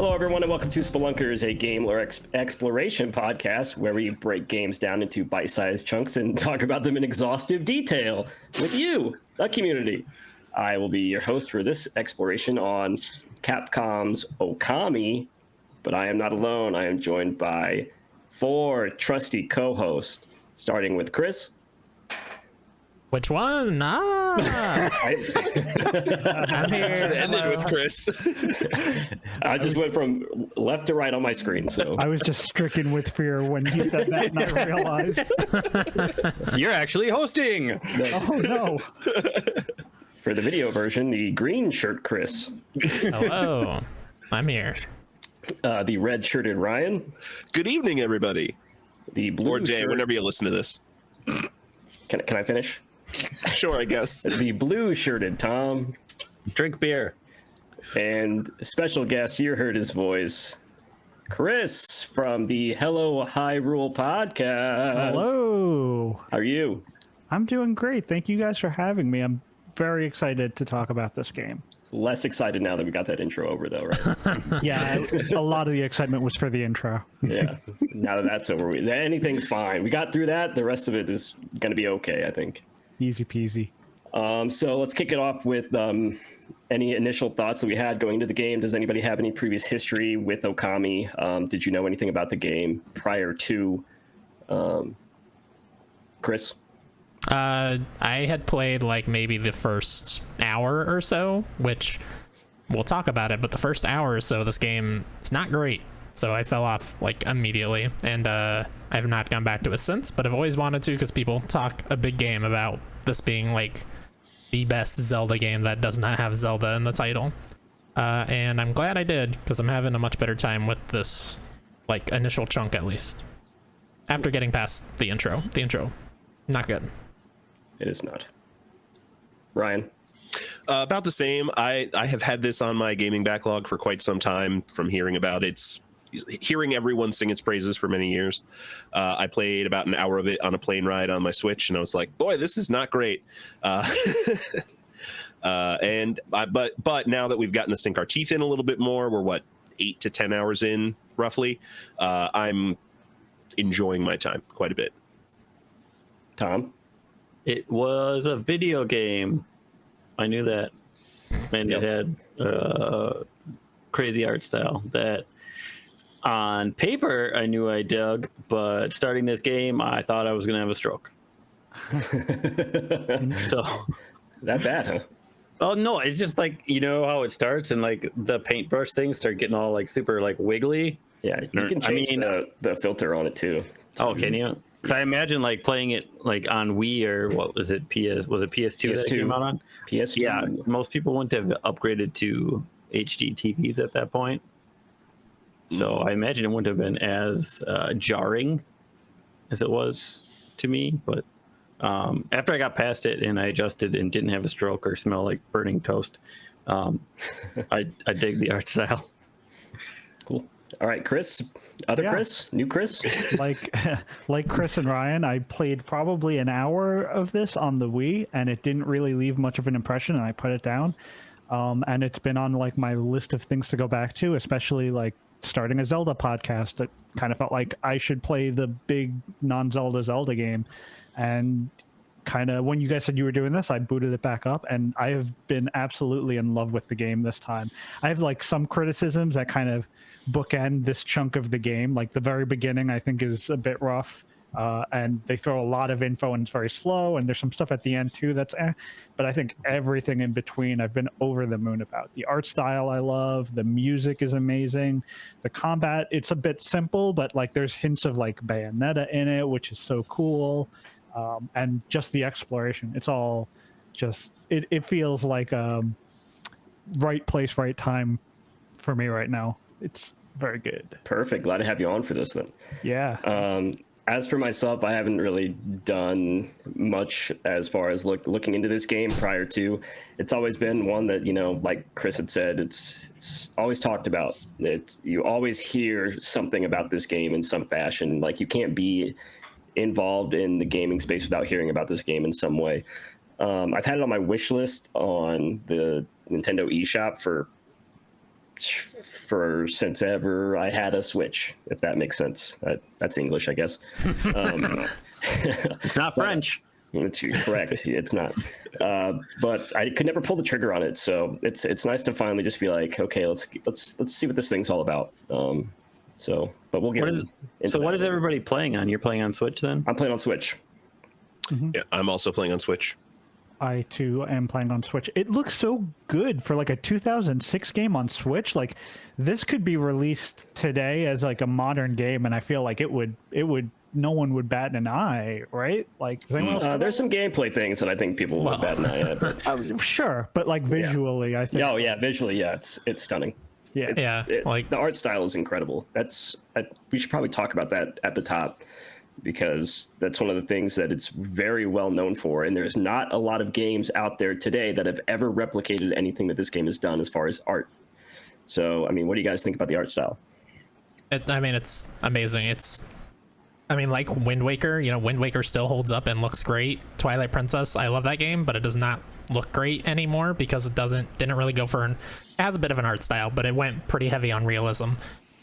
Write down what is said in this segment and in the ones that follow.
Hello, everyone, and welcome to Spelunkers, a game lore exploration podcast where we break games down into bite-sized chunks and talk about them in exhaustive detail with you, the community. I will be your host for this exploration on Capcom's Okami, but I am not alone. I am joined by 4 trusty co-hosts, starting with Chris. Which one? I'm here. Should have ended with Chris. I just went from left to right on my screen, so I was just stricken with fear when he said that, and I realized. You're actually hosting. Oh no! For the video version, the green shirt Chris, Hello. I'm here. The red shirted Ryan, Good evening, everybody. the blue Or Jay, shirt. whenever you listen to this. Can I finish? Sure, I guess. The blue shirted Tom, Drink beer. and special guest, you heard his voice, Chris from the Hello Hyrule podcast. Hello. How are you? I'm doing great. Thank you guys for having me. I'm very excited to talk about this game. Less excited now that we got that intro over, though, right? Yeah, a lot of the excitement was for the intro. Yeah. Now that that's over, anything's fine. We got through that. The rest of it is going to be okay, I think. Easy peasy. So let's kick it off with any initial thoughts that we had going into the game. Does anybody have any previous history with Okami? Did you know anything about the game prior to Chris? I had played like maybe the first hour or so, which we'll talk about it, but the first hour or so, this game is not great. So I fell off like immediately, and I have not gone back to it since, but I've always wanted to because people talk a big game about this being like the best Zelda game that does not have Zelda in the title. And I'm glad I did because I'm having a much better time with this like initial chunk, at least after getting past the intro. The intro, not good. It is not. Ryan? About the same. I have had this on my gaming backlog for quite some time from hearing about it. Hearing everyone sing its praises for many years. I played about an hour of it on a plane ride on my Switch, and I was like, boy, this is not great. But now that we've gotten to sink our teeth in a little bit more, we're 8 to 10 hours in roughly. I'm enjoying my time quite a bit. Tom? It was a video game. I knew that. And Yep. it had crazy art style that on paper I knew I dug, but starting this game, I thought I was going to have a stroke. So, That bad, huh? oh no, it's just like, you know how it starts and like the paintbrush things start getting all like super like wiggly. Yeah, you can change the filter on it, too. Oh, can you? So I imagine like playing it like on Wii or what was it? Was it PS2 that it came out on? PS2. Yeah, most people wouldn't have upgraded to HD TVs at that point. So I imagine it wouldn't have been as jarring as it was to me. But after I got past it and I adjusted and didn't have a stroke or smell like burning toast, I dig the art style. Cool. All right, Chris. Yeah. Chris? New Chris? Like Chris and Ryan, I played probably an hour of this on the Wii, and it didn't really leave much of an impression, and I put it down. And it's been on like my list of things to go back to, especially like starting a Zelda podcast. It kind of felt like I should play the big non-Zelda Zelda game. And kind of when you guys said you were doing this, I booted it back up, and I have been absolutely in love with the game this time. I have like some criticisms that kind of bookend this chunk of the game. Like the very beginning, I think, is a bit rough, and they throw a lot of info and it's very slow, and there's some stuff at the end too that's but I think everything in between I've been over the moon about. The art style I love, the music is amazing, the combat, it's a bit simple, but like there's hints of like Bayonetta in it, which is so cool, and just the exploration, it's all just it feels like right place, right time for me right now. It's very good. Perfect. Glad to have you on for this then. Yeah. As for myself, I haven't really done much as far as looking into this game prior to. It's always been one that, you know, like Chris had said, it's always talked about. You always hear something about this game in some fashion. Like you can't be involved in the gaming space without hearing about this game in some way. I've had it on my wish list on the Nintendo eShop for since ever I had a Switch, if that makes sense. That's English, I guess. It's not French. It's correct. It's not. But I could never pull the trigger on it, so it's nice to finally just be like, okay, let's see what this thing's all about. But we'll get. What is everybody playing on? You're playing on Switch then? I'm playing on Switch. Yeah, I'm also playing on Switch. I too am playing on Switch. It looks so good for like a 2006 game on Switch. Like this could be released today as like a modern game, and I feel like it would. No one would bat an eye, right? Like does anyone else there's some gameplay things that I think people would bat an eye at. But, sure, but like visually, I think. oh yeah, visually, yeah, it's stunning. Yeah, like the art style is incredible. We should probably talk about that at the top, because that's one of the things that it's very well known for, and there's not a lot of games out there today that have ever replicated anything that this game has done as far as art. So I mean, what do you guys think about the art style? It's amazing. Like Wind Waker, Wind Waker still holds up and looks great. Twilight Princess, I love that game, but it does not look great anymore because it didn't really go for it has a bit of an art style, but it went pretty heavy on realism.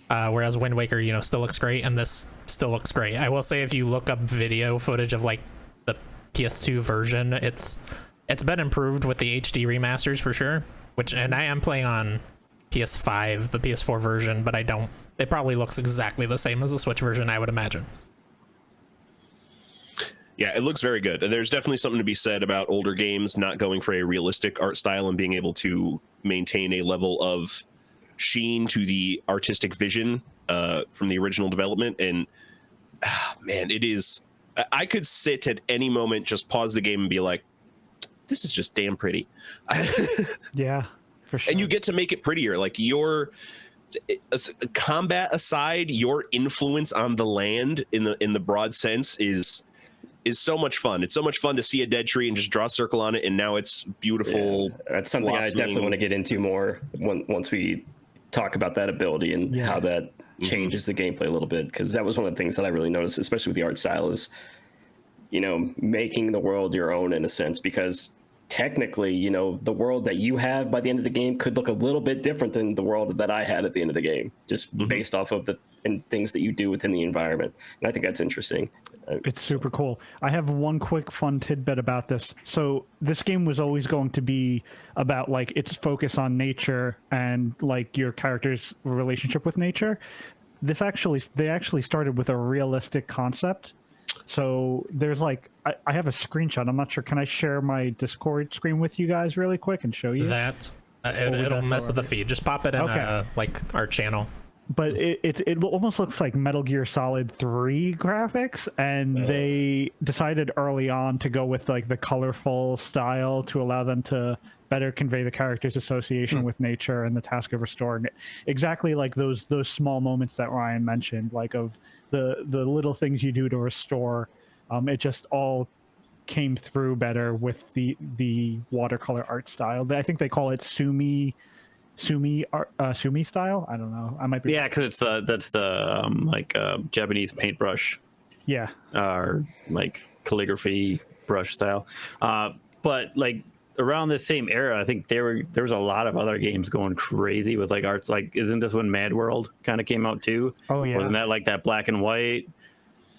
Whereas Wind Waker, still looks great, and this still looks great. I will say, if you look up video footage of like the PS2 version, it's been improved with the HD remasters for sure. And I am playing on PS5, the PS4 version, but it probably looks exactly the same as the Switch version, I would imagine. Yeah, it looks very good. There's definitely something to be said about older games not going for a realistic art style and being able to maintain a level of sheen to the artistic vision from the original development. And man, it is. I could sit at any moment, just pause the game and be like, this is just damn pretty. Yeah, for sure. And you get to make it prettier. Like your combat aside, your influence on the land in the broad sense is so much fun. It's so much fun to see a dead tree and just draw a circle on it, and now it's beautiful. Yeah, that's something I definitely want to get into more once we talk about that ability and how that changes the gameplay a little bit, because that was one of the things that I really noticed, especially with the art style, is making the world your own in a sense, because technically the world that you have by the end of the game could look a little bit different than the world that I had at the end of the game, just based off of the things that you do within the environment. And I think that's interesting. It's super cool. I have one quick fun tidbit about this. So this game was always going to be about like its focus on nature and like your character's relationship with nature. They actually started with a realistic concept. So there's like, I have a screenshot. I'm not sure. Can I share my Discord screen with you guys really quick and show you? It'll mess with the feed. Just pop it in like our channel. But it almost looks like Metal Gear Solid 3 graphics, and they decided early on to go with like the colorful style to allow them to better convey the character's association with nature and the task of restoring it. Exactly like those small moments that Ryan mentioned, like of the little things you do to restore. It just all came through better with the watercolor art style. I think they call it Sumi style. I don't know. I might be. Yeah, because that's the Japanese paintbrush. Yeah. Or like calligraphy brush style. But like around this same era, I think there was a lot of other games going crazy with like arts. Like, isn't this when Mad World kind of came out too? Oh yeah. Wasn't that like that black and white?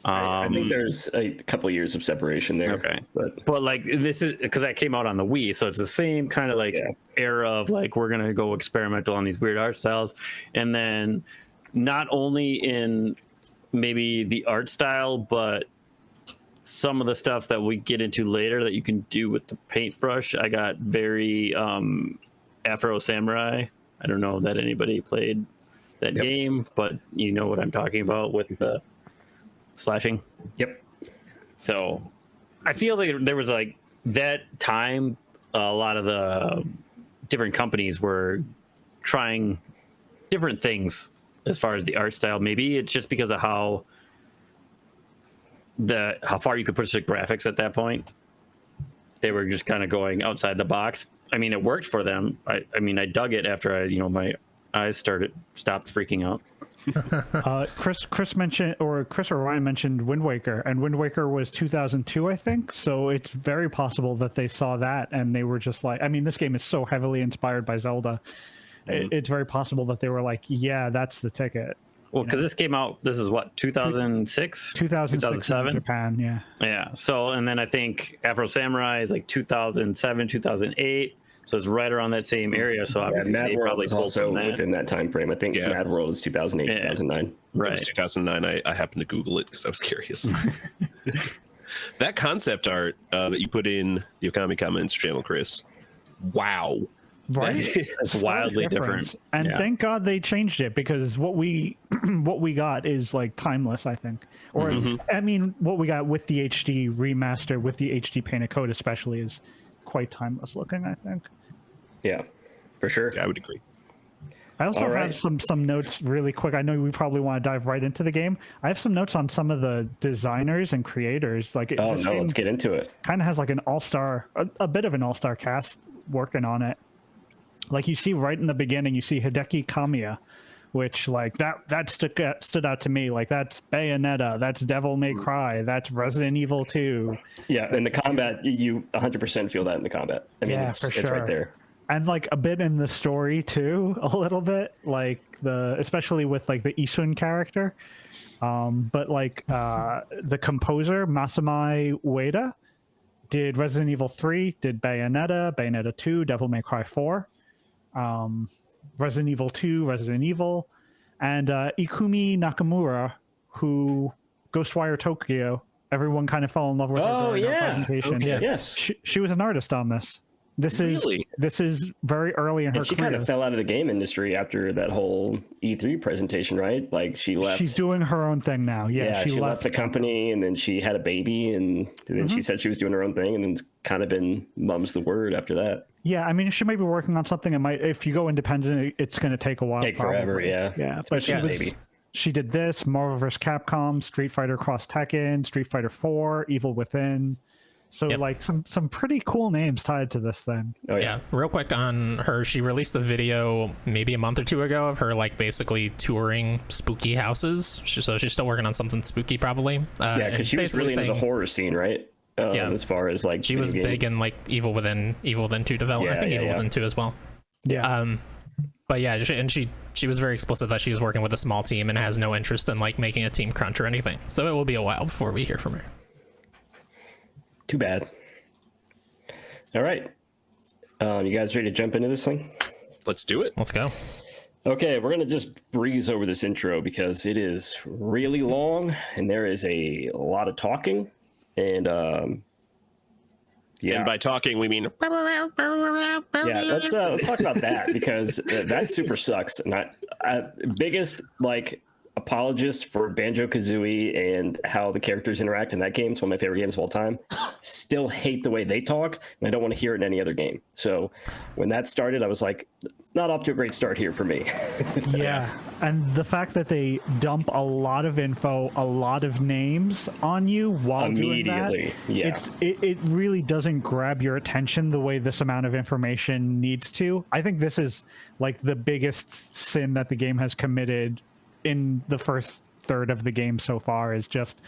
I think there's a couple years of separation there. Okay, but like this is because that came out on the Wii, so it's the same kind of like era of like we're gonna go experimental on these weird art styles, and then not only in maybe the art style, but some of the stuff that we get into later that you can do with the paintbrush. I got very Afro Samurai. I don't know that anybody played that game, but you know what I'm talking about with the slashing. Yep. So I feel like there was like that time a lot of the different companies were trying different things as far as the art style. Maybe it's just because of how far you could push the graphics at that point. They were just kind of going outside the box. I mean, it worked for them. I mean, I dug it after my eyes stopped freaking out. Chris mentioned, or Chris or Ryan mentioned Wind Waker, and Wind Waker was 2002, I think. So it's very possible that they saw that and they were just like, I mean, this game is so heavily inspired by Zelda, it's very possible that they were like, yeah, that's the ticket. Well, because this came out, this is what, 2006? 2006 in Japan, yeah. Yeah. So, and then I think Afro Samurai is like 2007, 2008. So it's right around that same area. So obviously Mad they World probably is pulled also from that. within that time frame. I think Mad World is 2008, 2009. It Right. was 2009. I happened to Google it because I was curious. That concept art that you put in the Okami comments channel, Chris. Wow. Right? It's wildly different. And thank God they changed it, because what we got is like timeless, I think. Or I mean, what we got with the HD remaster, with the HD painted code especially, is quite timeless looking, I think. Yeah, for sure. Yeah, I would agree. I also All have right. some notes really quick. I know we probably want to dive right into the game. I have some notes on some of the designers and creators. Like, Oh no, let's get into it. kind of has like an all-star, a bit of an all-star cast working on it. Like, you see right in the beginning, you see Hideki Kamiya, which like that stood out to me. Like, that's Bayonetta, that's Devil May Cry, that's Resident Evil 2. Yeah, in the combat, you 100% feel that in the combat. I mean, Yeah, it's for right sure. there. And like a bit in the story too, a little bit, like especially with like the Isun character. But like the composer Masamai Ueda did Resident Evil 3, did Bayonetta 2, Devil May Cry 4, Resident Evil 2, Resident Evil, and Ikumi Nakamura, who Ghostwire Tokyo, everyone kind of fell in love with her during her presentation. Okay. Yes. She was an artist on this. This is very early in her And she career. kind of fell out of the game industry after that whole E3 presentation, right? Like, she left. She's doing her own thing now. Yeah, she left the company, and then she had a baby, and then she said she was doing her own thing, and then it's kind of been mum's the word after that. Yeah, I mean, she might be working on something. It might, if you go independent, it's going to take a while. Take forever, yeah. Yeah, but Especially she did this, Marvel vs. Capcom, Street Fighter Cross Tekken, Street Fighter 4, Evil Within. So like some pretty cool names tied to this thing. Oh Yeah, real quick on her. She released a video maybe a month or two ago of her like basically touring spooky houses. So she's still working on something spooky, probably. Yeah, because she was really into the horror scene, right? As far as like she was big in like Evil Within 2 development. I think Evil Within 2 as well. Yeah. But yeah, she was very explicit that she was working with a small team and has no interest in like making a team crunch or anything. So it will be a while before we hear from her. Too bad. All right. You guys ready to jump into this thing? Let's do it. Let's go. Okay, we're going to just breeze over this intro because it is really long and there is a lot of talking. And And by talking, we mean. Yeah, let's talk about that, because that super sucks. And biggest like apologist for Banjo-Kazooie and how the characters interact in that game. It's one of my favorite games of all time. Still hate the way they talk, and I don't want to hear it in any other game. So when that started, I was like, not off to a great start here for me. Yeah, and the fact that they dump a lot of info, a lot of names on you while doing that, it really doesn't grab your attention the way this amount of information needs to. I think this is like the biggest sin that the game has committed in the first third of the game so far, is just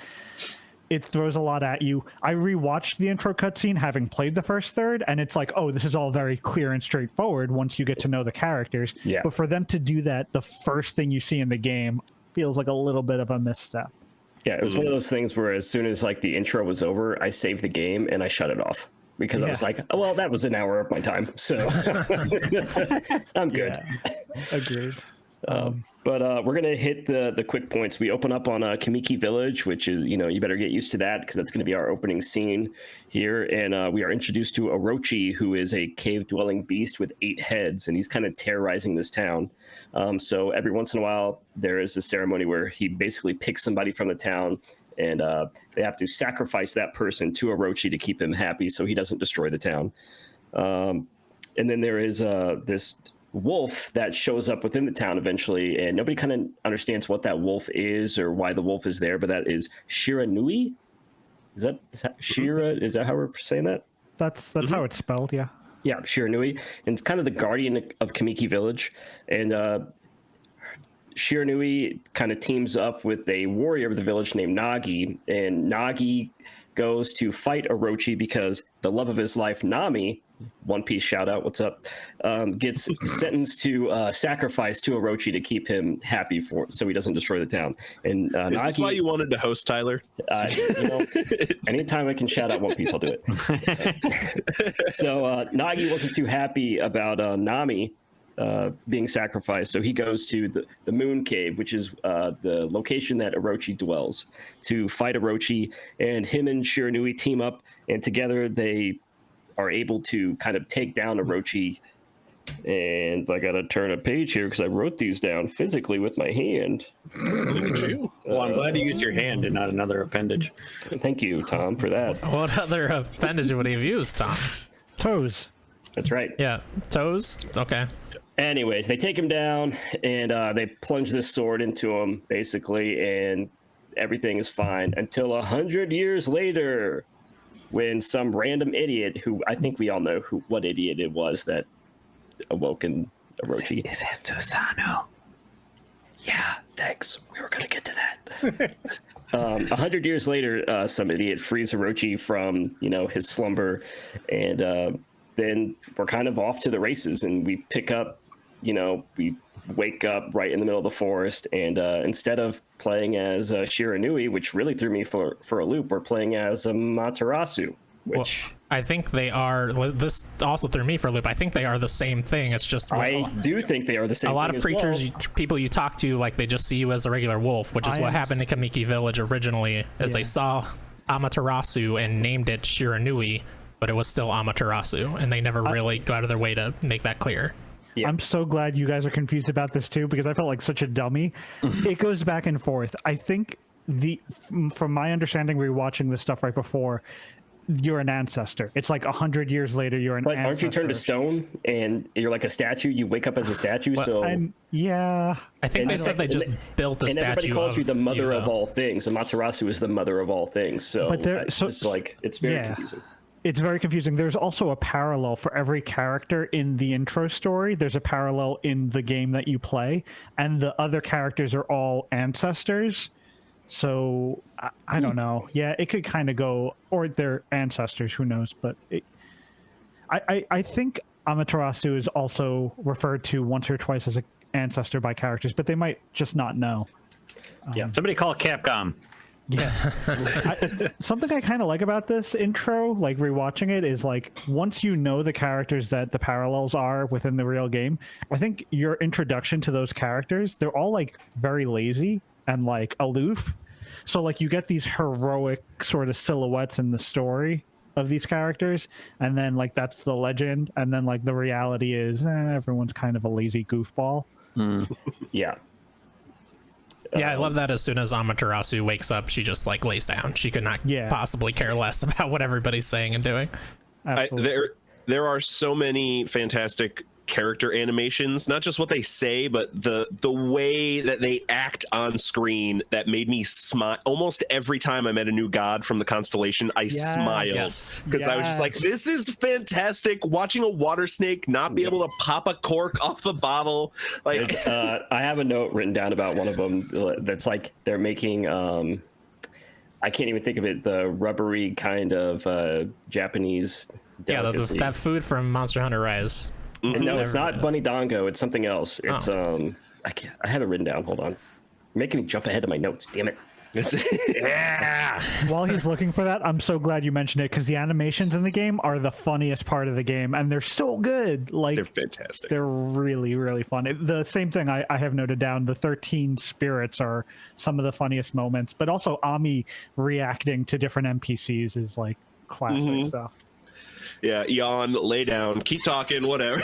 it throws a lot at you. I rewatched the intro cutscene having played the first third, and it's like, oh, this is all very clear and straightforward once you get to know the characters. Yeah. But for them to do that, the first thing you see in the game feels like a little bit of a misstep. Yeah, it was one of those things where as soon as like the intro was over, I saved the game and I shut it off, because I was like, oh, well, that was an hour of my time, so I'm good. Yeah. Agreed. But we're going to hit the quick points. We open up on Kamiki Village, which is, you better get used to that, because that's going to be our opening scene here. And we are introduced to Orochi, who is a cave-dwelling beast with 8 heads, and he's kind of terrorizing this town. So every once in a while, there is a ceremony where he basically picks somebody from the town, and they have to sacrifice that person to Orochi to keep him happy so he doesn't destroy the town. And then there is this wolf that shows up within the town eventually, and nobody kind of understands what that wolf is or why the wolf is there, but that is Shiranui. Is that Shira? Is that how we're saying that? That's how it's spelled, yeah. Yeah, Shiranui. And it's kind of the guardian of Kamiki Village. And Shiranui kind of teams up with a warrior of the village named Nagi, and Nagi goes to fight Orochi because the love of his life, Nami, One Piece shout out, what's up? Gets sentenced to sacrifice to Orochi to keep him happy so he doesn't destroy the town. And Is this why you wanted to host, Tyler? Anytime I can shout out One Piece, I'll do it. So Nagi wasn't too happy about Nami being sacrificed, so he goes to the Moon Cave, which is the location that Orochi dwells, to fight Orochi. And him and Shiranui team up, and together they are able to kind of take down Orochi. And I gotta turn a page here because I wrote these down physically with my hand. Look at you. Well, I'm glad you used your hand and not another appendage. Thank you, Tom, for that. What other appendage would he have used, Tom? Toes. That's right. Yeah, toes. Okay. Anyways, they take him down, and they plunge this sword into him, basically, and everything is fine until 100 years later, when some random idiot, who I think we all know what idiot it was that awoken Orochi. Is it Susano? Yeah, thanks. We were gonna get to that. 100 years later, some idiot frees Orochi from his slumber, and then we're kind of off to the races, and we pick up. We wake up right in the middle of the forest, and instead of playing as Shiranui, which really threw me for a loop, we're playing as Matarasu, which. Well, I think they are. This also threw me for a loop. I think they are the same thing. It's just I do think they are the same. A lot of creatures, people you talk to, like they just see you as a regular wolf, which is what happened in Kamiki Village originally. As they saw Amaterasu and named it Shiranui, but it was still Amaterasu, and they never really go out of their way to make that clear. Yeah. I'm so glad you guys are confused about this too, because I felt like such a dummy. It goes back and forth. I think from my understanding, rewatching this stuff right before, you're an ancestor. It's like 100 years later, you're an ancestor. Aren't you turned to stone and you're like a statue? You wake up as a statue. Yeah. I think they said they just built a statue. And everybody calls you the mother of all things. Amaterasu is the mother of all things. So, it's very confusing. It's very confusing. There's also a parallel for every character in the intro story. There's a parallel in the game that you play, and the other characters are all ancestors. So I don't know. Yeah, it could kind of go, or they're ancestors. Who knows? But I think Amaterasu is also referred to once or twice as an ancestor by characters, but they might just not know. Somebody call Capcom. Yeah. Something I kind of like about this intro, like rewatching it, is like once you know the characters that the parallels are within the real game, I think your introduction to those characters, they're all like very lazy and like aloof. So like you get these heroic sort of silhouettes in the story of these characters, and then like that's the legend, and then like the reality is everyone's kind of a lazy goofball. Yeah. Yeah, I love that as soon as Amaterasu wakes up, she just like lays down. She could not possibly care less about what everybody's saying and doing. There are so many fantastic character animations, not just what they say, but the way that they act on screen that made me smile. Almost every time I met a new god from the constellation, I smiled because I was just like, this is fantastic. Watching a water snake not be able to pop a cork off the bottle. Like I have a note written down about one of them that's like they're making I can't even think of it, the rubbery kind of Japanese delicacy. That food from Monster Hunter Rise. And no, it's not Bunny Dongo. It's something else. It's I have it written down. Hold on. You're making me jump ahead of my notes. Damn it. While he's looking for that, I'm so glad you mentioned it, because the animations in the game are the funniest part of the game, and they're so good. Like they're fantastic. They're really, really fun. The same thing I have noted down. The 13 spirits are some of the funniest moments, but also Ami reacting to different NPCs is like classic stuff. Yeah, yawn, lay down, keep talking, whatever.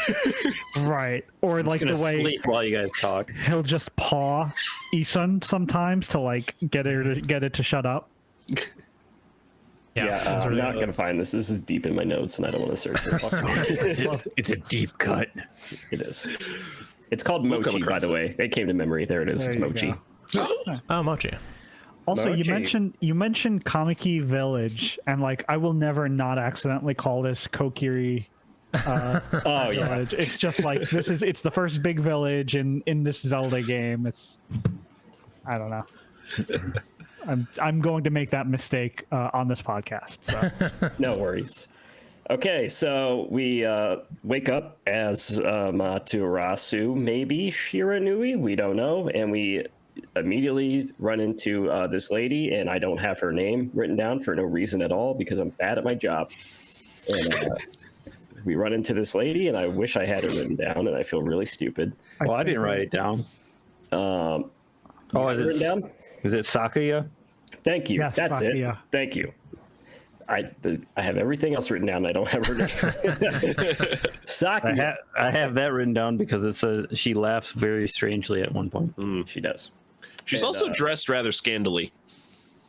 Right. Or like the way sleep while you guys talk. He'll just paw Isun sometimes to like get it to shut up. I'm not gonna find this. This is deep in my notes, and I don't want to search for it. It's a deep cut. It is. It's called Mochi, by the way. It came to memory. There it is. It's Mochi. Oh, Mochi. Also, Mochi. you mentioned Kamiki Village, and like I will never not accidentally call this Kokiri village. It's just like it's the first big village in this Zelda game. It's I don't know. I'm going to make that mistake on this podcast. So. No worries. Okay, so we wake up as Maturasu, maybe Shiranui, we don't know, and we immediately run into this lady, and I don't have her name written down for no reason at all because I'm bad at my job. And we run into this lady, and I wish I had it written down, and I feel really stupid. Well, I didn't write it down. Oh, is it written down? Is it Sakuya? Thank you. Yes, That's Sakuya. it. Thank you. I have everything else written down. And I don't have her name. Sakuya. I have that written down because it says she laughs very strangely at one point. She does. She's And, also dressed rather scandally.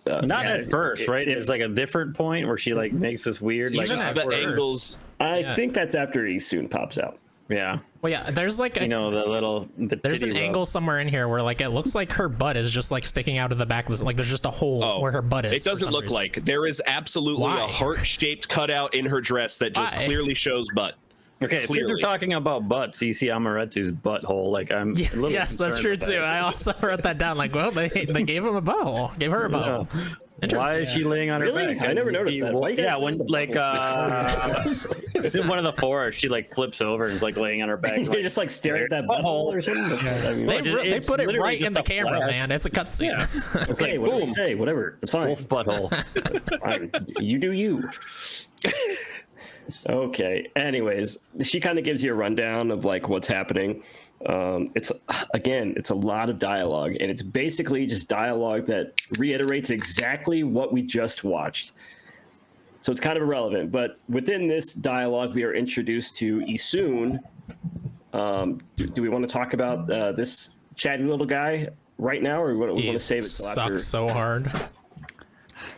Not yeah, at first, right? It's like a different point where she like makes this weird like Even at The first. angles. I think that's after Isun pops out. yeah. Well, yeah, there's like You know the there's titty an rub. angle somewhere in here where like it looks like her butt is just like sticking out of the back of this. Like there's just a hole where her butt is. It doesn't for some look reason. like. There is absolutely Why? a heart-shaped cutout in her dress that just Why? clearly shows butt. Okay, since Clearly. we're talking about butts, you see Amaretsu's butthole. Like I'm. a little Yes, that's concerned true with too. that. I also wrote that down. Like, well, they gave him a butthole. Gave her a butthole. Why is she laying on her Really? back? I never You noticed see- that. Why you guys yeah, saying when the like it's in one of the forests, she like flips over and is like laying on her back. You're just like staring at that butthole or something. I mean, They, Well, they it's put it literally right in just the a camera, flash. man. It's a cutscene. Yeah. It's okay, like whatever boom, you say, whatever. It's fine. wolf butthole. Fine. You do you. Okay. Anyways, she kind of gives you a rundown of like what's happening. It's a lot of dialogue, and it's basically just dialogue that reiterates exactly what we just watched. So it's kind of irrelevant, but within this dialogue, we are introduced to Isun. Do we want to talk about this chatty little guy right now, or we want to save it till after? Sucks so hard.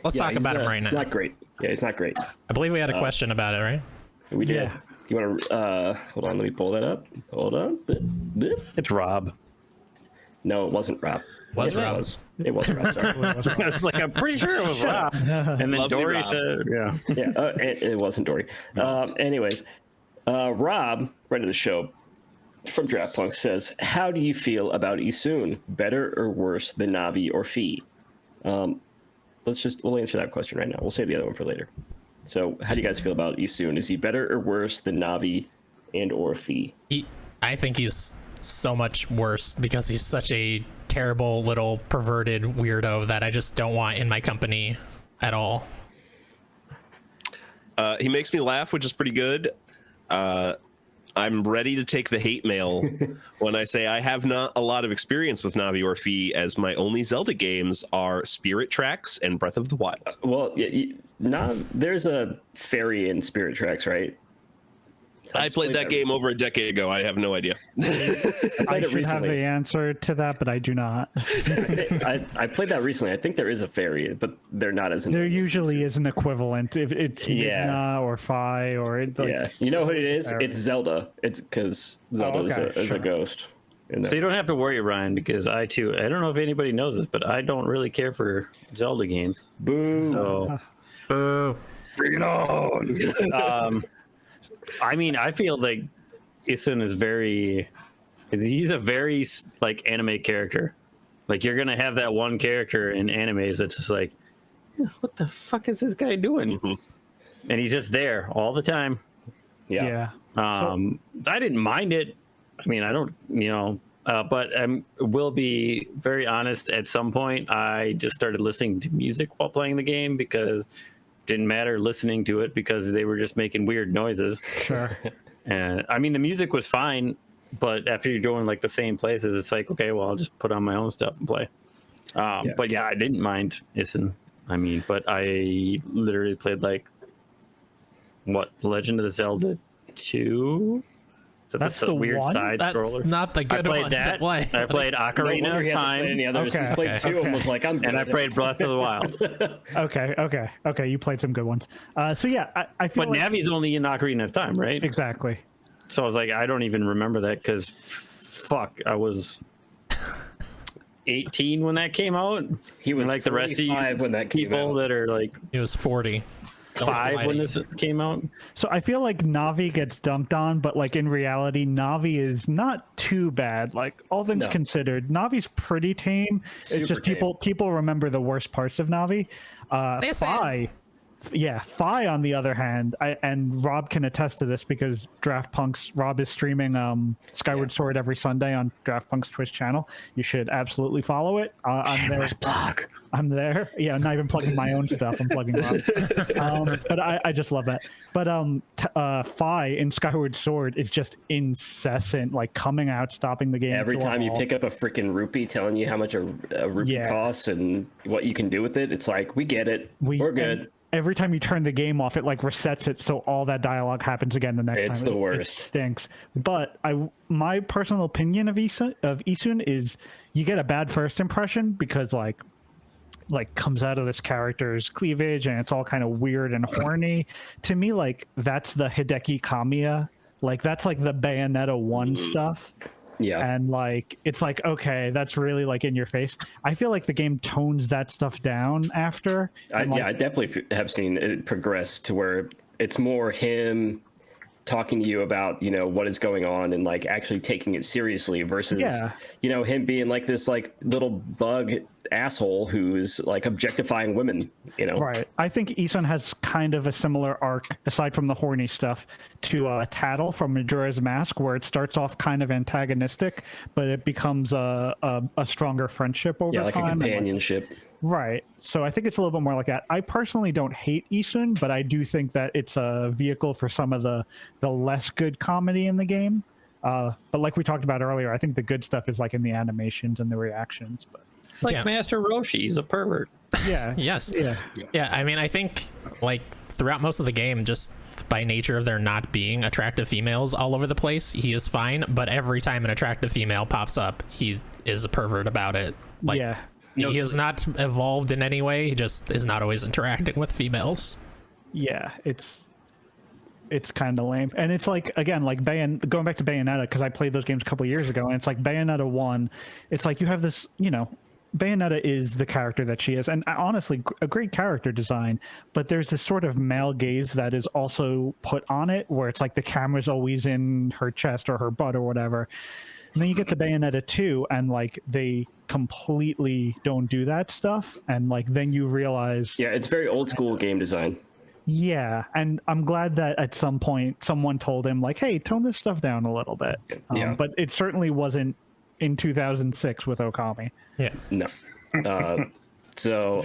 Let's talk about him right It's now. not great. Yeah, it's not great. I believe we had a question about it, right? We did. Yeah. You want to hold on? Let me pull that up. Hold on. Blip. It's Rob. No, it wasn't Rob. Was Yes, Rob? It was. It wasn't Rob. Sorry. It's like I'm pretty sure it was Rob. And then Lovely Dory Rob. said, "Yeah." Yeah, it wasn't Dory. Anyways, Rob, friend of the show from Draft Punk, says, "How do you feel about Isun? Better or worse than Navi or Fi?" We'll answer that question right now. We'll save the other one for later. So, how do you guys feel about Isun? Is he better or worse than Navi and or Fi? I think he's so much worse because he's such a terrible little perverted weirdo that I just don't want in my company at all. He makes me laugh, which is pretty good. I'm ready to take the hate mail when I say I have not a lot of experience with Navi or Fi, as my only Zelda games are Spirit Tracks and Breath of the Wild. Well, there's a fairy in Spirit Tracks, right? I played that game over a decade ago. I have no idea. I it should have recently. the answer to that, but I do not. I played that recently. I think there is a fairy, but they're not as. There usually is an equivalent. If it's Yeah. Midna or Phi or Yeah, you know what it is? It's Zelda. It's because Zelda okay, is a sure. ghost. So you don't have to worry, Ryan, because I don't know if anybody knows this, but I don't really care for Zelda games. Boo. So Boo. bring it on. I mean, I feel like Isun is he's a very like anime character. Like you're gonna have that one character in animes that's just like, what the fuck is this guy doing? Mm-hmm. And he's just there all the time. Yeah. Yeah. I didn't mind it. I mean, I don't, but I will be very honest. At some point, I just started listening to music while playing the game because it didn't matter listening to it because they were just making weird noises. Sure. And I mean, the music was fine, but after you're doing like the same places, it's like, okay, well, I'll just put on my own stuff and play. But yeah, I didn't mind Isun. I mean, but I literally played like Legend of the Zelda 2. So That's a the weird one? side That's scroller. not the I good played one that. to play. I played No Ocarina wonder he of hasn't played Time, any others. Okay, He played two and was like, I'm good. and I played Breath of the Wild. Okay. You played some good ones. So yeah, I feel But like Navi's only in Ocarina of Time, right? exactly. So I was like, I don't even remember that because, fuck, I was 18 when that came out. He was like the rest of you 45 when that came people out. that are like He was 40. Don't 5 lie when to this came out. So I feel like Navi gets dumped on, but like in reality, Navi is not too bad. Like all things No. considered, Navi's pretty tame. Super It's just tame. people remember the worst parts of Navi. Listen. Yeah, Fi on the other hand, and Rob can attest to this because Rob is streaming Skyward Sword every Sunday on DraftPunk's Twitch channel. You should absolutely follow it. I'm there. Yeah, I'm not even plugging my own stuff. I'm plugging Rob. But I just love that. But Fi in Skyward Sword is just incessant, like coming out, stopping the game. Every time you pick up a freaking rupee telling you how much a rupee costs and what you can do with it, it's like, we get it. We're good. Every time you turn the game off, it like resets it, so all that dialogue happens again the next time. It's the worst. It stinks. But my personal opinion of Isun is you get a bad first impression because like comes out of this character's cleavage and it's all kind of weird and horny. To me, like that's the Hideki Kamiya. Like that's like the Bayonetta 1 stuff. Yeah. And like it's like, okay, that's really like in your face. I feel like the game tones that stuff down after. I definitely have seen it progress to where it's more him talking to you about, you know, what is going on and like actually taking it seriously versus, you know, him being like this like little bug asshole who's like objectifying women, you know. Right. I think Isun has kind of a similar arc, aside from the horny stuff, to Tattle from Majora's Mask, where it starts off kind of antagonistic, but it becomes a stronger friendship over time. Yeah, like a companionship. Right. So I think it's a little bit more like that. I personally don't hate Isun, but I do think that it's a vehicle for some of the less good comedy in the game. But like we talked about earlier, I think the good stuff is like in the animations and the reactions. But it's like Master Roshi. He's a pervert. Yeah. Yes. Yeah. I mean, I think like throughout most of the game, just by nature of there not being attractive females all over the place, he is fine. But every time an attractive female pops up, he is a pervert about it. Like, yeah. He has not evolved in any way. He just is not always interacting with females. Yeah, it's kind of lame. And it's like, again, like going back to Bayonetta, because I played those games a couple of years ago, and it's like Bayonetta 1, it's like you have this, you know, Bayonetta is the character that she is, and honestly, a great character design, but there's this sort of male gaze that is also put on it, where it's like the camera's always in her chest or her butt or whatever. And then you get to Bayonetta 2, and like they completely don't do that stuff, and like then you realize, yeah, it's very old school game design. Yeah, and I'm glad that at some point someone told him like, hey, tone this stuff down a little bit. But it certainly wasn't in 2006 with Okami. Yeah. No. So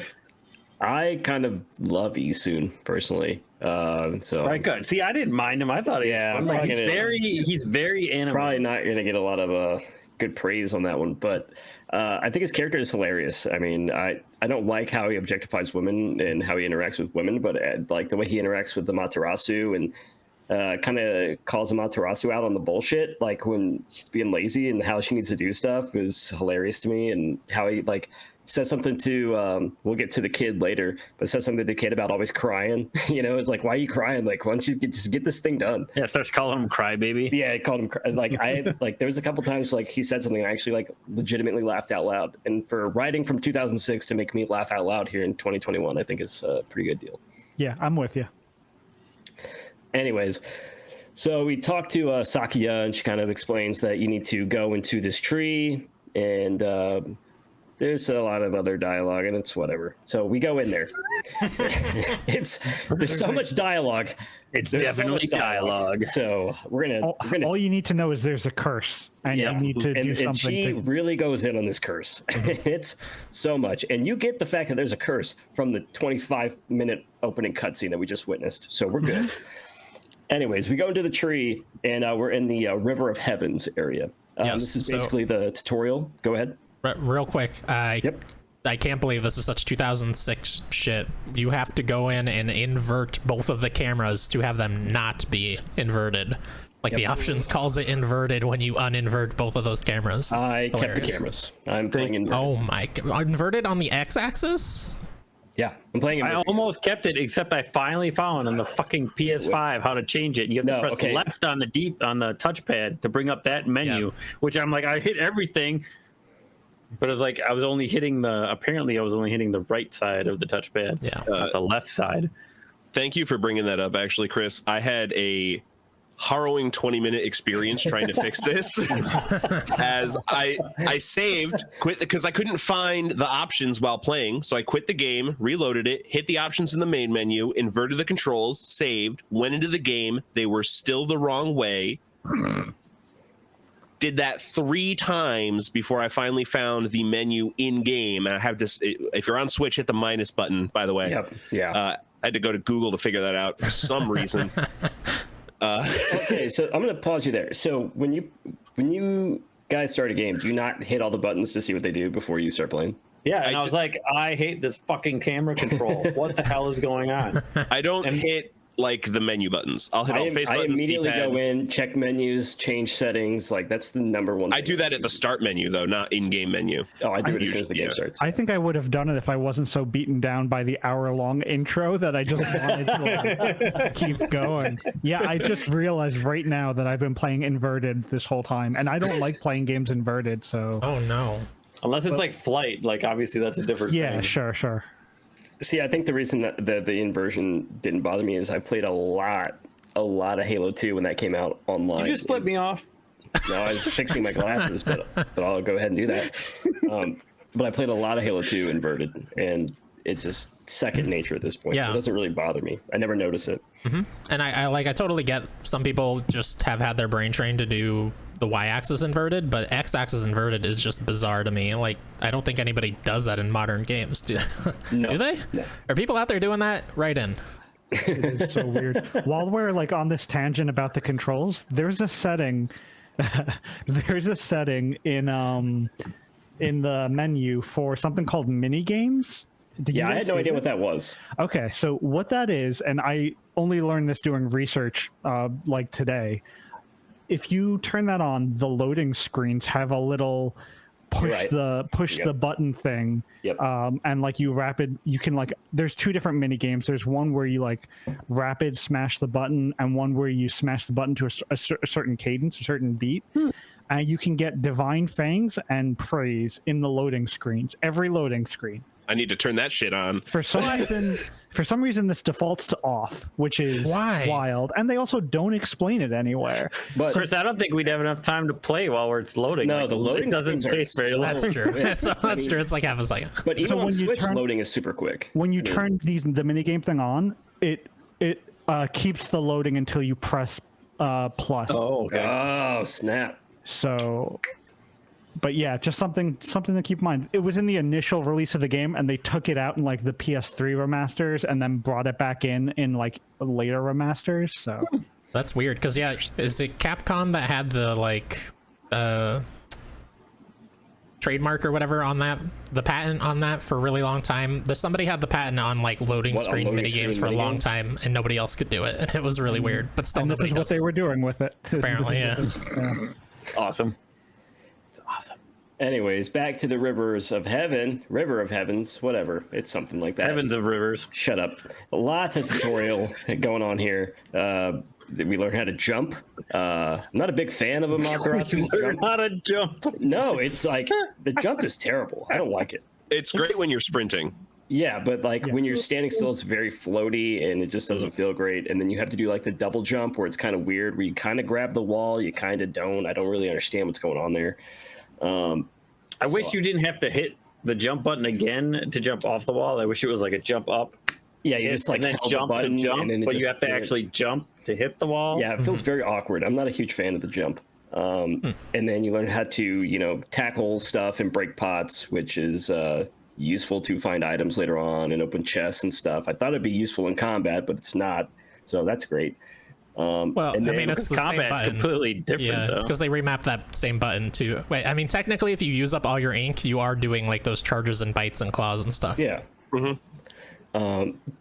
I kind of love Isun personally. So right, good. See, I didn't mind him. I thought, like, he's very animated. Probably not gonna get a lot of good praise on that one, but I think his character is hilarious. I mean, I don't like how he objectifies women and how he interacts with women, but like the way he interacts with the Matarasu and kind of calls the Matarasu out on the bullshit, like when she's being lazy and how she needs to do stuff is hilarious to me, and how he like says something to we'll get to the kid later, but says something to the kid about always crying. You know, it's like, why are you crying? Like, why don't you just get this thing done? Yeah, starts calling him crybaby. Yeah, he called him like there was a couple times like he said something I actually like legitimately laughed out loud, and for writing from 2006 to make me laugh out loud here in 2021, I think it's a pretty good deal. Yeah, I'm with you. Anyways, so we talked to Sakuya, and she kind of explains that you need to go into this tree, and there's a lot of other dialogue, and it's whatever. So we go in there. There's so much dialogue. There's definitely so dialogue. So we're gonna. All you need to know is there's a curse, and you need to do something. And she really goes in on this curse. It's so much, and you get the fact that there's a curse from the 25-minute opening cutscene that we just witnessed. So we're good. Anyways, we go into the tree, and we're in the River of Heavens area. This is basically the tutorial. Go ahead. Real quick, I can't believe this is such 2006 shit. You have to go in and invert both of the cameras to have them not be inverted. Like the options calls it inverted when you uninvert both of those cameras. I kept the cameras. I'm playing inverted. Oh my god, inverted on the x-axis? Yeah, I'm playing inverted. I almost kept it, except I finally found on the fucking PS5 how to change it. You have to press left on the touchpad to bring up that menu, which I'm like, I hit everything. But it's like I was only hitting the right side of the touchpad, not the left side. Thank you for bringing that up, actually, Chris. I had a harrowing 20-minute experience trying to fix this. As I saved, quit because I couldn't find the options while playing, so I quit the game, reloaded it, hit the options in the main menu, inverted the controls, saved, went into the game. They were still the wrong way. Did that 3 times before I finally found the menu in game. And I have this. If you're on Switch, hit the minus button. By the way, Yep. Yeah. I had to go to Google to figure that out for some reason. Okay, so I'm gonna pause you there. So when you guys start a game, do you not hit all the buttons to see what they do before you start playing? Yeah, and I was like, I hate this fucking camera control. What the hell is going on? I don't hit like the menu buttons. I'll hit all face I buttons. immediately D-pad. go in, check menus, change settings. Like that's the number one. I do that at the start menu though, not in-game menu. Oh, I do it as soon as the game starts. I think I would have done it if I wasn't so beaten down by the hour-long intro that I just wanted to keep going. Yeah, I just realized right now that I've been playing inverted this whole time, and I don't like playing games inverted, so... Oh no. Unless it's like Flight, like obviously that's a different Yeah, thing. sure. See, I think the reason that the inversion didn't bother me is I played a lot of Halo 2 when that came out online. You just flipped me off. No, I was fixing my glasses, but I'll go ahead and do that. But I played a lot of Halo 2 inverted, and it's just second nature at this point. Yeah. So it doesn't really bother me. I never notice it. And I totally get some people just have had their brain trained to do the y-axis inverted, but x-axis inverted is just bizarre to me. Like, I don't think anybody does that in modern games. Do they? No. Are people out there doing that? Right in. It is so weird. While we're like on this tangent about the controls, there's a setting in the menu for something called mini games. Yeah, I had no idea what that was. Okay, so what that is, and I only learned this doing research like today. If you turn that on, the loading screens have a little push the button thing. Yep. And like you can like, there's 2 different mini games. There's one where you like rapid smash the button, and one where you smash the button to a certain cadence, a certain beat. And you can get Divine Fangs and Praise in the loading screens, every loading screen. I need to turn that shit on. For some reason, this defaults to off, which is wild. And they also don't explain it anywhere. But Chris, I don't think we'd have enough time to play while it's loading. No, Like, the loading it doesn't screens take very long. That's true. That's true. It's like half a second. But even So on when you Switch, turn- loading is super quick. When you turn the minigame thing on, it keeps the loading until you press plus. Oh, okay. Oh, snap. So, but yeah, just something to keep in mind. It was in the initial release of the game, and they took it out in like the PS3 remasters, and then brought it back in like later remasters. So That's weird, because yeah, is it Capcom that had the like trademark or whatever on that, the patent on that for a really long time? Somebody had the patent on like loading screen loading minigames screen for a long minigames? time, and nobody else could do it, and it was really weird. But still, and this nobody is what does they it. were doing with it. Apparently, yeah. Awesome. Anyways, back to the River of Heavens, whatever. It's something like that. Heavens of Rivers. Shut up. Lots of tutorial going on here. We learn how to jump. I'm not a big fan of Amaterasu. Learn how to jump. No, it's like the jump is terrible. I don't like it. It's great when you're sprinting. Yeah, but like when you're standing still, it's very floaty and it just doesn't feel great. And then you have to do like the double jump where it's kind of weird, where you kind of grab the wall, you kind of don't. I don't really understand what's going on there. I wish you didn't have to hit the jump button again to jump off the wall. I wish it was like a jump up. Yeah, you just like and then held the jump button, to jump, and then it but just you have to appeared. actually jump to hit the wall. Yeah, it feels very awkward. I'm not a huge fan of the jump. And then you learn how to, tackle stuff and break pots, which is useful to find items later on and open chests and stuff. I thought it'd be useful in combat, but it's not. So that's great. Well, and I then- mean, it's the same Combat's button. completely different, Yeah, though. it's because they remapped that same button to. Wait, I mean, technically, if you use up all your ink, you are doing like those charges and bites and claws and stuff. Yeah.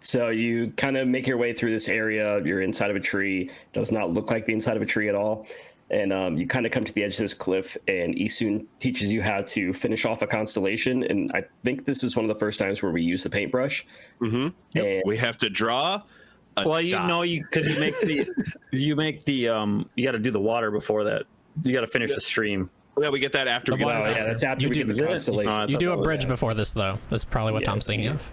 So you kind of make your way through this area. You're inside of a tree. Does not look like the inside of a tree at all. And you kind of come to the edge of this cliff, and Isun teaches you how to finish off a constellation. And I think this is one of the first times where we use the paintbrush. And We have to draw. Well, you because you got to do the water before that. You got to finish the stream. Yeah, we get that after. we water- get Oh, yeah, that's after You we do do the this? constellation. I You thought do that a was- bridge before this, though. That's probably what Yeah, Tom's thinking of.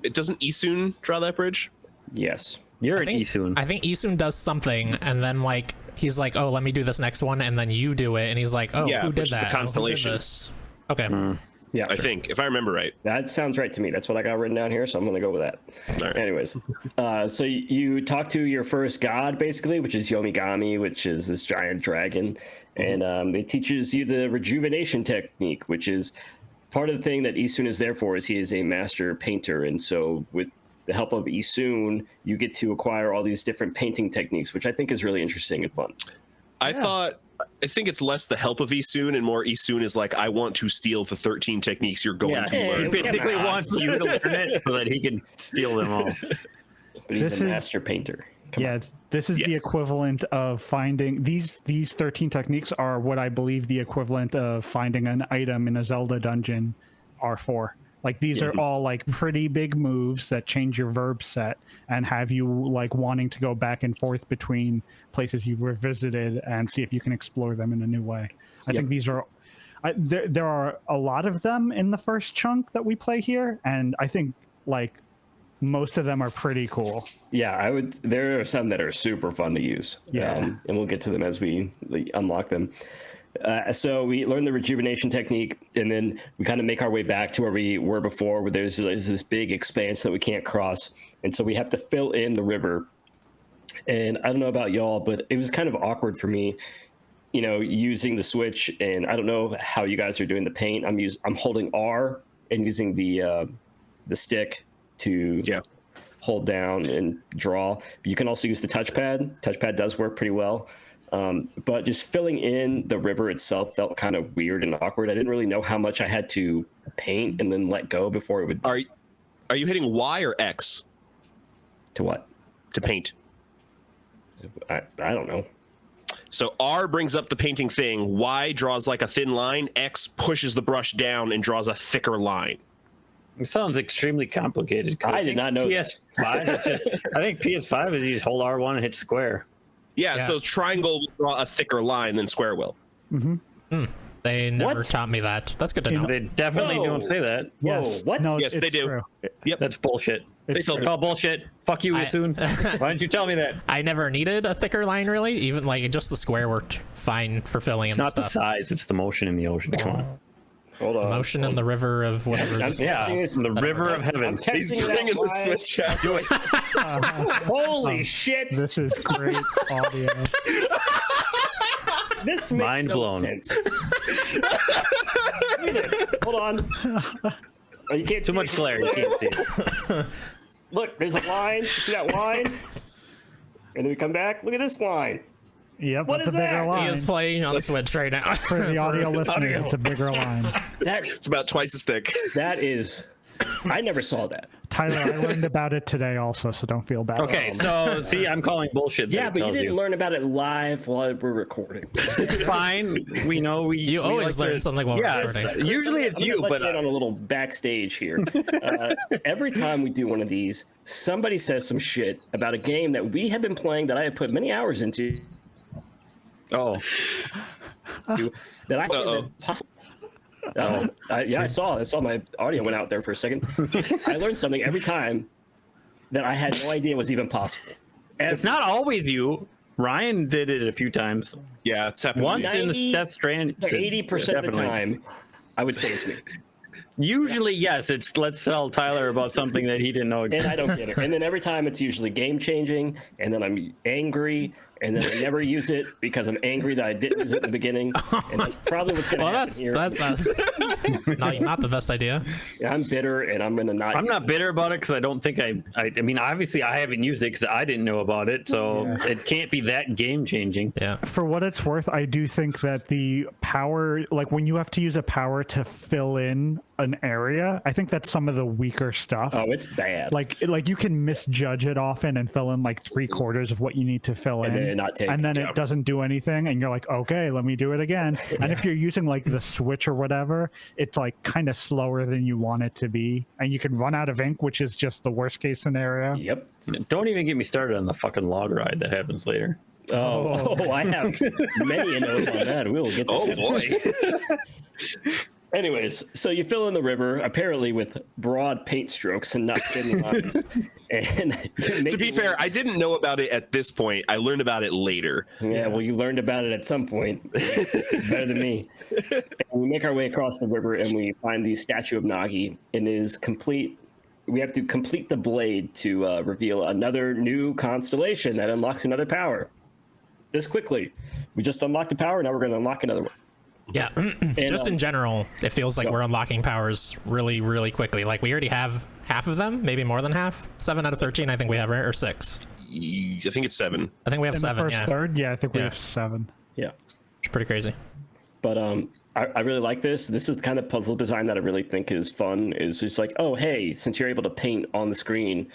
It doesn't Isun draw that bridge? Yes. You're I an think, Isun. I think Isun does something, and then like he's like, "Oh, let me do this next one," and then you do it, and he's like, "Oh, Yeah, who which did is the that? Oh, who did constellation. this?" Okay. Yeah, I think, if I remember right. that sounds right to me. That's what I got written down here, so I'm going to go with that. All right. Anyways, so you talk to your first god, basically, which is Yomigami, which is this giant dragon. And it teaches you the rejuvenation technique, which is part of the thing that Isun is there for, is he is a master painter. And so with the help of Isun, you get to acquire all these different painting techniques, which I think is really interesting and fun. I think it's less the help of Isun and more Isun is like, I want to steal the 13 techniques you're going to He learn. basically wants you to learn it so that he can steal them all. But he's a master painter. This is the Yes. equivalent of finding these 13 techniques are what I believe the equivalent of finding an item in a Zelda dungeon are for. Like these are all like pretty big moves that change your verb set and have you like wanting to go back and forth between places you've revisited and see if you can explore them in a new way. I think these are there are a lot of them in the first chunk that we play here, and I think like most of them are pretty cool. Yeah, there are some that are super fun to use. Yeah. And we'll get to them as we unlock them. So we learn the rejuvenation technique, and then we kind of make our way back to where we were before, where there's this big expanse that we can't cross. And so we have to fill in the river. And I don't know about y'all, but it was kind of awkward for me, using the Switch. And I don't know how you guys are doing the paint. I'm holding R and using the stick to hold down and draw. But you can also use the touchpad. Touchpad does work pretty well. But just filling in the river itself felt kind of weird and awkward. I didn't really know how much I had to paint and then let go before it would. Are you hitting Y or X To what? to paint? I don't know. So R brings up the painting thing. Y draws like a thin line. X pushes the brush down and draws a thicker line. It sounds extremely complicated. I did not know PS5 is just, I think PS5 is you just hold R1 and hit square. Yeah, so triangle will draw a thicker line than square will. They never What? taught me that. That's good to know. They definitely Whoa. don't say that. Yes. Whoa, what? No, Yes, they it's do. true. Yep. That's bullshit. They It's told true. me. Call bullshit. Fuck you, Isun. Why didn't you tell me that? I never needed a thicker line, really. Even like just the square worked fine for filling It's in not the stuff. size, it's the motion in the ocean. Come on. Hold on. Motion in the river of whatever. I'm this texting was. this- The river of heaven. I'm He's texting it putting in out the live. Switch chat. Do it. Holy shit! This is great audio. This makes Mind no blown. sense. Look at this. Hold on. Oh, you can't Too see much it. glare. You can't see it. Look, there's a line. See that line? And then we come back. Look at this line. Yep, What that's a is bigger that? He line. is playing on the Switch right now. For the audio listeners, it's a bigger line. It's about twice as thick. That is. I never saw that. Tyler, I learned about it today also, so don't feel bad. Okay, so see, I'm calling bullshit. that Yeah, it but you tells didn't learn about it live while we're recording. It's fine. We know we always like learn something while we're yeah, recording. usually it's I'm you, gonna let but you in on a little backstage here. Every time we do one of these, somebody says some shit about a game that we have been playing that I have put many hours into. oh, That I couldn't possibly. I saw my audio went out there for a second. I learned something every time that I had no idea was even possible. it's not always you. Ryan did it a few times. Yeah, it's happened. Once to me. in the Death Strand. 80% of the Definitely. time, I would say it's me. Usually, yes. It's let's tell Tyler about something that he didn't know. And I don't get it. And then every time it's usually game changing, and then I'm angry, and then I never use it because I'm angry that I didn't use it at the beginning. And that's probably what's going to Well, happen here. that's not the best idea. Yeah, I'm bitter, and I'm going to not. I'm not bitter about it because I don't think I mean, obviously, I haven't used it because I didn't know about it, so it can't be that game changing. Yeah. For what it's worth, I do think that the power, like when you have to use a power to fill in an area, I think that's some of the weaker stuff. Oh, it's bad. Like you can misjudge it often and fill in like 3/4 of what you need to fill And in, then not take and then it. it doesn't do anything, and you're like, okay, let me do it again. And if you're using like the Switch or whatever, it's like kind of slower than you want it to be, and you can run out of ink, which is just the worst case scenario. Yep. Don't even get me started on the fucking log ride that happens later. Oh, I have many a note on that. We will get to Oh that. boy. Anyways, so you fill in the river apparently with broad paint strokes and not thin lines. And To be fair, I didn't know about it at this point. I learned about it later. yeah, well, you learned about it at some point. Better than me. And we make our way across the river and we find the statue of Nagi. And it is complete. We have to complete the blade to reveal another new constellation that unlocks another power. This quickly. We just unlocked a power. Now we're going to unlock another one. Yeah, just in general, it feels like we're unlocking powers really, really quickly. Like we already have half of them, maybe more than half. 7 out of 13, I think we have, right? Or 6. I think it's 7. I think we have In 7. the first Yeah, third, yeah, I think we Yeah. have 7. Yeah. it's pretty crazy. But I really like this. This is the kind of puzzle design that I really think is fun. Is just like, oh, hey, since you're able to paint on the screen,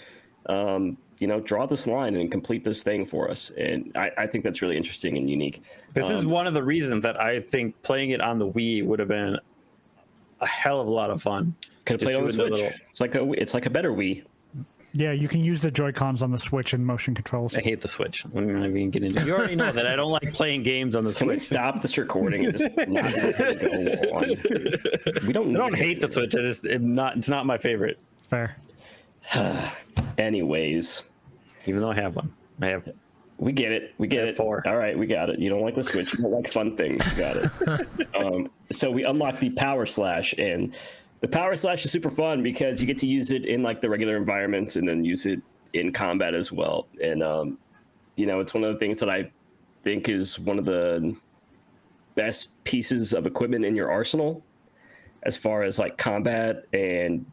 draw this line and complete this thing for us. And I think that's really interesting and unique. This is one of the reasons that I think playing it on the Wii would have been a hell of a lot of fun. Could have played on the Just doing Switch. the It's like a better Wii. Yeah, you can use the Joy-Cons on the Switch and motion controls. I hate the Switch. I'm not even getting into. You already know that I don't like playing games on the Can we Switch. stop this recording and just not go on? We don't. I don't hate the Switch. It's not my favorite. Fair. Anyways, Even though I have one. I have. we get it. We get Yeah, it. 4. All right, we got it. You don't like the Switch. You don't like fun things. You got it. So we unlock the Power Slash, and the Power Slash is super fun because you get to use it in like the regular environments and then use it in combat as well. And it's one of the things that I think is one of the best pieces of equipment in your arsenal as far as like combat and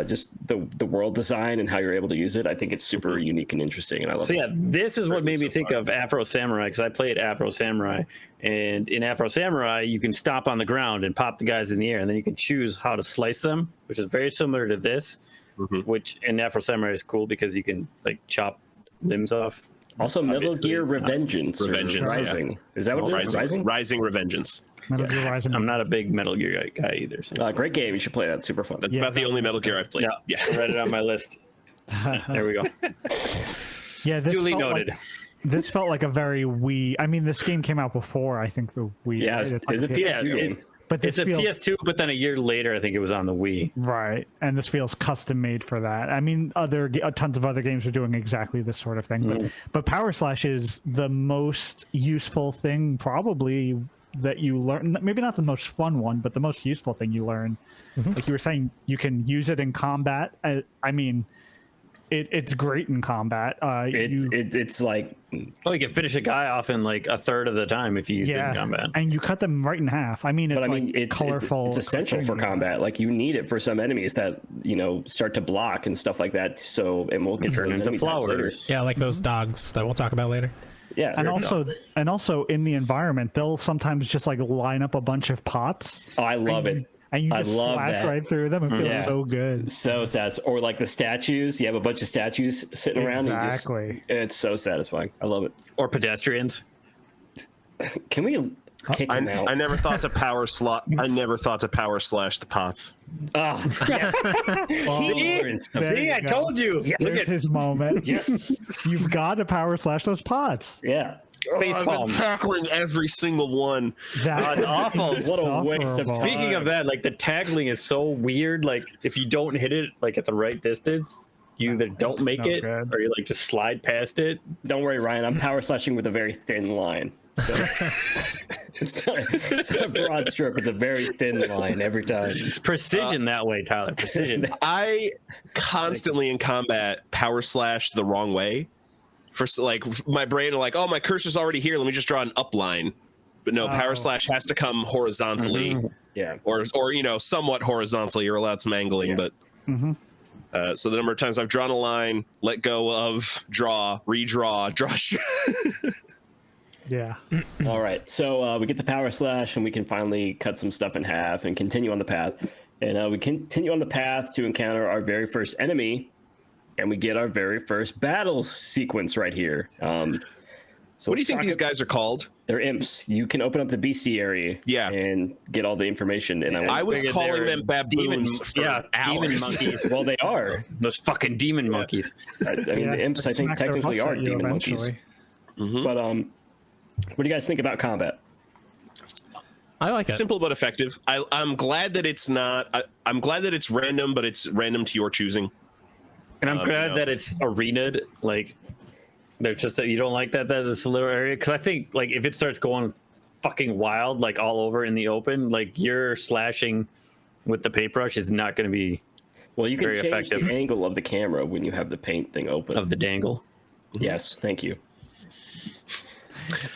just the world design and how you're able to use it. I think it's super unique and interesting, and I love So it. yeah, this is what made me think of Afro Samurai, because I played Afro Samurai, and in Afro Samurai you can stop on the ground and pop the guys in the air, and then you can choose how to slice them, which is very similar to this. Which in Afro Samurai is cool because you can like chop limbs off. Also, Metal Obviously, Gear Revengeance. Revengeance, yeah. Rising. Is that what it is? Rising? Rising Revengeance. Metal Gear Rising. I'm not a big Metal Gear guy either. So. Great game. You should play that. Super fun. That's Yeah, about the only Metal Gear I've played. Yeah, I read it on my list. There we go. Yeah, this Duly felt noted. This felt like a very Wii. I mean, this game came out before, I think, the Wii. Yeah, right? it's like a PS2 game. But this It's a feels PS2, but then a year later, I think it was on the Wii. right, and this feels custom made for that. I mean, tons of other games are doing exactly this sort of thing, but Power Slash is the most useful thing probably that you learn. Maybe not the most fun one, but the most useful thing you learn. Like you were saying, you can use it in combat. I mean, it's great in combat. It's like Oh, you can finish a guy off in like a third of the time if you use it in combat. and you cut them right in half. I mean, it's colorful. It's essential for combat. Like you need it for some enemies that start to block and stuff like that. So and we'll get to Turn those into enemy types later. flowers. Yeah, like those dogs that we'll talk about later. Yeah, And they're- also in the environment, they'll sometimes just like line up a bunch of pots. oh, I love it. And you I just love slash that. right through them. It feels Yeah. so good. So sad. Or like the statues. You have a bunch of statues sitting around. And Exactly. it's so satisfying. I love it. Or pedestrians. Can we kick him out? I never thought to power slot. I never thought to power slash the pots. Oh, yes. There See, you I go. told you. Look There's at his moment. Yes. You've got to power slash those pots. Yeah. face I've palm. been tackling every single one. That's Awful. What a waste of Insufferable. time. Speaking of that, like the taggling is so weird. Like if you don't hit it like at the right distance, you either don't It's make no it good. or you like just slide past it. Don't worry, Ryan. I'm power slashing with a very thin line. So it's not a broad stroke. It's a very thin line every time. It's precision that way, Tyler. Precision. I constantly in combat power slash the wrong way. For like my brain like, oh, my cursor's already here. Let me just draw an up line. But no, power slash has to come horizontally, Yeah. or somewhat horizontally. You're allowed some angling, but so the number of times I've drawn a line, let go of, draw, redraw, draw. yeah. All right. So we get the power slash, and we can finally cut some stuff in half and continue on the path. And we continue on the path to encounter our very first enemy, and we get our very first battle sequence right here. So What do you think these guys are called? They're imps. You can open up the besticiary, Yeah. and get all the information. And I was figured calling they were them baboons for demon hours. monkeys. well, they are. Those fucking demon monkeys. I mean, Yeah, the imps, I think, smack their technically butts are at you demon monkeys. eventually. But what do you guys think about combat? I like it. Simple but effective. I'm glad that it's not. I'm glad that it's random, but it's random to your choosing. And I'm glad that it's arenaed. Like, they're just that you don't like that it's a little area, because I think like if it starts going fucking wild, like all over in the open, like your slashing with the paintbrush is not going to be. Well, you can very change effective. the angle of the camera when you have the paint thing open. Of the dangle. Yes, thank you.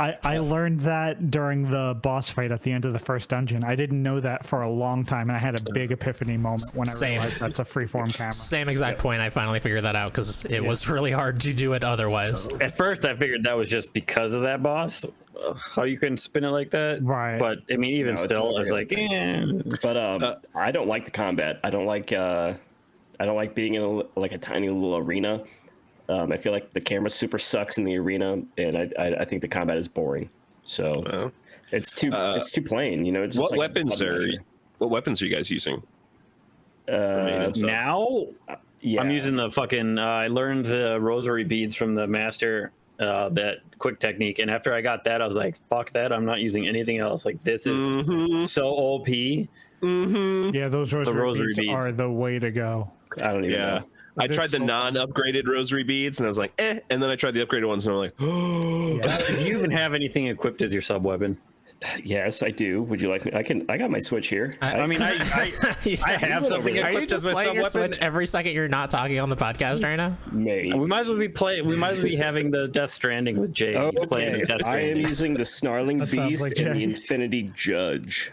I learned that during the boss fight at the end of the first dungeon. I didn't know that for a long time, and I had a big epiphany moment when I Same. realized that's a freeform camera. Same exact point. I finally figured that out because it was really hard to do it otherwise. At first, I figured that was just because of that boss, how you can spin it like that. Right. But I mean, even No, it's still, not I was really. like, eh. But I don't like the combat. I don't like being in like a tiny little arena. I feel like the camera super sucks in the arena, and I think the combat is boring. So it's too plain. You know, it's What just like weapons are you guys using? Now Yeah. I'm using the fucking. I learned the rosary beads from the master. That quick technique, and after I got that, I was like, "Fuck that! I'm not using anything else. Like this is so OP." Yeah, those rosary beads are the way to go. I don't even know. I tried the non-upgraded rosary beads, and I was like, eh. And then I tried the upgraded ones, and I'm like, oh. Do you even have anything equipped as your sub weapon? Yes, I do. Would you like me? I got my Switch here. I mean, I have something Are you equipped just as my playing sub your weapon. Switch every second you're not talking on the podcast right now? Maybe. We might as well be We might as well be having the Death Stranding with Jay. He's playing the Okay, Death I am Stranding. using the Snarling That sounds Beast like and the Jay. Infinity Judge.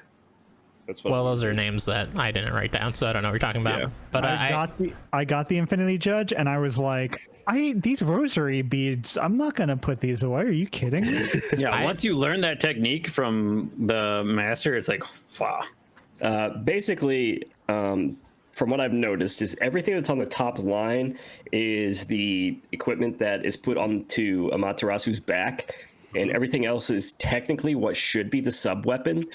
That's what Well, I'm those are names that I didn't write down, so I don't know what you're talking about. Yeah. But I got the Infinity Judge, and I was like, these rosary beads. I'm not gonna put these away. Are you kidding me? Yeah, once you learn that technique from the master, it's like, wow. basically, from what I've noticed, is everything that's on the top line is the equipment that is put onto Amaterasu's back, and everything else is technically what should be the sub weapon.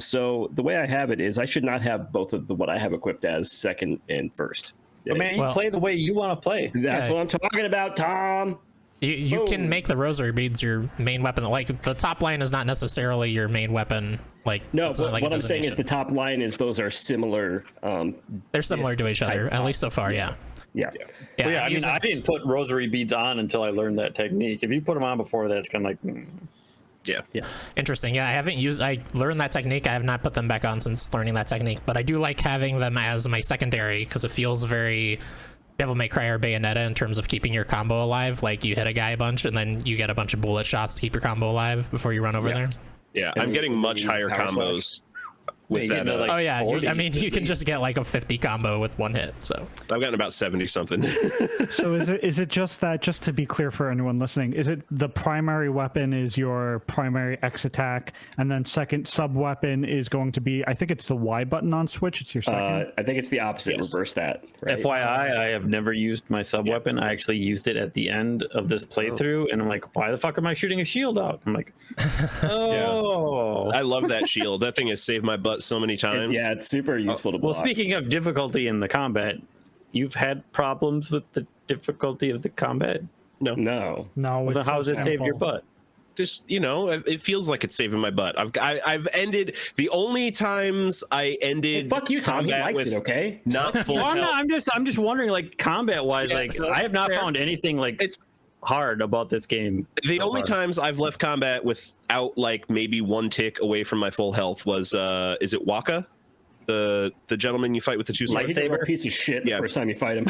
So the way I have it is I should not have both of what I have equipped as second and first. But man, you play the way you want to play. That's what I'm talking about, Tom. you can make the rosary beads your main weapon. Like the top line is not necessarily your main weapon. Like No, it's not like what a I'm saying is the designation. top line is those are similar. They're similar to each other, at least so far. Yeah. Yeah. But yeah, I'm I mean, using- I didn't put rosary beads on until I learned that technique. If you put them on before that, it's kind of like, Yeah. Interesting. Yeah, I learned that technique. I have not put them back on since learning that technique, but I do like having them as my secondary because it feels very Devil May Cry or Bayonetta in terms of keeping your combo alive. Like you hit a guy a bunch and then you get a bunch of bullet shots to keep your combo alive before you run over there. Yeah, I'm getting much higher power combos with you that. get like Oh yeah, 40, I mean you 50. can just get like a 50 combo with one hit. So I've gotten about 70 something. So is it just that? Just to be clear for anyone listening, is it the primary weapon is your primary X attack, and then second sub weapon is going to be? I think it's the Y button on Switch. It's your second. I think it's the opposite. Yes. Reverse that. Right? FYI, I have never used my sub weapon. I actually used it at the end of this playthrough, and I'm like, why the fuck am I shooting a shield out? I'm like, oh. I love that shield. That thing has saved my butt so many times. Yeah, it's super useful to Well, block. speaking of difficulty in the combat, you've had problems with the difficulty of the combat. No. No, Well, then it's how so does it save your simple. butt? Just it feels like it's saving my butt. I've ended the only times I ended. Hey, fuck you, Tom. He combat likes with it, okay? Not full Well, health. I'm just wondering, like combat wise, like Yes, I have not fair. found anything like It's hard about this game. the so only far. times I've left combat without like maybe one tick away from my full health was is it Waka, the gentleman you fight with the two swords? He's a Lightsaber? real piece of shit the Yeah. first time you fight him.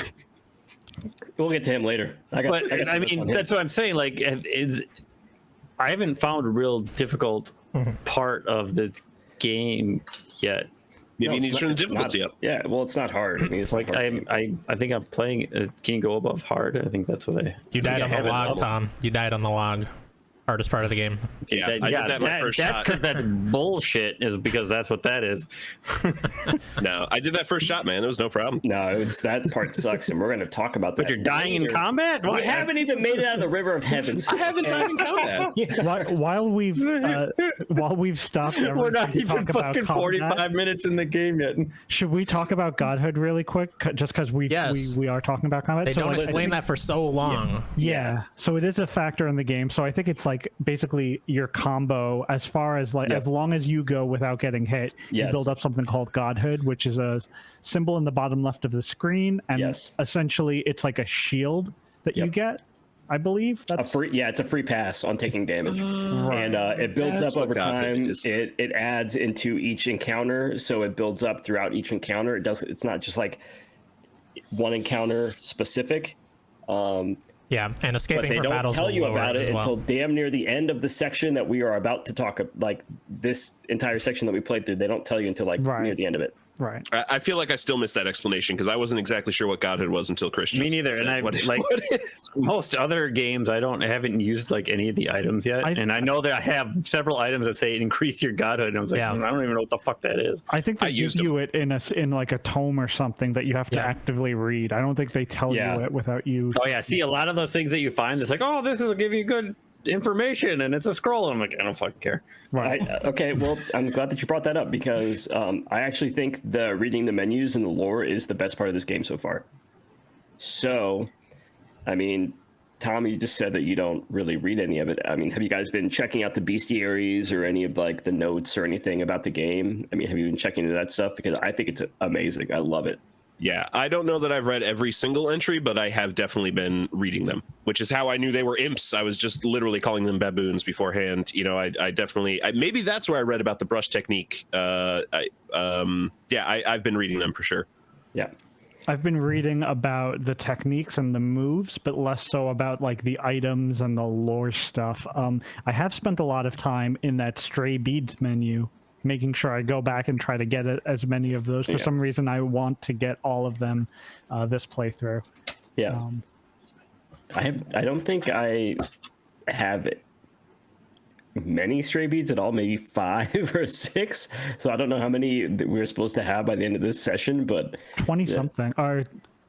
We'll get to him later. But got I some mean, on him. that's what I'm saying. Like, I haven't found a real difficult part of this game yet. Maybe you need it's to turn the not- it's not- difficulty up. Yeah, well, it's not hard. I mean, it's Like not hard. I think I'm playing. Can you go above hard? I think that's what I. you died on the have it log, level. Tom. You died on the log. Hardest part of the game. Yeah, I did that my first that's shot. because that's bullshit. Is because that's what that is. No, I did that first shot, man. It was no problem. No, that part sucks, and we're going to talk about that. But you're dying in later. combat. We Why? haven't even made it out of the River of Heavens. I haven't died in combat. While we've stopped, We're not everything to even talk about fucking combat, 45 minutes in the game yet. should we talk about Godhood really quick? Just because Yes. we are talking about combat. They So, don't like, I explain think- that for so long. Yeah, so it is a factor in the game. So I think it's like like basically your combo as far as like Yep. as long as you go without getting hit, you Yes. build up something called Godhood, which is a symbol in the bottom left of the screen, and Yes. essentially it's like a shield that you Yep. get. I believe that's It's a free pass on taking damage, and it builds That's up what over Godhood time. is. It adds into each encounter, so it builds up throughout each encounter. It's not just like one encounter specific. Yeah, and But escaping they from don't battles tell will you lower about it as well. until damn near the end of the section that we are about to talk. Like this entire section that we played through, they don't tell you until like Right. near the end of it. right. I feel like I still missed that explanation because I wasn't exactly sure what Godhood was until Christian. Me neither. And I like most other games. I haven't used like any of the items yet, and I know that I have several items that say increase your godhood. And I was like, Yeah. I don't even know what the fuck that is. I think I they give used you it in like a tome or something that you have to Yeah. actively read. I don't think they tell Yeah. you it without you. Oh yeah, see a lot of those things that you find. It's like, oh, this will give you good information, and it's a scroll. And I'm like, I don't fucking care. Right. Okay, well, I'm glad that you brought that up because I actually think the reading the menus and the lore is the best part of this game so far. So, I mean, Tom, you just said that you don't really read any of it. I mean, have you guys been checking out the bestiaries or any of like the notes or anything about the game? I mean, have you been checking into that stuff? Because I think it's amazing. I love it. Yeah, I don't know that I've read every single entry, but I have definitely been reading them, which is how I knew they were imps. I was just literally calling them baboons beforehand. You know, I definitely maybe that's where I read about the brush technique. I've been reading them for sure. Yeah. I've been reading about the techniques and the moves, but less so about like the items and the lore stuff. I have spent a lot of time in that stray beads menu, making sure I go back and try to get as many of those. For some reason, I want to get all of them this playthrough. Yeah. I don't think I have many stray beads at all, maybe 5 or 6. So I don't know how many that we're supposed to have by the end of this session, but 20 something, or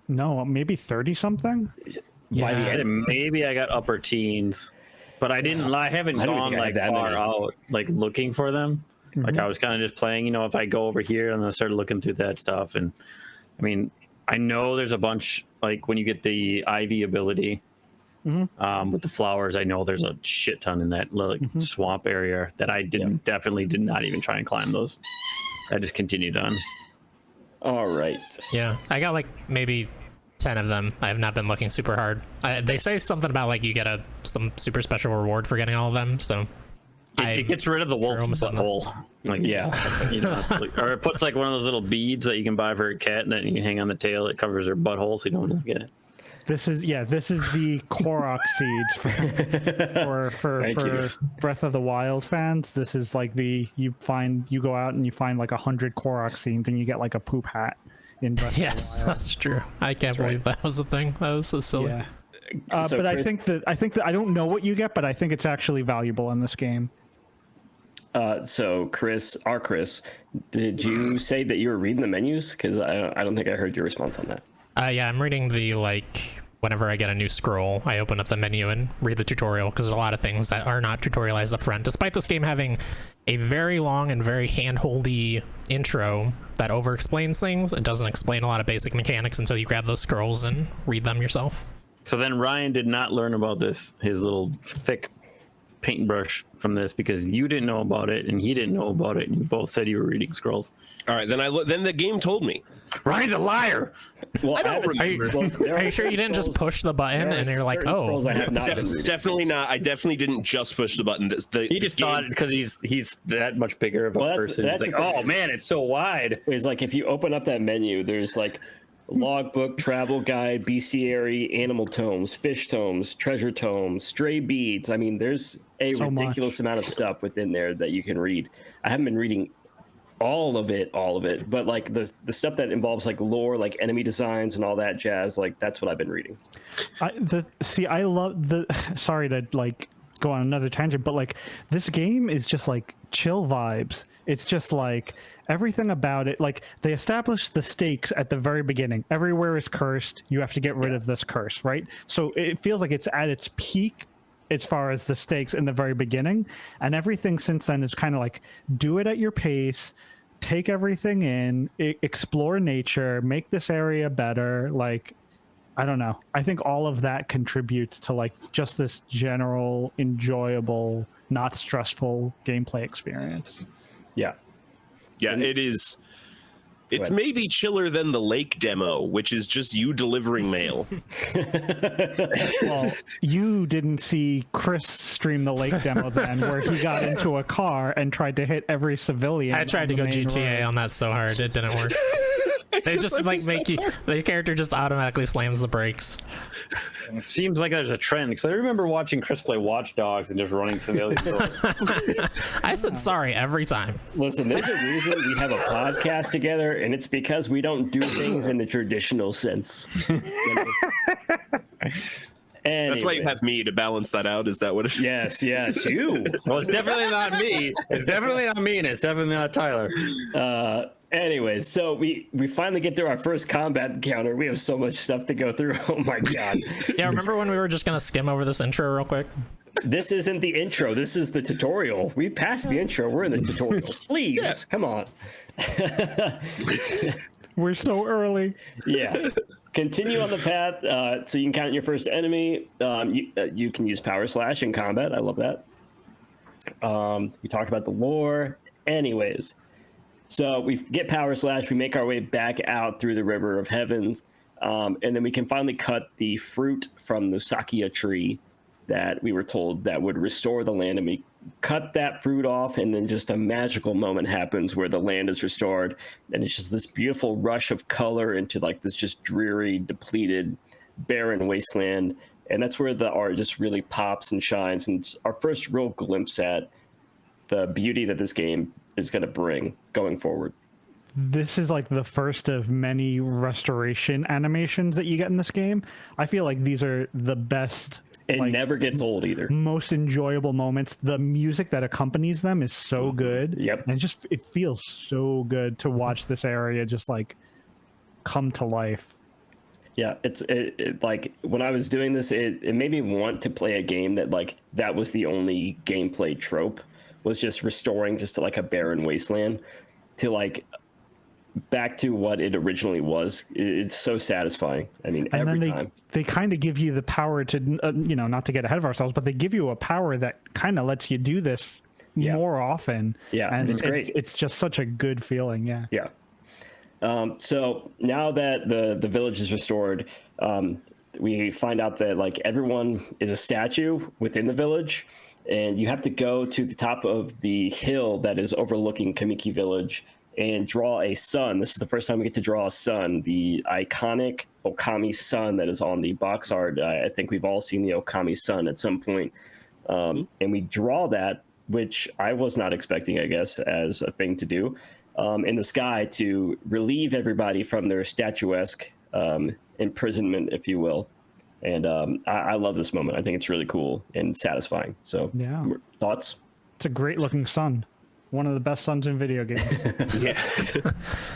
no, maybe 30 something. by the I said end, maybe I got upper teens, but I didn't. I haven't I don't gone think I like had that far many. out, like looking for them. Like I was kind of just playing. You know, if I go over here and I started looking through that stuff, and I mean, I know there's a bunch. Like when you get the Ivy ability with the flowers, I know there's a shit ton in that like swamp area that I definitely did not even try and climb those. I just continued on. all right. Yeah, I got like maybe 10 of them. I have not been looking super hard. They say something about like you get some super special reward for getting all of them. So It gets rid of the wolf almost on butthole. Like, Yeah. you know, or it puts like one of those little beads that you can buy for a cat, and then you can hang on the tail. It covers her butthole, so you don't look at it. This is the Korok seeds for Thank you. Breath of the Wild fans. This is like you go out and you find like 100 Korok seeds and you get like a poop hat in Breath yes, of the Wild. that's true. I can't believe that was a thing. That was so silly. Yeah. So but Chris- I think that I don't know what you get, but I think it's actually valuable in this game. So Chris, did you say that you were reading the menus? Because I don't think I heard your response on that. Yeah, I'm reading the whenever I get a new scroll, I open up the menu and read the tutorial because there's a lot of things that are not tutorialized up front. Despite this game having a very long and very hand-holdy intro that over-explains things, it doesn't explain a lot of basic mechanics until you grab those scrolls and read them yourself. So then Ryan did not learn about his little thick paintbrush from this because you didn't know about it and he didn't know about it, and you both said you were reading scrolls. All right, then the game told me. Ryan's a liar. Well, I don't remember. Are you sure you didn't just push the button and you're like, oh, I have not been reading. Definitely not. I definitely didn't just push the button. He just thought because he's that much bigger of a Well, person. that's He's the like, thing. oh man, it's so wide. It's like if you open up that menu, there's like logbook, travel guide, bestiary, animal tomes, fish tomes, treasure tomes, stray beads. I mean, there's a So ridiculous amount of stuff within there that you can read. I haven't been reading all of it, but like the stuff that involves like lore, like enemy designs and all that jazz, like that's what I've been reading. I love sorry to like go on another tangent, but like this game is just like chill vibes. It's just like everything about it. Like they established the stakes at the very beginning. Everywhere is cursed. You have to get rid of this curse, right? So it feels like it's at its peak as far as the stakes in the very beginning, and everything since then is kind of like do it at your pace, take everything in, explore nature, make this area better. Like I don't know. I think all of that contributes to like just this general enjoyable, not stressful gameplay experience. Yeah. Yeah, it is. It's maybe chiller than the lake demo, which is just you delivering mail. Well, you didn't see Chris stream the lake demo then, where he got into a car and tried to hit every civilian. I tried to go GTA road. on that so hard, it didn't work. They just like make you, the character just automatically slams the brakes. It seems like there's a trend because I remember watching Chris play Watch Dogs and just running civilians over. I said sorry every time. Listen, there's a reason we have a podcast together, and it's because we don't do things in the traditional sense. That's why you have me to balance that out. Is that what it is? Yes, you. Well, it's definitely not me. It's definitely not me, and it's definitely not Tyler. Anyways, so we finally get through our first combat encounter. We have so much stuff to go through. Oh my god. Yeah, remember when we were just gonna skim over this intro real quick? This isn't the intro. This is the tutorial. We passed the intro. We're in the tutorial. Please, come on. We're so early. Yeah. Continue on the path so you can count your first enemy. You can use Power Slash in combat. I love that. We talked about the lore. Anyways, so we get Power Slash. We make our way back out through the River of Heavens. And then we can finally cut the fruit from the Sakia tree that we were told that would restore the land. And we cut that fruit off, and then just a magical moment happens where the land is restored, and it's just this beautiful rush of color into like this just dreary, depleted, barren wasteland. And that's where the art just really pops and shines, and it's our first real glimpse at the beauty that this game is going to bring going forward. This is like the first of many restoration animations that you get in this game. I feel like these are the best. It never gets old either. Most enjoyable moments. The music that accompanies them is so good. Yep. And it feels so good to watch this area just like come to life. Yeah, it's like when I was doing this, it made me want to play a game that was the only gameplay trope, was just restoring just to like a barren wasteland to like back to what it originally was. It's so satisfying. I mean, and every then time. They kind of give you the power to, not to get ahead of ourselves, but they give you a power that kind of lets you do this more often. Yeah, and it's great. It's just such a good feeling. Yeah. Yeah. So now that the village is restored, we find out that like everyone is a statue within the village, and you have to go to the top of the hill that is overlooking Kamiki Village and draw a sun. This is the first time we get to draw a sun, the iconic Okami sun that is on the box art. I think we've all seen the Okami sun at some point. And we draw that, which I was not expecting, I guess, as a thing to do, in the sky to relieve everybody from their statuesque imprisonment, if you will. And I love this moment. I think it's really cool and satisfying. So, yeah. Thoughts? It's a great looking sun. One of the best suns in video games.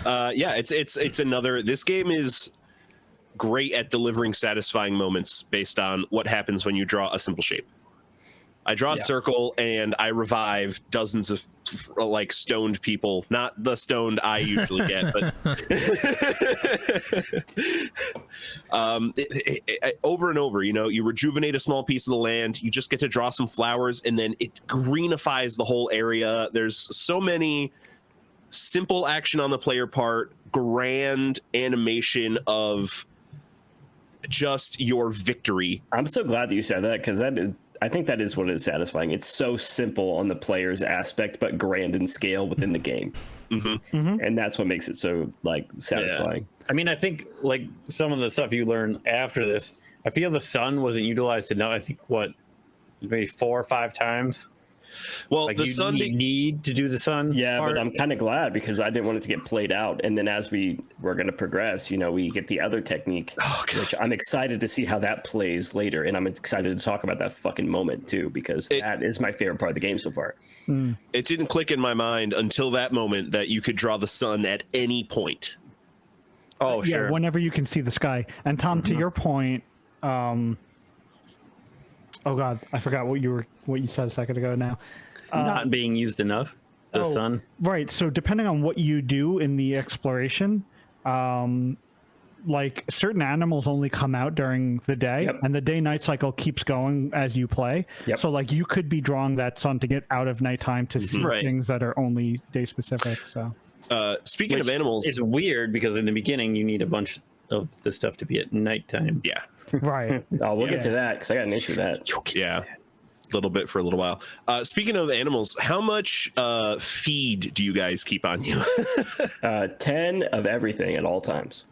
It's another. This game is great at delivering satisfying moments based on what happens when you draw a simple shape. I draw a circle and I revive dozens of like stoned people, not the stoned I usually get, but over and over, you rejuvenate a small piece of the land, you just get to draw some flowers, and then it greenifies the whole area. There's so many simple action on the player part, grand animation of just your victory. I'm so glad that you said that, because I think that is what is satisfying. It's so simple on the player's aspect, but grand in scale within the game. And that's what makes it so like satisfying. Yeah. I mean, I think like some of the stuff you learn after this, I feel the sun wasn't utilized enough. I think maybe 4 or 5 times. Well, like the sun need to do the sun. Yeah, part. but I'm kind of glad, because I didn't want it to get played out. And then as we're going to progress, we get the other technique, which I'm excited to see how that plays later. And I'm excited to talk about that fucking moment too, because that is my favorite part of the game so far. It didn't click in my mind until that moment that you could draw the sun at any point. Oh, sure. Yeah, whenever you can see the sky. And Tom, to your point, oh God, I forgot what you said a second ago now. Not being used enough. The sun. Right. So depending on what you do in the exploration, like certain animals only come out during the day, and the day-night cycle keeps going as you play. So like you could be drawing that sun to get out of nighttime to see things that are only day specific. So speaking of animals, it's weird because in the beginning you need a bunch of the stuff to be at nighttime. Yeah. Right. Oh, we'll get to that because I got an issue with that. Yeah. A little bit for a little while. Speaking of animals, how much feed do you guys keep on you? 10 of everything at all times.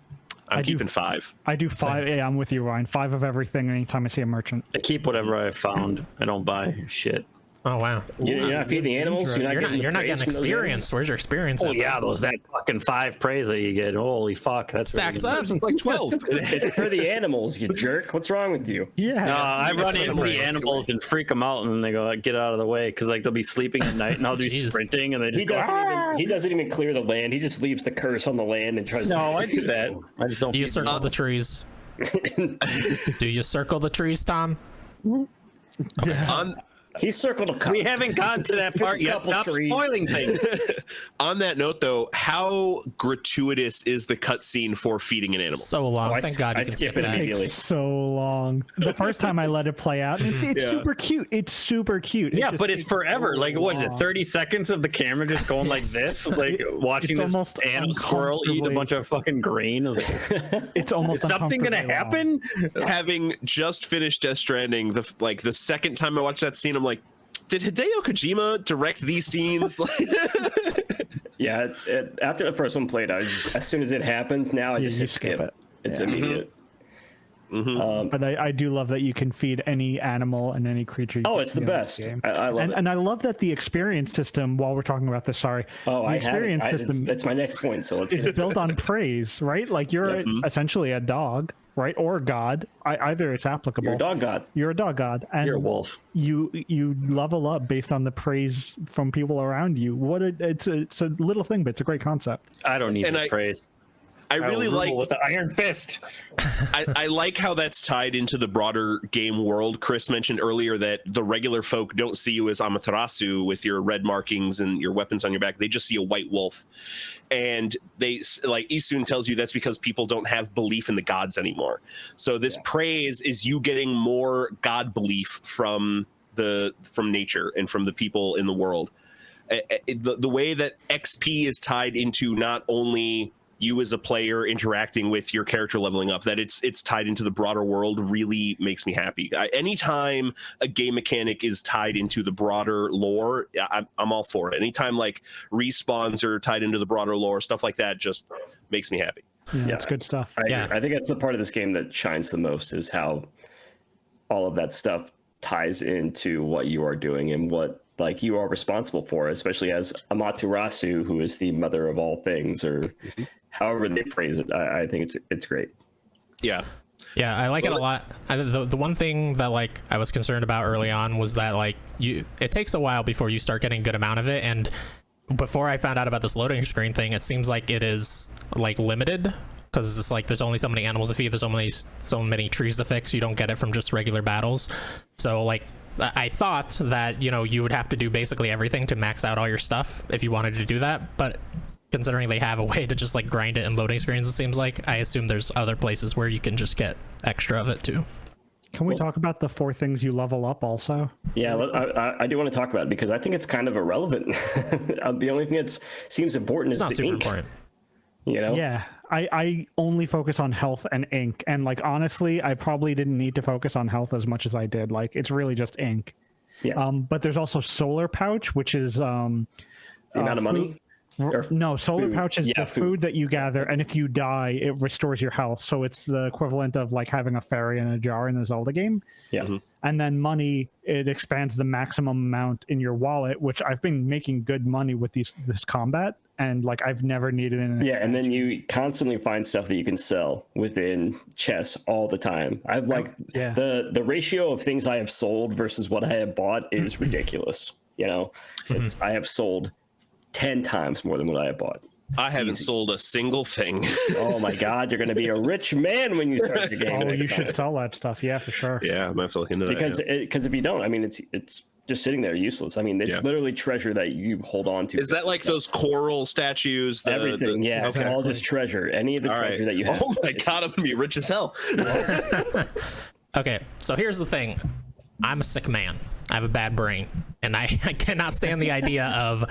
I'm keeping 5. I do 5. Yeah, I'm with you, Ryan. 5 of everything anytime I see a merchant. I keep whatever I found. I don't buy shit. Oh wow! You're not feeding the animals. You're not getting experience. Where's your experience? Oh yeah, that fucking 5 praise that you get. Holy fuck, that's stacks up. It's like 12. It's for the animals, you jerk. What's wrong with you? Yeah. No, I run into the animals and freak them out, and then they go, "Get out of the way," because like they'll be sleeping at night, and I'll do sprinting, and they just he doesn't even clear the land. He just leaves the curse on the land and tries. No, I do that. I just don't. Do you circle the trees? Do you circle the trees, Tom? He circled a couple. We haven't gotten to that part yet. Stop spoiling things. On that note, though, how gratuitous is the cutscene for feeding an animal? So long. Thank God you can skip it immediately. So long. The first time I let it play out, it's super cute. It's super cute. Yeah, but it's forever. Like, what is it? 30 seconds of the camera just going like this, like watching this animal squirrel eat a bunch of fucking grain. It's almost. Is something gonna happen? Having just finished Death Stranding, the second time I watched that scene, I'm like, did Hideo Kojima direct these scenes? Yeah, after the first one played, as soon as it happens, now I just hit skip it. It's immediate. But I do love that you can feed any animal and any creature. It's the best. I love it. And I love that the experience system, while we're talking about this, the experience system. It's my next point, so it's built on praise, right? Like you're essentially a dog, right? Or a god. Either it's applicable. You're a dog god. You're a dog god. And you're a wolf. You level up based on the praise from people around you. It's a little thing, but it's a great concept. I don't need praise. I really like with the iron fist. I like how that's tied into the broader game world. Chris mentioned earlier that the regular folk don't see you as Amaterasu with your red markings and your weapons on your back. They just see a white wolf. And they, like Isun tells you, that's because people don't have belief in the gods anymore. So this praise is you getting more god belief from nature and from the people in the world. The way that XP is tied into not only you as a player interacting with your character leveling up, that it's tied into the broader world really makes me happy. Anytime a game mechanic is tied into the broader lore, I'm all for it. Anytime like respawns are tied into the broader lore, stuff like that just makes me happy. Yeah, it's good stuff. I think that's the part of this game that shines the most, is how all of that stuff ties into what you are doing and what like you are responsible for, especially as Amaterasu, who is the mother of all things, or however they phrase it. I think it's great. Yeah, I like it a lot. The one thing that like I was concerned about early on was that like it takes a while before you start getting a good amount of it, and before I found out about this loading screen thing, it seems like it is like limited, because it's like there's only so many animals to feed, there's only so many trees to fix. You don't get it from just regular battles. So like I thought that, you would have to do basically everything to max out all your stuff if you wanted to do that, but considering they have a way to just like grind it in loading screens, it seems like, I assume there's other places where you can just get extra of it too. Can we talk about the 4 things you level up also? Yeah, I do want to talk about it because I think it's kind of irrelevant. The only thing that seems important is not the super ink. important. Yeah, I only focus on health and ink, and like honestly, I probably didn't need to focus on health as much as I did. Like it's really just ink. Yeah. But there's also solar pouch, which is the amount of money. No, solar food. pouch is the food that you gather, and if you die, it restores your health. So it's the equivalent of like having a fairy in a jar in a Zelda game. Yeah. Mm-hmm. And then money, it expands the maximum amount in your wallet, which I've been making good money with this combat, and like I've never needed an expansion. And then you constantly find stuff that you can sell within chests all the time. I've like the ratio of things I have sold versus what I have bought is ridiculous. I have sold 10 times more than what I have bought. I haven't sold a single thing. Oh my God, you're going to be a rich man when you start your game. You should sell that stuff. Yeah, for sure. Yeah, I might have to look into that. Because if you don't, I mean, it's just sitting there useless. I mean, it's literally treasure that you hold on to. Is that like those coral statues? Everything, yeah. Okay. It's all just treasure. Any of the treasure that you have. Oh my god, I'm gonna be rich as hell. Okay, so here's the thing. I'm a sick man. I have a bad brain, and I cannot stand the idea of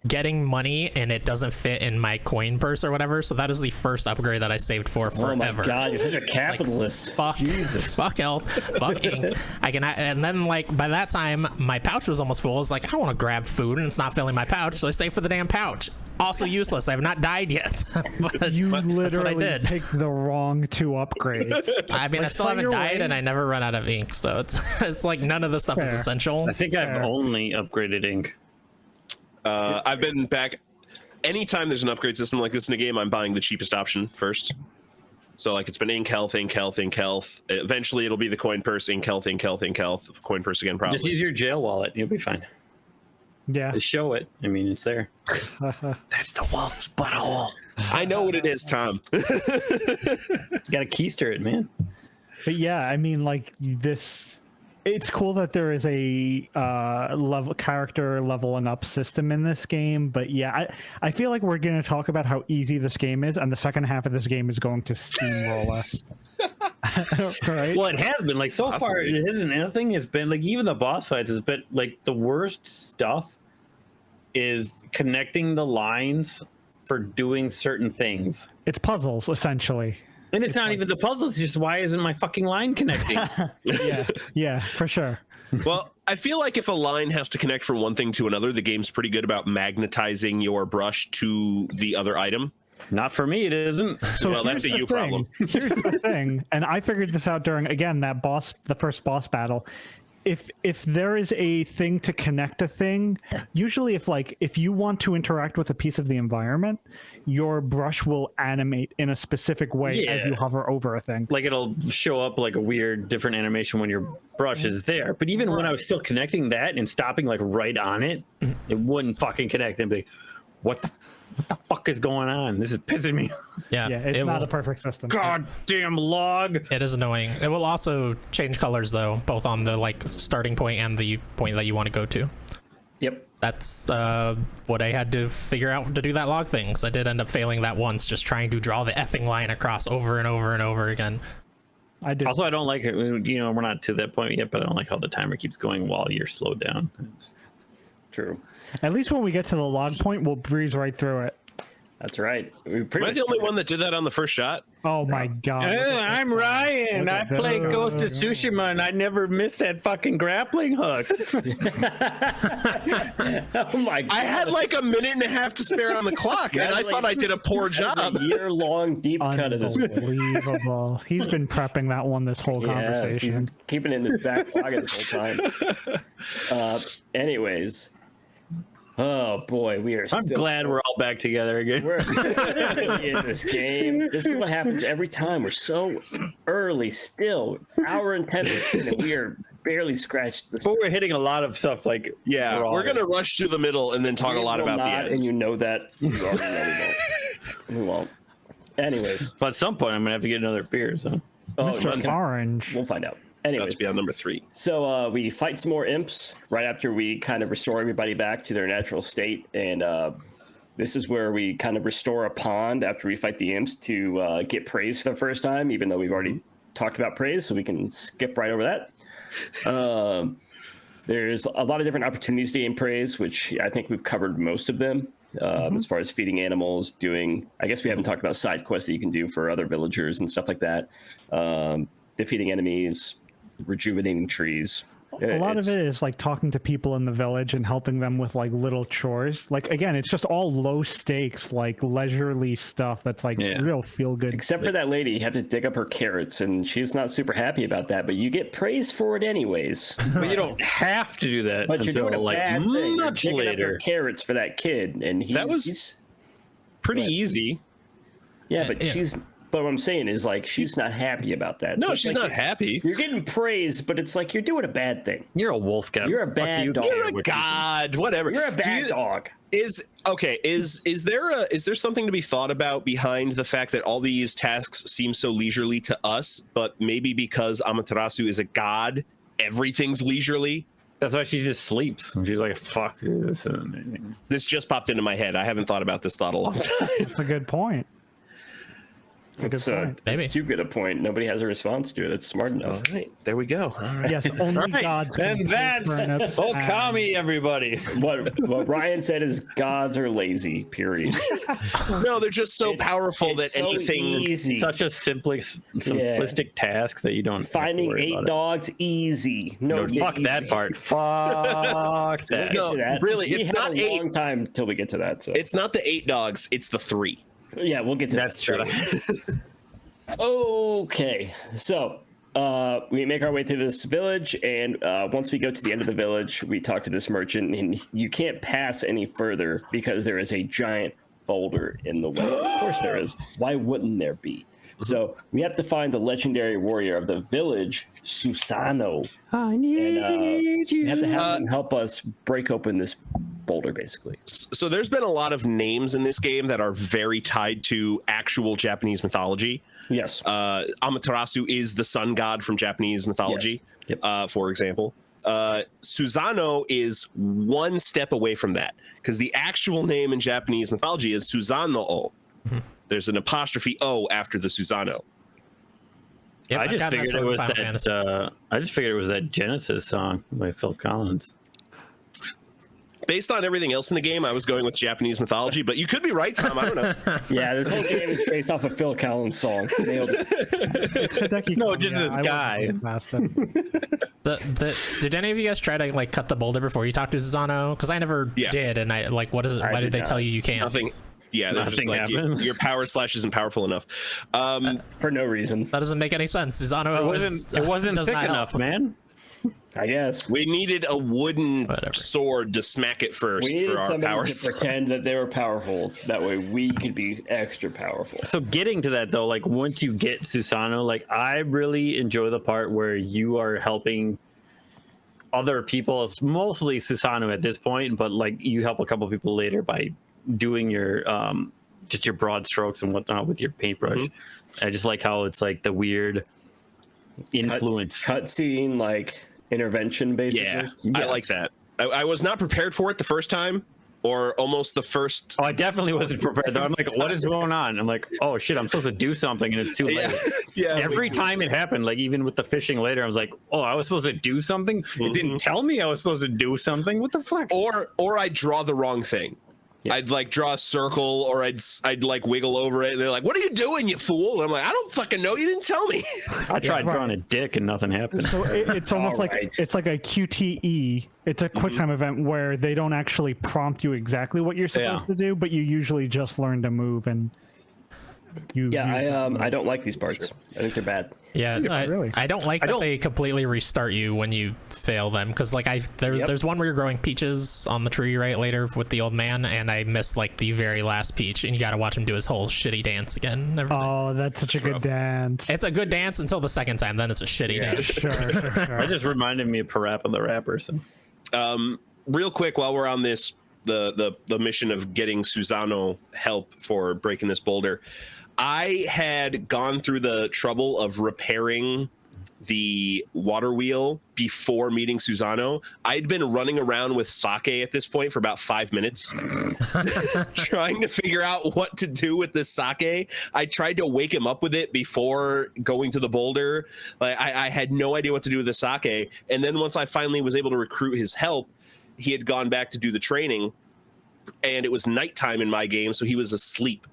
getting money and it doesn't fit in my coin purse or whatever. So that is the first upgrade that I saved for forever. Oh my god, you're such a capitalist. Fuck, Jesus, fuck health, fuck ink. And then like by that time, my pouch was almost full. I was like, I want to grab food, and it's not filling my pouch, so I saved for the damn pouch. Also useless. I have not died yet. But You literally did. picked the wrong 2 upgrades. I mean, I still haven't died, and I never run out of ink, so it's like none of this stuff is essential. I think I've only upgraded ink. I've been back. Anytime there's an upgrade system like this in a game, I'm buying the cheapest option first. So like it's been ink health, ink health, ink health. Eventually it'll be the coin purse, ink health, ink health, ink health. Coin purse again, probably. Just use your jail wallet. You'll be fine. Yeah. Just show it. I mean, it's there. That's the wolf's butthole. I know what it is, Tom. You got to keister it, man. But yeah, I mean, like this, it's cool that there is a character leveling up system in this game. But yeah, I feel like we're going to talk about how easy this game is, and the second half of this game is going to steamroll us. Right? Well, it has been like so far. Possibly. It hasn't. Anything has been like even the boss fights has been like the worst stuff is connecting the lines for doing certain things. It's puzzles essentially. And it's not even the puzzles. It's just why isn't my fucking line connecting? Yeah, for sure. Well, I feel like if a line has to connect from one thing to another, the game's pretty good about magnetizing your brush to the other item. Not for me, it isn't. So Well, that's here's a you the thing. problem. Here's the thing, and I figured this out during the first boss battle. If there is a thing to connect a thing, usually if you want to interact with a piece of the environment, your brush will animate in a specific way as you hover over a thing. Like it'll show up like a weird different animation when your brush is there. But even when I was still connecting that and stopping like right on it, it wouldn't fucking connect and be like, what the fuck is going on? This is pissing me off. Yeah, It's not a perfect system. Goddamn log. It is annoying. It will also change colors though, both on the like starting point and the point that you want to go to. Yep. That's what I had to figure out to do that log thing. Because I did end up failing that once, just trying to draw the effing line across over and over and over again. I did. Also, I don't like it. You know, we're not to that point yet, but I don't like how the timer keeps going while you're slowed down. True. At least when we get to the log point, we'll breeze right through it. That's right. We pretty Am I much the only one that did that on the first shot? Oh my god. I'm Ryan. I play Ghost of Tsushima, and I never miss that fucking grappling hook. Oh my god. I had like a minute and a half to spare on the clock, and I thought I did a poor job. A year-long deep cut of this. Unbelievable. He's been prepping that one this whole Yes, conversation. he's keeping it in his back pocket this whole time. Anyways. Oh boy, we are. I'm glad we're all back together again. We're in this game. This is what happens every time. We're so early still. Hour and 10 minutes in, and we are barely scratched the But we're hitting a lot of stuff like Yeah, we're gonna rush through the middle and then talk a lot about the end. And you know that. You already know we won't. Anyways. But at some point, I'm gonna have to get another beer. So Mr. Orange. We'll find out. That's Anyways, be on number 3. so we fight some more imps right after we kind of restore everybody back to their natural state. And this is where we kind of restore a pond after we fight the imps to get praise for the first time, even though we've already talked about praise, so we can skip right over that. There's a lot of different opportunities to gain praise, which I think we've covered most of them. As far as feeding animals, I guess we haven't talked about side quests that you can do for other villagers and stuff like that. Defeating enemies, rejuvenating trees. A lot of it is like talking to people in the village and helping them with like little chores. Like again, it's just all low stakes, like leisurely stuff that's like real feel good. Except for that lady, you have to dig up her carrots, and she's not super happy about that. But you get praise for it anyways. but you don't have to do that. But you're doing a like bad thing. You're much digging up her later. carrots for that kid, and That was pretty easy. Yeah, but she's. But what I'm saying is, like, she's not happy about that. No, So it's she's like not happy. You're getting praise, but it's like you're doing a bad thing. You're a wolf guy. You're a Fuck bad you. dog. You're a god, whatever. You're a bad dog. Is there something to be thought about behind the fact that all these tasks seem so leisurely to us, but maybe because Amaterasu is a god, everything's leisurely? That's why she just sleeps. She's like, fuck this. This just popped into my head. I haven't thought about this thought a long time. That's a good point. That's a good point. Maybe. It's too good a point. Nobody has a response to it. That's smart enough. All right, there we go. All right. Yes, only gods can And that's turnips Okami, everybody. What Ryan said is gods are lazy. Period. No, they're just so powerful that It's so anything. easy. Such a simplistic task that you don't have to Finding worry 8 about it. dogs easy. No, Fuck easy. that part. Fuck that. No, To that. really, We it's have not a 8. long time till we get to that. So It's not the 8 dogs. It's the 3. yeah, we'll get to That's that. true. Okay, so we make our way through this village, and once we go to the end of the village, we talk to this merchant, and you can't pass any further because there is a giant boulder in the way. Of course there is. Why wouldn't there be? So we have to find the legendary warrior of the village, Susano. I need We have to have him help us break open this boulder, basically. So there's been a lot of names in this game that are very tied to actual Japanese mythology. Yes. Amaterasu is the sun god from Japanese mythology, Yes. Yep. for example. Susano is one step away from that because the actual name in Japanese mythology is Susano-o. There's an apostrophe O after the Susano. Yep, I just got figured messed it with was Final that. Fantasy. I just figured it was that Genesis song by Phil Collins. Based on everything else in the game, I was going with Japanese mythology, but you could be right, Tom. I don't know. Yeah, this whole game is based off of Phil Collins' song. Nailed it. Hideki No, Kamiya, just this I guy. wouldn't past it. Did any of you guys try to like cut the boulder before you talked to Susano? Because I never Yeah. did, and I like, what is it? I Why did did they not. tell you can't? Nothing. Yeah, they're just Nothing like happens. your power slash isn't powerful enough. For no reason, That doesn't make any sense. Susano It wasn't does thick not help. enough, man. I guess. We needed a wooden Whatever. sword to smack it first We needed for our somebody powers. to pretend that they were powerful, so that way we could be extra powerful. So getting to that though, like once you get Susano, like I really enjoy the part where you are helping other people. It's mostly Susano at this point, but like you help a couple people later by doing your just your broad strokes and whatnot with your paintbrush. I just like how it's like the weird influence. Cutscene, like intervention, basically. Yeah, I like that. I was not prepared for it the first time, or almost the first. Oh, I definitely wasn't prepared. I'm like, what is going on? I'm like, oh shit, I'm supposed to do something and it's too late. Yeah, Every time it happened, like even with the fishing later, I was like, oh, I was supposed to do something. It didn't tell me I was supposed to do something. What the fuck? Or I draw the wrong thing. Yeah. I'd like draw a circle, or I'd like wiggle over it, and they're like, "What are you doing, you fool?" And I'm like, "I don't fucking know. You didn't tell me." I tried right. drawing a dick and nothing happened. So it's almost like Alright. it's like a QTE. It's a quick time event where they don't actually prompt you exactly what you're supposed to do, but you usually just learn to move and you. Yeah, use that move. I don't like these parts. I think they're bad. Yeah, really. I don't like that they completely restart you when you fail them. Because like there's one where you're growing peaches on the tree right later with the old man, and I missed like the very last peach, and you got to watch him do his whole shitty dance again. and everything. Oh, that's such a good dance. It's a good dance until the second time, then it's a shitty dance. Sure. That just reminded me of Parappa the Rapper. So Real quick, while we're on this, the mission of getting Susano help for breaking this boulder, I had gone through the trouble of repairing the water wheel before meeting Susano. I'd been running around with sake at this point for about 5 minutes, trying to figure out what to do with this sake. I tried to wake him up with it before going to the boulder. Like I had no idea what to do with the sake. And then once I finally was able to recruit his help, he had gone back to do the training, and it was nighttime in my game, so he was asleep.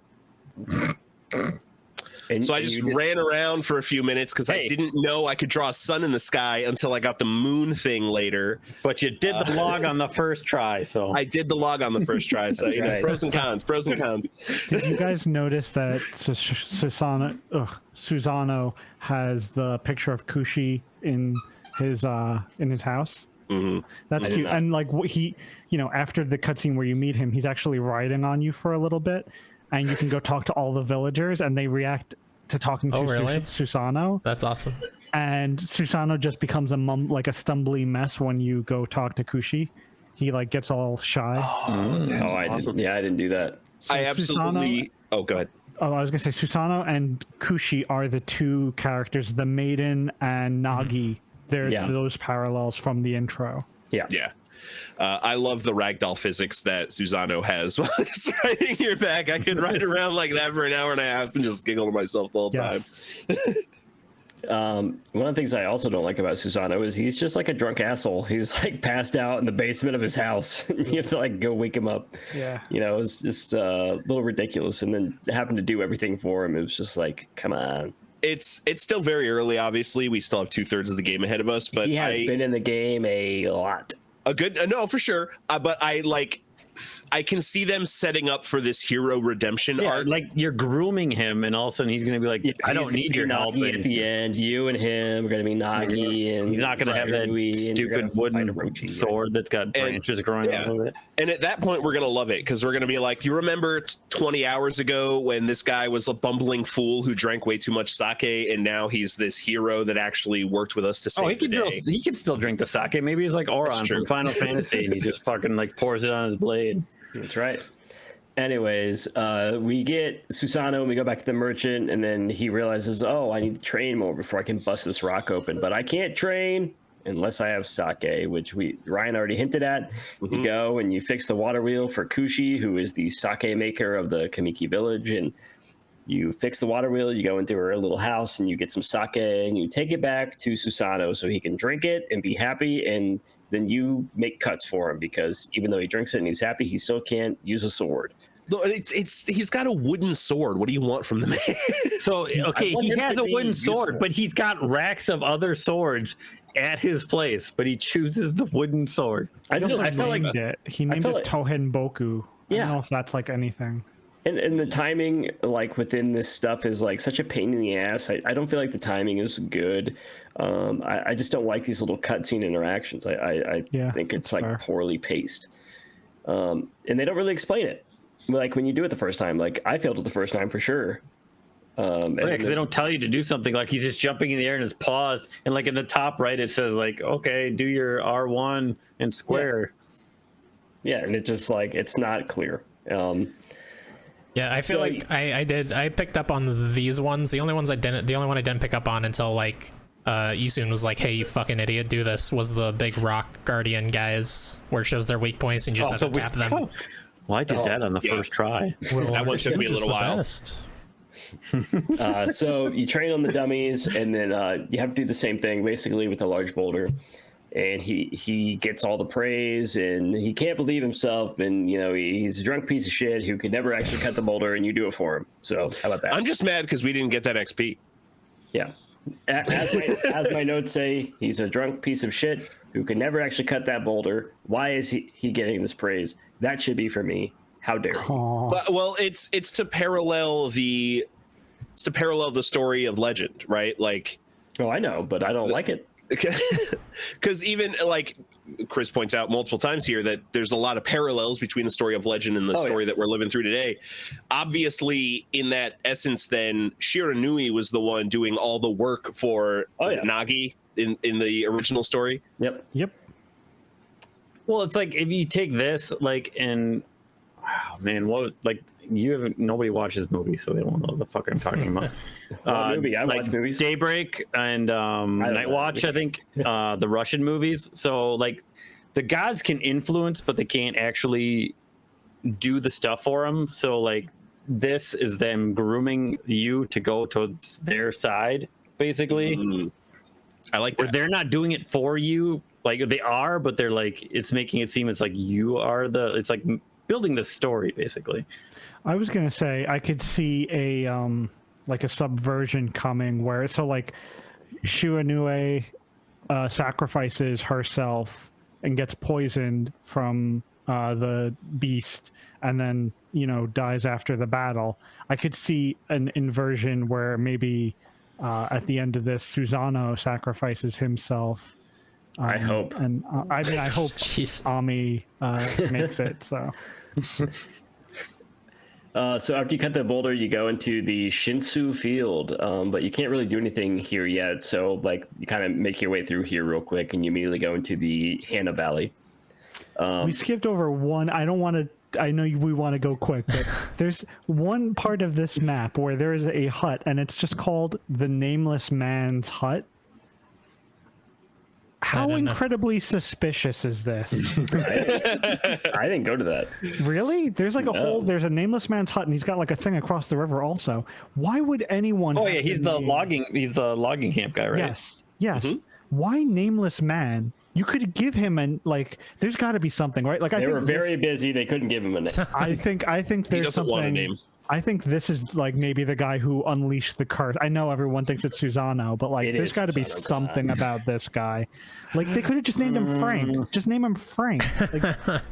And, So I just ran around for a few minutes because I didn't know I could draw a sun in the sky until I got the moon thing later. but you did the log on the first try, so I did the log on the first try. So you know, Right. pros and cons. Did you guys notice that Susano has the picture of Kushi in his house? Mhm. That's cute. And like what he, after the cutscene where you meet him, he's actually riding on you for a little bit, and you can go talk to all the villagers, and they react to talking to really? Susano. That's awesome. And Susano just becomes a stumbly mess when you go talk to Kushi. He like gets all shy. I didn't do that. I absolutely. Oh, go ahead. Oh, I was gonna say Susano and Kushi are the two characters, the maiden and Nagi. They're those parallels from the intro. Yeah. I love the ragdoll physics that Susano has while he's riding your back. I could ride around like that for an hour and a half and just giggle to myself the whole time. One of the things I also don't like about Susano is he's just like a drunk asshole. He's like passed out in the basement of his house. You have to like go wake him up. Yeah. You know, it's just a little ridiculous. And then having to do everything for him, it was just like, come on. It's still very early, obviously. We still have 2/3 of the game ahead of us, but he has been in the game a lot. A good no, for sure. But I can see them setting up for this hero redemption arc. Like you're grooming him, and all of a sudden he's going to be like, "I don't need your help." At the end, you and him are going to be Nagi, and he's not going to have that stupid wooden sword that's got branches growing out of it. And at that point, we're going to love it because we're going to be like, "You remember 20 hours ago when this guy was a bumbling fool who drank way too much sake, and now he's this hero that actually worked with us to save the day." He can still drink the sake. Maybe he's like Auron from Final Fantasy, and he just fucking like pours it on his blade. That's right. Anyways, we get Susano and we go back to the merchant, and then he realizes, oh, I need to train more before I can bust this rock open. But I can't train unless I have sake, which Ryan already hinted at. You go and you fix the water wheel for Kushi, who is the sake maker of the Kamiki village, and you fix the water wheel, you go into her little house and you get some sake and you take it back to Susano so he can drink it and be happy, and then you make cuts for him because even though he drinks it and he's happy, he still can't use a sword. No, he's got a wooden sword. What do you want from the man? So, okay, he has a wooden sword, but he's got racks of other swords at his place, but he chooses the wooden sword. I felt like he named it Tohen Boku. I don't know if that's like anything. And the timing, like within this stuff, is like such a pain in the ass. I don't feel like the timing is good. I just don't like these little cutscene interactions. I think it's like poorly paced, and they don't really explain it. Like when you do it the first time, like I failed it the first time for sure. Because they don't tell you to do something. Like he's just jumping in the air and it's paused, and like in the top right it says like, okay, do your R1 and square. Yeah, and it's just like it's not clear. Yeah, I feel like I picked up on these ones. The only one I didn't pick up on until like Isun was like, hey, you fucking idiot, do this, was the big rock guardian guys where it shows their weak points and you just have to tap them. Well, I did that on the first try. Well, that one took me a little while. So you train on the dummies, and then you have to do the same thing basically with the large boulder. And he gets all the praise, and he can't believe himself, and you know he's a drunk piece of shit who could never actually cut the boulder, and you do it for him. So how about that? I'm just mad because we didn't get that XP. Yeah, as my notes say, he's a drunk piece of shit who could never actually cut that boulder. Why is he getting this praise? That should be for me. How dare you? But, well, it's to parallel the story of Legend, right? Like, oh, I know, but I don't like it. Because even like Chris points out multiple times here that there's a lot of parallels between the story of Legend and the story that we're living through today. Obviously, in that essence, then Shiranui was the one doing all the work for Nagi in the original story. Yep. Well, it's like if you take this like and nobody watches movies, so they don't know what the fuck I'm talking about. Movie. I watch movies. Daybreak and Night Watch, I think, the Russian movies. So like the gods can influence, but they can't actually do the stuff for them. So like this is them grooming you to go towards their side, basically. I like that. Where they're not doing it for you. Like they are, but they're like, it's making it seem it's like you are it's like building the story, basically. I was gonna say I could see a like a subversion coming where like Shiranui sacrifices herself and gets poisoned from the beast, and then dies after the battle. I could see an inversion where maybe at the end of this, Susano sacrifices himself. I hope, and I hope Ami makes it. So. So after you cut the boulder, you go into the Shinsu field, but you can't really do anything here yet. So like you kind of make your way through here real quick, and you immediately go into the Hana Valley. We skipped over one. I know we want to go quick, but there's one part of this map where there is a hut, and it's just called the Nameless Man's Hut. How don't know. incredibly suspicious is this? I didn't go to that. Really? There's like a No. whole. There's a nameless man's hut, and he's got like a thing across the river. Also, why would anyone? Oh have yeah, he's the name- logging. He's the logging camp guy, right? Yes. Yes. Mhm. Why nameless man? You could give him an like. There's got to be something, right? Like I They think were very busy. They couldn't give him a name. I think He there's doesn't something. want a name. I think this is like maybe the guy who unleashed the curse. I know everyone thinks it's Susano, but like It there's is got to be Susano, something about this guy. Like they could have just named him Frank. Just name him Frank. Like,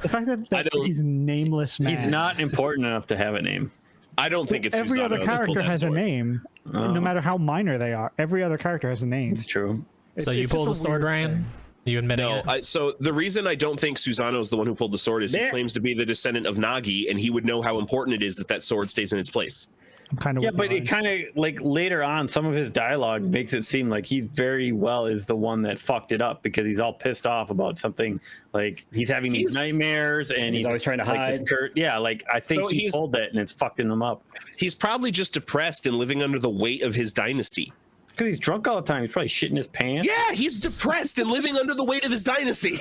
the fact that don't- he's nameless man. He's not important enough to have a name. I don't think it's Every Susanoo other that pulled character that has a sword. name, no matter how minor they are. Every other character has a name. It's true. So It's you just pulled a the sword, weird Ryan? thing. You admitting No, it? so the reason I don't think Susanoo is the one who pulled the sword is he There- claims to be the descendant of Nagi, and he would know how important it is that that sword stays in its place. I'm kind of Yeah, but it kind of like later on, some of his dialogue makes it seem like he very well is the one that fucked it up because he's all pissed off about something. Like he's having these He's- nightmares and He's always trying to like, this hide. Yeah, like I think So he he's- pulled it and it's fucking him up He's probably just depressed and living under the weight of his dynasty. because he's drunk all the time. He's probably shitting his pants. Yeah, he's depressed and living under the weight of his dynasty.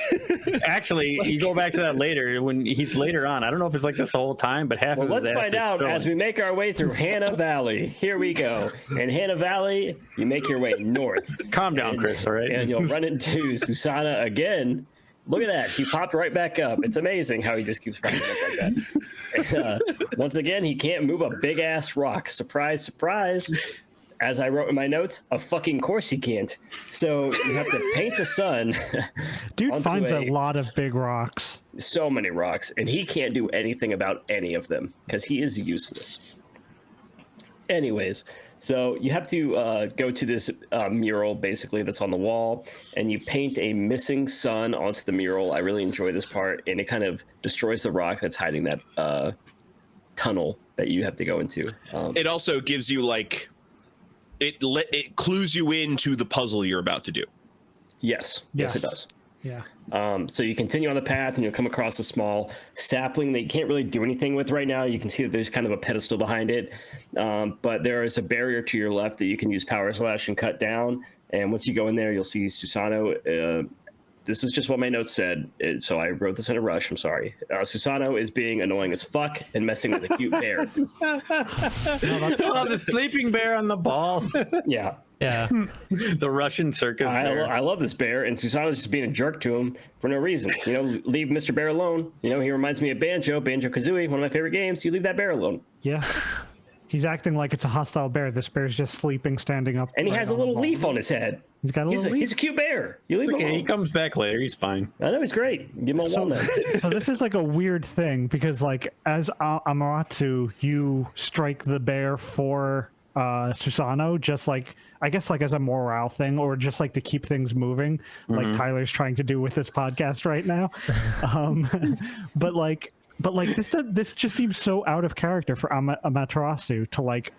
Actually, you go back to that later when he's later on. I don't know if it's like this the whole time, but half Well, of let's his ass find is out showing. as we make our way through Hannah Valley. Here we go. In Hannah Valley, you make your way north. Calm down, Chris. All right. And you'll run into Susana again. Look at that. He popped right back up. It's amazing how he just keeps popping up like that. And, once again, he can't move a big ass rock. Surprise, surprise. As I wrote in my notes, of fucking course he can't. So you have to paint the sun. dude onto finds a a- lot of big rocks. So many rocks, and he can't do anything about any of them because he is useless. Anyways, so you have to go to this mural basically that's on the wall, and you paint a missing sun onto the mural. I really enjoy this part, and it kind of destroys the rock that's hiding that tunnel that you have to go into. It also gives you like it clues you into the puzzle you're about to do. Yes, it does. Yeah. So you continue on the path and you'll come across a small sapling that you can't really do anything with right now. You can see that there's kind of a pedestal behind it. But there is a barrier to your left that you can use power slash and cut down. And once you go in there, you'll see Susano. This is just what my notes said. So I wrote this in a rush. I'm sorry. Susano is being annoying as fuck and messing with a cute bear. Oh, the sleeping bear on the ball. Yeah. Yeah. The Russian circus bear. I love this bear, and Susano's just being a jerk to him for no reason. You know, leave Mr. Bear alone. You know, he reminds me of Banjo-Kazooie, one of my favorite games. You leave that bear alone. Yeah. He's acting like it's a hostile bear. This bear's just sleeping, standing up. And he right has a on the little wall. leaf on his head. He's got a little leaf. He's a cute bear. You leave him Okay, he alone. comes back later. He's fine. I know, he's great. Give him a walnut. So this is like a weird thing because like as Amaterasu, you strike the bear for Susano, just like I guess like as a morale thing or just like to keep things moving, like Tyler's trying to do with this podcast right now. But this just seems so out of character for Amaterasu to like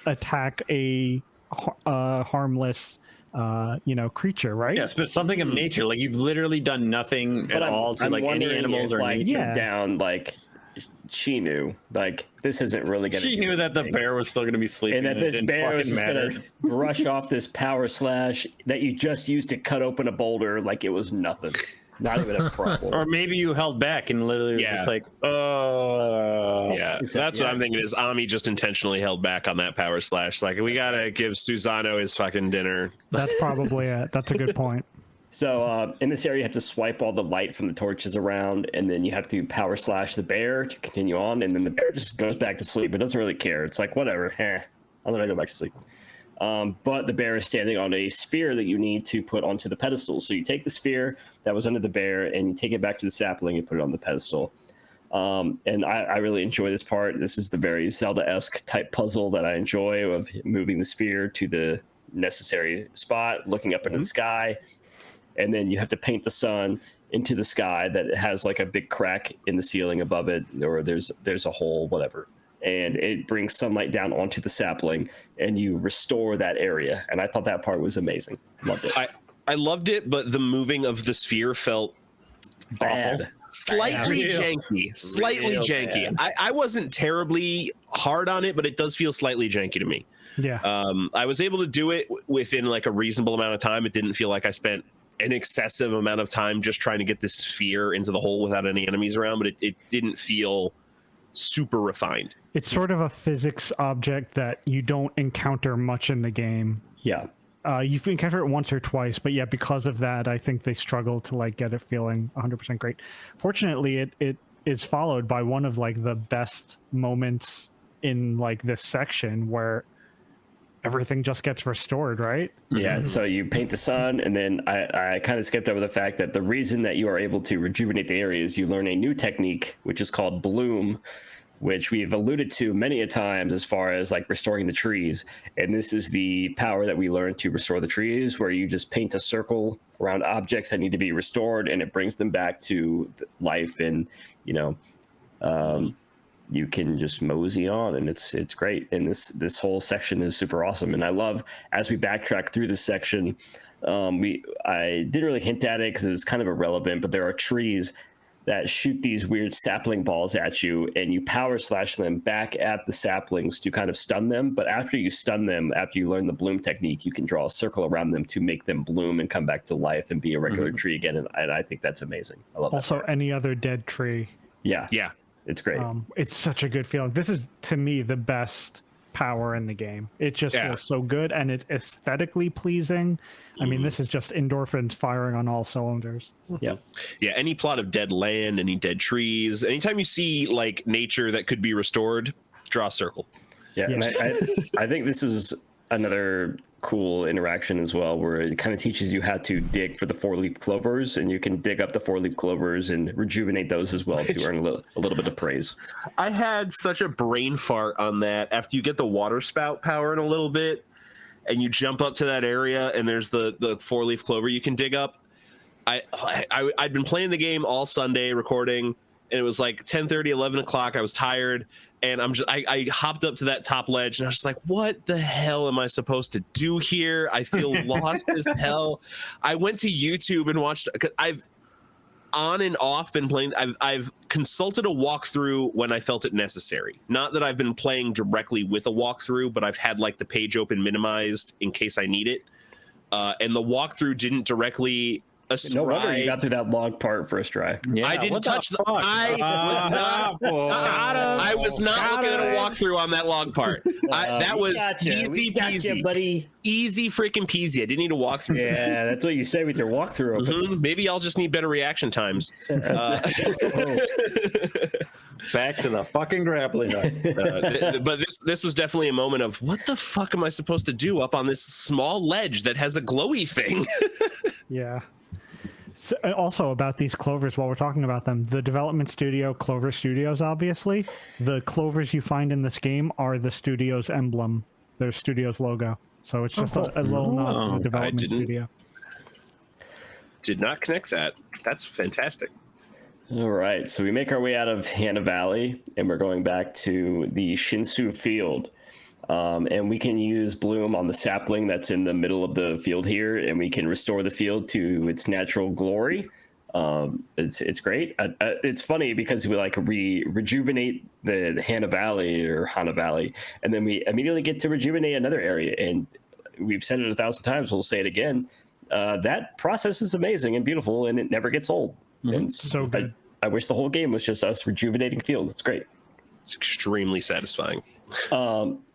attack a harmless creature, right? Yes, but something of nature. Like you've literally done nothing at all to like any wondering animals if, or like, nature. Yeah. down, like she knew, like this isn't really gonna. She do knew that the anything. bear was still going to be sleeping, And that it this didn't bear was fucking just matter. gonna brush off this power slash that you just used to cut open a boulder like it was nothing, not even a problem. Or maybe you held back and literally was Yeah. just like, oh, Yeah, Except- that's what yeah. I'm thinking. Is Ami just intentionally held back on that power slash? Like we gotta give Susano his fucking dinner. That's probably it. That's a good point. So in this area, you have to swipe all the light from the torches around, and then you have to power slash the bear to continue on, and then the bear just goes back to sleep. It doesn't really care. It's like, whatever, I'm gonna go back to sleep. But the bear is standing on a sphere that you need to put onto the pedestal. So you take the sphere that was under the bear, and you take it back to the sapling and put it on the pedestal. And I really enjoy this part. This is the very Zelda-esque type puzzle that I enjoy, of moving the sphere to the necessary spot, looking up into the sky, and then you have to paint the sun into the sky that has like a big crack in the ceiling above it, or there's a hole, whatever. And it brings sunlight down onto the sapling, and you restore that area. And I thought that part was amazing. Loved it. I loved it, but the moving of the sphere felt Bad. slightly Real- janky. Slightly real janky. bad. I wasn't terribly hard on it, but it does feel slightly janky to me. Yeah. I was able to do it within like a reasonable amount of time. It didn't feel like I spent an excessive amount of time just trying to get this sphere into the hole without any enemies around, but it didn't feel super refined. It's sort of a physics object that you don't encounter much in the game. Yeah. You've encountered it once or twice, but yeah, because of that, I think they struggle to like get it feeling 100% great. Fortunately, it is followed by one of like the best moments in like this section where everything just gets restored, right? Yeah, so you paint the sun, and then I kind of skipped over the fact that the reason that you are able to rejuvenate the area is you learn a new technique, which is called bloom, which we've alluded to many a times as far as like restoring the trees. And this is the power that we learn to restore the trees, where you just paint a circle around objects that need to be restored, and it brings them back to life. And, you know, you can just mosey on, and it's great. And this whole section is super awesome. And I love, as we backtrack through this section, I didn't really hint at it because it was kind of irrelevant, but there are trees that shoot these weird sapling balls at you, and you power slash them back at the saplings to kind of stun them. But after you stun them, after you learn the bloom technique, you can draw a circle around them to make them bloom and come back to life and be a regular tree again. And I think that's amazing. I love Also, that. any other dead tree. Yeah. It's great. It's such a good feeling. This is, to me, the best power in the game. It just feels so good, and it's aesthetically pleasing. I mean, this is just endorphins firing on all cylinders. Yeah. Any plot of dead land, any dead trees, anytime you see like nature that could be restored, draw a circle. Yeah, and I think this is another cool interaction as well, where it kind of teaches you how to dig for the 4-leaf clovers, and you can dig up the 4-leaf clovers and rejuvenate those as well to earn a little bit of praise. I had such a brain fart on that. After you get the water spout power in a little bit, and you jump up to that area, and there's the 4-leaf clover you can dig up. I'd been playing the game all Sunday, recording, and it was like 10:30, 11 o'clock. I was tired. And I hopped up to that top ledge, and I was just like, what the hell am I supposed to do here? I feel lost as hell. I went to YouTube and watched, because I've on and off been playing. I've consulted a walkthrough when I felt it necessary. Not that I've been playing directly with a walkthrough, but I've had like the page open minimized in case I need it. And the walkthrough didn't directly ascribe. No wonder you got through that log part first try. Yeah, I didn't touch the. fuck? I was not looking at a walkthrough on that log part. That was easy peasy, buddy. Easy freaking peasy. I didn't need a walkthrough. Yeah, that's what you say with your walkthrough. Mm-hmm. Maybe I'll just need better reaction times. Back to the fucking grappling hook. But this was definitely a moment of, what the fuck am I supposed to do up on this small ledge that has a glowy thing? Yeah. So, and also about these clovers, while we're talking about them, the development studio, Clover Studios, obviously, the clovers you find in this game are the studio's emblem, their studio's logo. So it's just a little nod to the development studio. Did not connect that. That's fantastic. All right, so we make our way out of Hana Valley, and we're going back to the Shinsu Field. And we can use bloom on the sapling that's in the middle of the field here, and we can restore the field to its natural glory. It's great. It's funny because we rejuvenate the Hana Valley, and then we immediately get to rejuvenate another area. And we've said it 1,000 times. We'll say it again. That process is amazing and beautiful, and it never gets old. And So good. I wish the whole game was just us rejuvenating fields. It's great. It's extremely satisfying.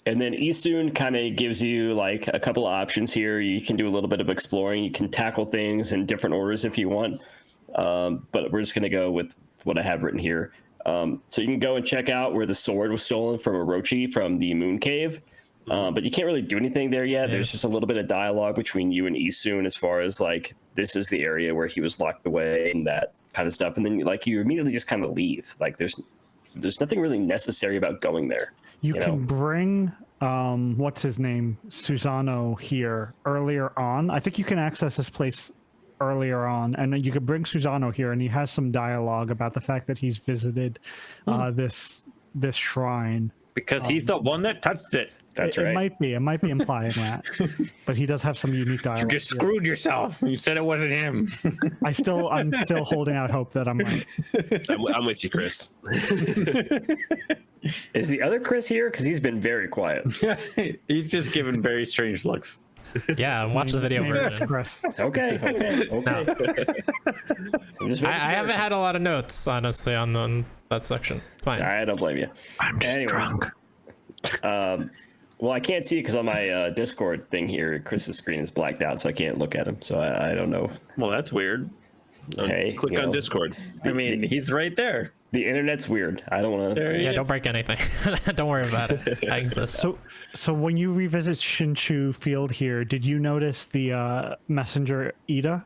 And then Isun kind of gives you like a couple of options here. You can do a little bit of exploring. You can tackle things in different orders if you want. But we're just going to go with what I have written here. So you can go and check out where the sword was stolen from Orochi from the Moon Cave. But you can't really do anything there yet. There's just a little bit of dialogue between you and Isun as far as like, this is the area where he was locked away and that kind of stuff. And then like you immediately just kind of leave. Like there's nothing really necessary about going there. You can bring, what's his name, Susano here earlier on. I think you can access this place earlier on, and you could bring Susano here, and he has some dialogue about the fact that he's visited this shrine. Because he's the one that touched it. That's right. It might be implying that, but he does have some unique dialogue. You just screwed yourself. You said it wasn't him. I'm still holding out hope that I'm right. I'm with you, Chris. Is the other Chris here? Because he's been very quiet. He's just giving very strange looks. Yeah, watch the video Maybe it's version. Chris. Okay. I'm just I making sure. haven't had a lot of notes, honestly, on that section. Fine. I don't blame you. I'm just drunk. Well, I can't see it because on my Discord thing here, Chris's screen is blacked out, so I can't look at him. So I don't know. Well, that's weird. Hey, Click you on know, Discord. I mean, he's right there. The internet's weird. I don't want There to. he Yeah, is. don't break anything. Don't worry about it. I exist. So when you revisit Shinshu Field here, did you notice the messenger Ida,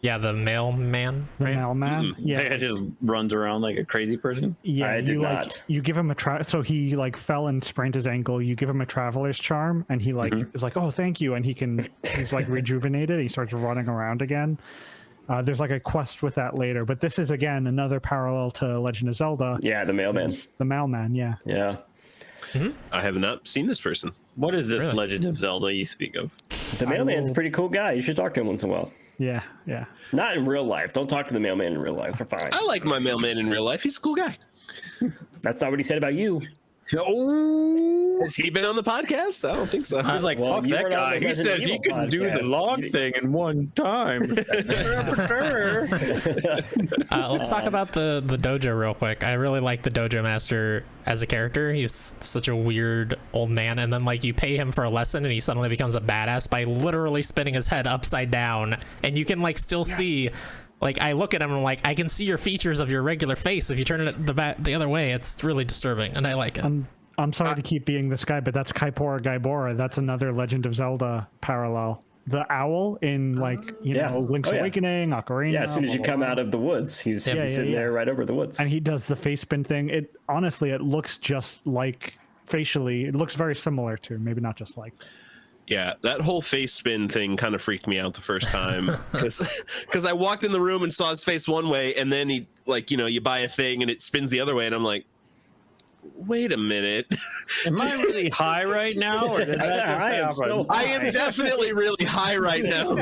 Yeah, the mailman, the right? mailman? Yeah, Yeah, he just runs around like a crazy person. yeah. I did you not. you give him a so he like fell and sprained his ankle. You give him a traveler's charm, and he like is like, oh, thank you, and he's like rejuvenated. He starts running around again. There's like a quest with that later, but this is again another parallel to Legend of Zelda. Yeah, the mailman. The mailman, yeah. Yeah. I have not seen this person. What is this Really? Legend of Zelda you speak of? The mailman's a pretty cool guy. You should talk to him once in a while. Yeah, yeah. Not in real life. Don't talk to the mailman in real life. They're fine. I like my mailman in real life. He's a cool guy. That's not what he said about you. Oh, Has he been on the podcast? I don't think so. I was like, Well, fuck you that weren't on guy. the He Resident says he Evil can do the podcast. log You- thing in one time. Let's talk about the dojo real quick. I really like the dojo master as a character. He's such a weird old man, and then like you pay him for a lesson and he suddenly becomes a badass by literally spinning his head upside down, and you can like still see, like I look at him and I'm like, I can see your features of your regular face. If you turn it the other way, it's really disturbing, and I like it. I'm sorry to keep being this guy, but that's Kaipora Gaibora. That's another Legend of Zelda parallel. The owl in Yeah. Link's Oh, yeah. Awakening, Ocarina. Yeah, as soon as you blah, blah, come blah. out of the woods, he's Yeah, sitting yeah. there right over the woods. And he does the face spin thing. It honestly, it looks just like facially. It looks very similar to, maybe not just like. Yeah, that whole face spin thing kind of freaked me out the first time because I walked in the room and saw his face one way, and then he you buy a thing and it spins the other way, and I'm like, wait a minute. Am I really high right now? Or did that just I am happen? so I am definitely really high right now.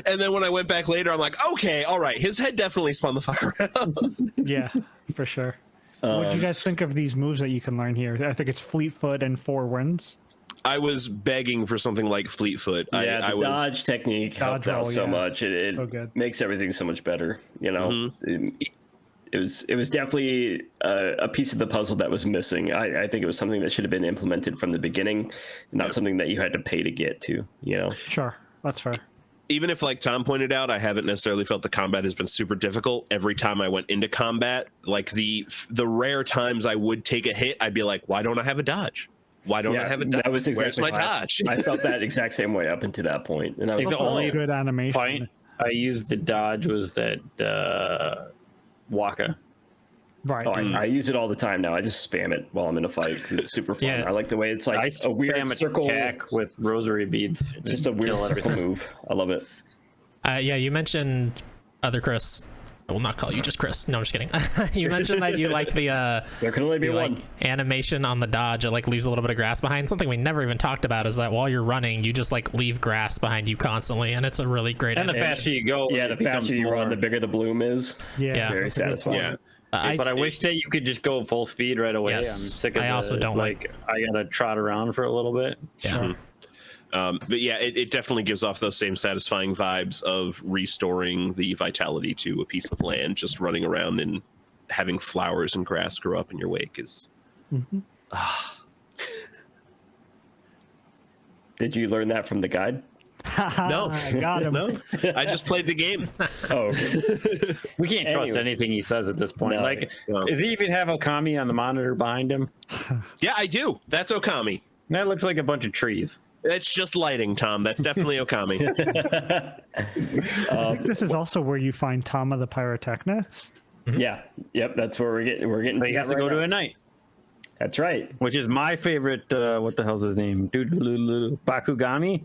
And then when I went back later, I'm like, okay, all right, his head definitely spun the fuck around. Yeah, for sure. What do you guys think of these moves that you can learn here? I think it's Fleet Foot and Four Winds. I was begging for something like Fleetfoot. Yeah, I the was dodge technique helped Dodge out roll, so yeah. much. It So good. makes everything so much better. You know, it was definitely a piece of the puzzle that was missing. I think it was something that should have been implemented from the beginning, not something that you had to pay to get to. You know, Sure, that's fair. even if, like Tom pointed out, I haven't necessarily felt the combat has been super difficult. Every time I went into combat, like the rare times I would take a hit, I'd be like, why don't I have a dodge? Why don't I have a dodge? that was exactly Where's my why dodge? I felt that exact same way up until that point, and I was Like like, the only Good animation. Point I used the dodge was that Waka. Right. Oh, I use it all the time now. I just spam it while I'm in a fight 'cause it's super fun. Yeah. I like the way it's like I a weird spam circle. attack with rosary beads. It's just a weird Kill circle move. I love it. Yeah, you mentioned other Chris. I will not call you just Chris. No, I'm just kidding. You mentioned that you like the There can only be one. like animation on the dodge. It like leaves a little bit of grass behind. Something we never even talked about is that while you're running, you just like leave grass behind you constantly, and it's a really great. And the animation. faster you go, Yeah, it the becomes faster you run, more- the bigger the bloom is. Yeah. Very that's a good satisfying. Yeah. But I wish that you could just go full speed right away. Yes. I'm sick of I also don't like I gotta trot around for a little bit. Yeah. But yeah, it definitely gives off those same satisfying vibes of restoring the vitality to a piece of land. Just running around and having flowers and grass grow up in your wake is. Did you learn that from the guide? No, I got him. no. I just played the game. Oh, okay. We can't trust Anyways. anything he says at this point. No. Like, No. does he even have Okami on the monitor behind him? Yeah, I do. That's Okami. That looks like a bunch of trees. That's just lighting, Tom. That's definitely Okami. I think this is also where you find Tama the pyrotechnist. Yeah. Yep. That's where we're getting. We're getting. But you have to right go to now. a night, That's right. which is my favorite. What the hell's his name? Bakugami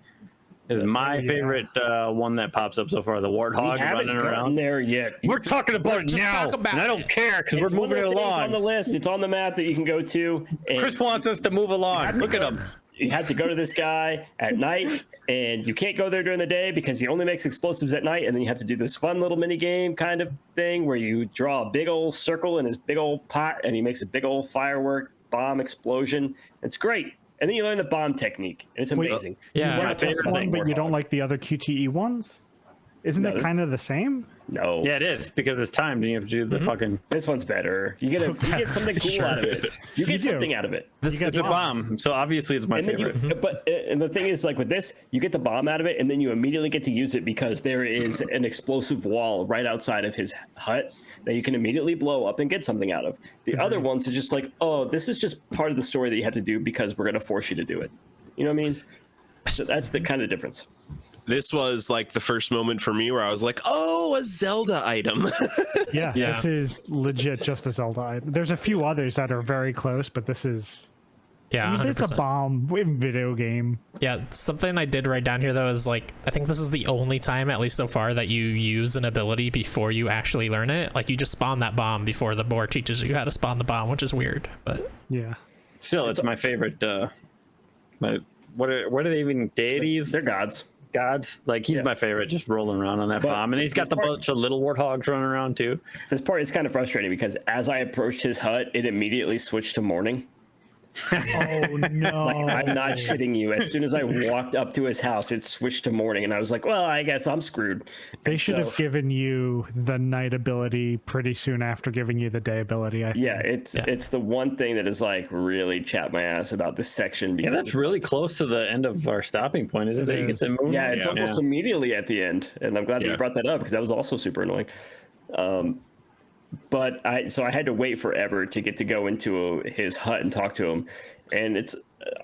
is my yeah. favorite one that pops up so far. The We warthog haven't running gotten around. there yet. We're talking about it Just now, talk about and I don't it. care because we're It's one moving of it the things on the along. list. It's on the map that you can go to. And Chris wants us to move along. Look at him. you have to go to this guy at night, and you can't go there during the day because he only makes explosives at night. And then you have to do this fun little mini game kind of thing where you draw a big old circle in his big old pot, and he makes a big old firework bomb explosion. It's great. and then you learn the bomb technique, and it's Wait, amazing. Yeah. You You learn like just this the one, but you don't Warthog. like the other QTE ones? Isn't No, it this- kind of the same? No, Yeah, it is because it's timed and you have to do the fucking. this one's better. You get something cool out of it. You get do. something out of it. This get It's a bomb, so obviously it's my And then favorite. and the thing is, like with this, you get the bomb out of it, and then you immediately get to use it because there is an explosive wall right outside of his hut that you can immediately blow up and get something out of. The other ones are just like, oh, this is just part of the story that you have to do because we're going to force you to do it. You know what I mean? So that's the kind of difference. This was like the first moment for me where I was like, oh, a Zelda item. Yeah, Yeah. this is legit just a Zelda item. There's a few others that are very close, but this is... Yeah, I mean, it's a 100%. bomb video game. Yeah, something I did write down here though is like I think this is the only time, at least so far, that you use an ability before you actually learn it. Like you just spawn that bomb before the board teaches you how to spawn the bomb, which is weird. But Yeah. Still, it's my favorite. What are they even deities? They're gods. Gods. Like he's Yeah. my favorite, just rolling around on that But bomb, and he's got the part- bunch of little warthogs running around too. This part is kind of frustrating because as I approached his hut, it immediately switched to morning. Oh, no. I'm not shitting you. As soon as I walked up to his house, it switched to morning, and I was like, well, I guess I'm screwed. They should have So- given you the night ability pretty soon after giving you the day ability, I think. Yeah, it's the one thing that is like really chapped my ass about this section. Yeah, Because that's it's really close to the end of our stopping point, isn't it? It You get is. the moon. Yeah, it's almost immediately at the end, and I'm glad that Yeah. you brought that up because that was also super annoying. But I had to wait forever to get to go into his hut and talk to him, and I'm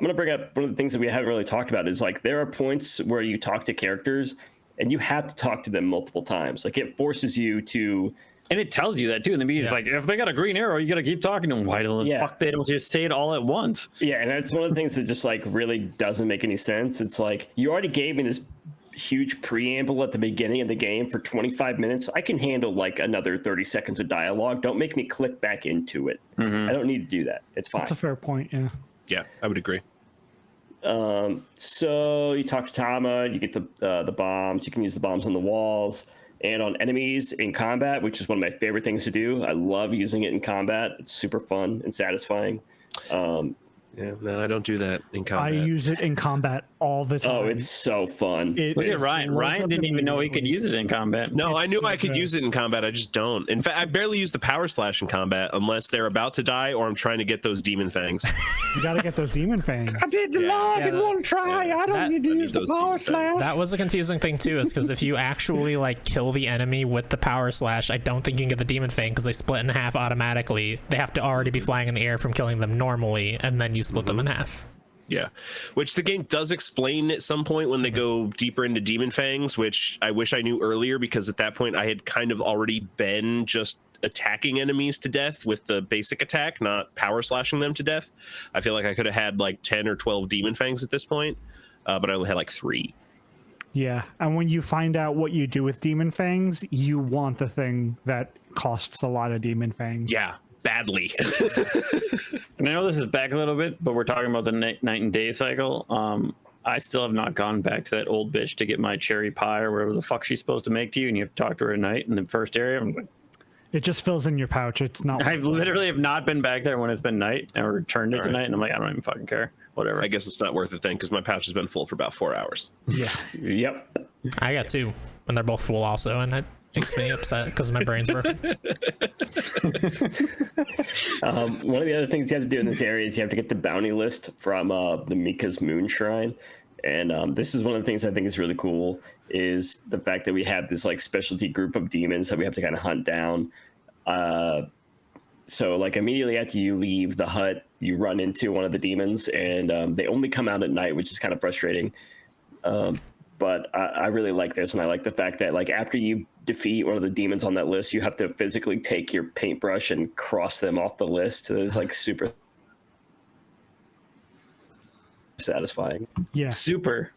gonna bring up one of the things that we haven't really talked about is like there are points where you talk to characters and you have to talk to them multiple times. Like it forces you to. And it tells you that too in the beginning. It's like if they got a green arrow, you got to keep talking to them. Why don't Yeah. fuck they don't just say it all at once? Yeah, and that's one of the things that just like really doesn't make any sense. It's like you already gave me this huge preamble at the beginning of the game for 25 minutes. I can handle like another 30 seconds of dialogue. Don't make me click back into it. I don't need to do that. It's fine. That's a fair point, yeah. Yeah, I would agree. So you talk to Tama, you get the bombs. You can use the bombs on the walls and on enemies in combat, which is one of my favorite things to do. I love using it in combat. It's super fun and satisfying. Yeah, no, I don't do that in I combat. use it in combat all the time. Oh, it's so fun. It Look at is Ryan. slows Ryan up didn't even know he could immediately. use it in combat. No, I knew so I could good. use it in combat. I just don't. In fact, I barely use the power slash in combat unless they're about to die or I'm trying to get those demon fangs. You gotta get those demon fangs. I did the log in one try. I don't That- need to I need use the those power demon slash. fangs. that was a confusing thing too, is because if you actually like kill the enemy with the power slash, I don't think you can get the demon fang because they split in half automatically. They have to already be flying in the air from killing them normally, and then you split them in half. Yeah, which the game does explain at some point when they go deeper into demon fangs, which I wish I knew earlier because at that point I had kind of already been just attacking enemies to death with the basic attack, not power slashing them to death. I feel like I could have had like 10 or 12 demon fangs at this point, but I only had like 3. Yeah, and when you find out what you do with demon fangs, you want the thing that costs a lot of demon fangs. Yeah, badly. And I know this is back a little bit, but we're talking about the night and day cycle. I still have not gone back to that old bitch to get my cherry pie or whatever the fuck she's supposed to make to you, and you have to talk to her at night in the first area. I'm like, It just fills in your pouch. It's not. I literally have not been back there when it's been night and returned it tonight, and I'm like, I don't even fucking care. Whatever. I guess it's not worth it then because my pouch has been full for about 4 hours. Yeah. Yep. I got 2, and they're both full also, and it makes me upset because my brain's broken. One of the other things you have to do in this area is you have to get the bounty list from the Mika's Moon Shrine. And this is one of the things I think is really cool is the fact that we have this like specialty group of demons that we have to kind of hunt down. So like immediately after you leave the hut, you run into one of the demons and they only come out at night, which is kind of frustrating. But I really like this, and I like the fact that like after you defeat one of the demons on that list, you have to physically take your paintbrush and cross them off the list. It's like super satisfying. Yeah. Super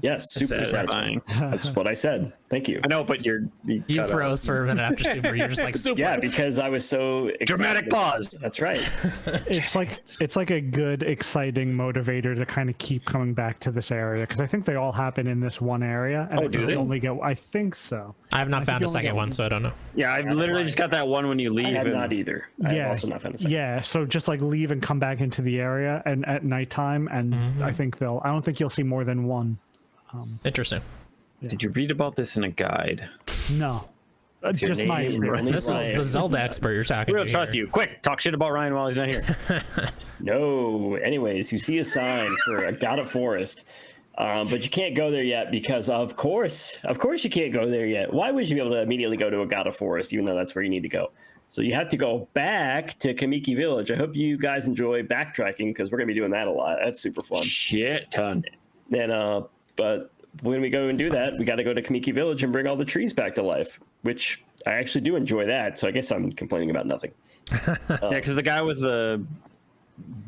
Yes, super satisfying. satisfying. That's what I said. Thank you. I know, but you cut froze for a minute after super. You're just like super. Yeah, because I was so excited. Dramatic pause. That's right. It's like a good, exciting motivator to kind of keep coming back to this area, because I think they all happen in this one area. And Oh, do they? Only get, I think so. I have not found a second one, so I don't know. Yeah, I've literally just got that one when you leave. I have and- not either. I have Yeah, also not found a second. yeah. So just like leave and come back into the area and at nighttime, and I don't think you'll see more than one. Interesting. Did you read about this in a guide? No, your just my name, experience. Ronnie? This is Ryan. the Zelda expert you're talking We to. don't trust here. you. Quick, talk shit about Ryan while he's not here. No. Anyways, you see a sign for a God of Forest, but you can't go there yet because, of course, you can't go there yet. Why would you be able to immediately go to a God of Forest, even though that's where you need to go? So you have to go back to Kamiki Village. I hope you guys enjoy backtracking because we're gonna be doing that a lot. That's super fun. Shit ton. And but when we go and do that, we got to go to Kamiki Village and bring all the trees back to life, which I actually do enjoy that. So I guess I'm complaining about nothing. Yeah, because the guy with the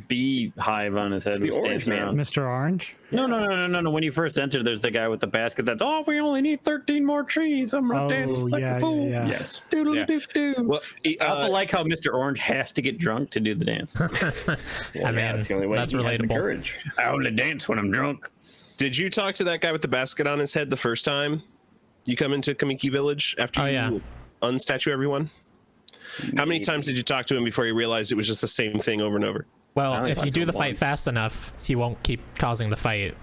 beehive on his head The was orange dancing man. around. Mr. Orange. No. When you first enter, there's the guy with the basket that's, oh, we only need 13 more trees. I'm gonna dance like a fool. Yes. Doodle-doo-doo. Well, I also like how Mr. Orange has to get drunk to do the dance. Well, I mean, that's the only way. that's he has the relatable. courage. I only dance when I'm drunk. did you talk to that guy with the basket on his head the first time you come into Kamiki Village after you unstatue everyone? How many times did you talk to him before you realized it was just the same thing over and over? Well, I if you talked do to the him fight once. fast enough, he won't keep causing the fight.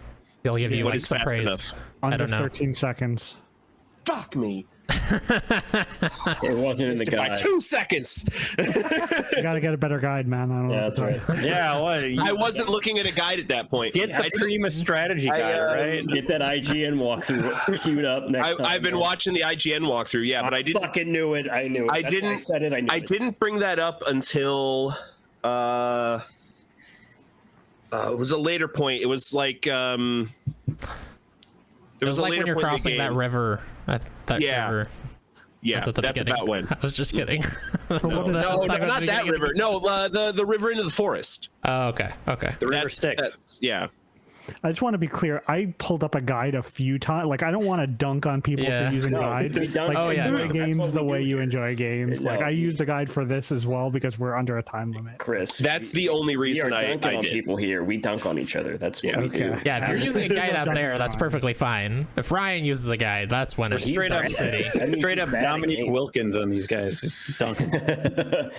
He'll give you What like is some fast praise. enough? Under don't know. 13 seconds. Fuck me. It wasn't in the By guide. 2 seconds. You got to get a better guide, man. I don't know. Yeah, what to that's tell right. you. Yeah, what? I wasn't looking at a guide at that point. Get the Prima strategy guide, right? Get that IGN walkthrough queued up next time. I've been watching the IGN walkthrough, yeah, but I didn't. Fucking knew it. I knew it. I That's why didn't. I said it. I knew I it. didn't bring that up until it was a later point. It was like there It was a like later when you're point in the crossing that game. river. That Yeah. river. Yeah, That's at the that's beginning. about when. I was just kidding. what is- No, not that river. No, the river into the forest. Oh, okay. Okay. The river That's- sticks. that's- yeah. I just want to be clear. I pulled up a guide a few times. Like, I don't want to dunk on people Yeah. for using No, guides. we dunk Like, Oh, yeah, enjoy no. That's games what the we way do you here. enjoy games. Like, No. I used a guide for this as well because we're under a time limit. Chris. That's the only we are reason I dunking on did. people here. We dunk on each other. That's what Yeah. we do. Okay. Yeah, if you're using a guide out there, that's perfectly fine. If Ryan uses a guide, that's when it's Straight up Dark City. That means Straight he's up bad at Dominique games. Wilkins on these guys. Dunking.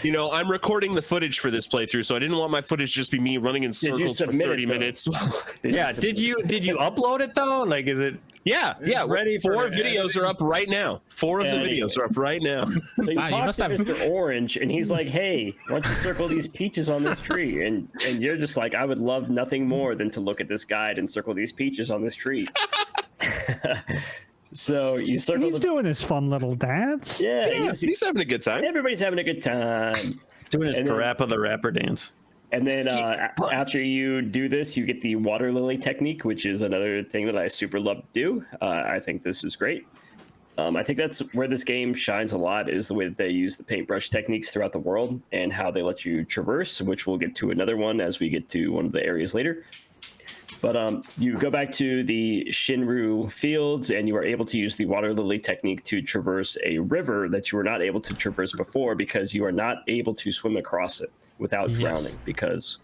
You know, I'm recording the footage for this playthrough, so I didn't want my footage just be me running in you circles for submit it, 30 though? minutes. Yeah, did you upload it though? Like, is it? yeah. Ready for 4 it. videos are up right now. 4 of the Anyway. videos are up right now. So you Wow, you talk must to have- Mr. Orange, and he's like, "Hey, why don't you circle these peaches on this tree?" And you're just like, "I would love nothing more than to look at this guide and circle these peaches on this tree." So you circle He's the doing his fun little dance. yeah. Yeah, he's having a good time. Everybody's having a good time. Doing his And then- Parappa the Rapper dance. And then after you do this, you get the water lily technique, which is another thing that I super love to do. I think this is great. I think that's where this game shines a lot, is the way that they use the paintbrush techniques throughout the world and how they let you traverse, which we'll get to another one as we get to one of the areas later. But you go back to the Shinru fields and you are able to use the water lily technique to traverse a river that you were not able to traverse before because you are not able to swim across it without Yes. drowning because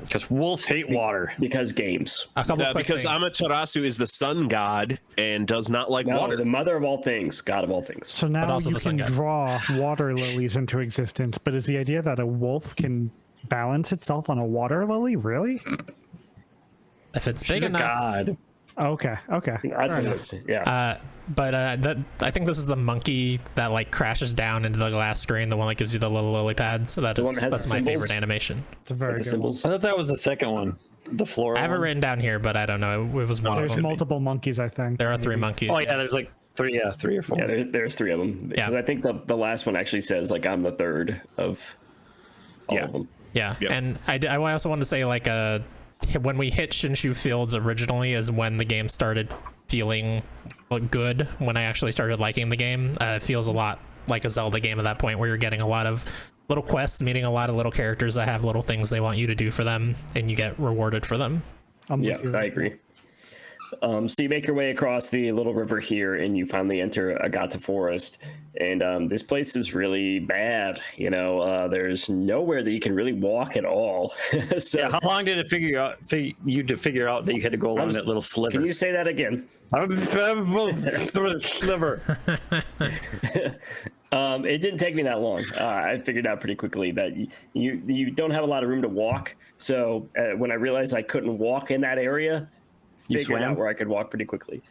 Because wolves hate water. games. A couple quick Because things. Amaterasu is the sun god and does not like No, water. the mother of all things, god of all things. So now also you the sun can god. draw water lilies into existence. But is the idea that a wolf can balance itself on a water lily? Really? If it's big She's a enough. god. Okay. Okay. That's what it is. Yeah. But I think this is the monkey that like crashes down into the glass screen, the one that gives you the little lily pads. So that one is that has that's the my symbols? favorite animation. It's a very the good symbols. I thought that was the second one. The floral. I have it one. written down here, but I don't know. It was one one. of There's them. multiple monkeys, I think. There are 3 monkeys. Oh yeah, there's like 3 or 4. Yeah, there's 3 of them. Because Yeah. I think the last one actually says like I'm the third of all Yeah. of them. Yeah, Yep. and I also wanted to say like when we hit Shinshu Fields originally is when the game started feeling good. When I actually started liking the game, it feels a lot like a Zelda game at that point, where you're getting a lot of little quests, meeting a lot of little characters that have little things they want you to do for them, and you get rewarded for them. I'm Yeah, with you. I agree. So you make your way across the little river here, and you finally enter Agata Forest. And this place is really bad. You know, there's nowhere that you can really walk at all. So, Yeah, how long did it figure out that you had to go along that little sliver? Can you say that again? Through the sliver. It didn't take me that long. I figured out pretty quickly that you don't have a lot of room to walk. So when I realized I couldn't walk in that area, figured out where I could walk pretty quickly.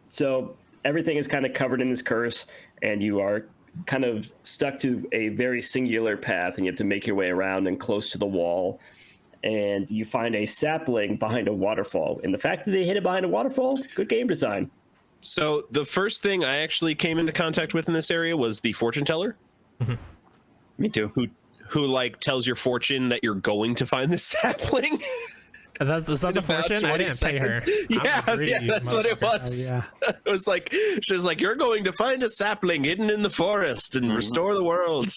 So everything is kind of covered in this curse, and you are kind of stuck to a very singular path, and you have to make your way around and close to the wall. And you find a sapling behind a waterfall. And the fact that they hid it behind a waterfall, good game design. So the first thing I actually came into contact with in this area was the fortune teller. Me too. Who like tells your fortune that you're going to find the sapling. Is that the fortune? I didn't pay her. Yeah, that's what it was. Yeah. It was like, she was like, you're going to find a sapling hidden in the forest and restore the world.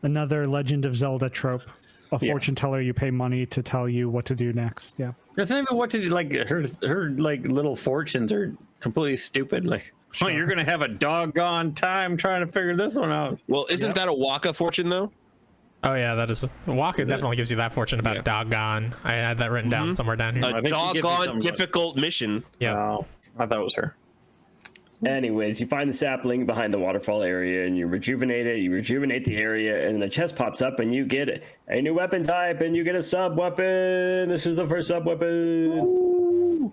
Another Legend of Zelda trope. A fortune teller, you pay money to tell you what to do next. Yeah. That's not even what to do. Like her like little fortunes are completely stupid. Like, oh, you're gonna have a doggone time trying to figure this one out. Well, isn't that a Waka fortune though? Oh yeah, that is. Waka definitely gives you that fortune about doggone. I had that written down somewhere down here. A doggone difficult mission. Yeah. Oh, I thought it was her. Anyways, you find the sapling behind the waterfall area, and you rejuvenate it. You rejuvenate the area, and the chest pops up, and you get a new weapon type, and you get a sub weapon. This is the first sub weapon.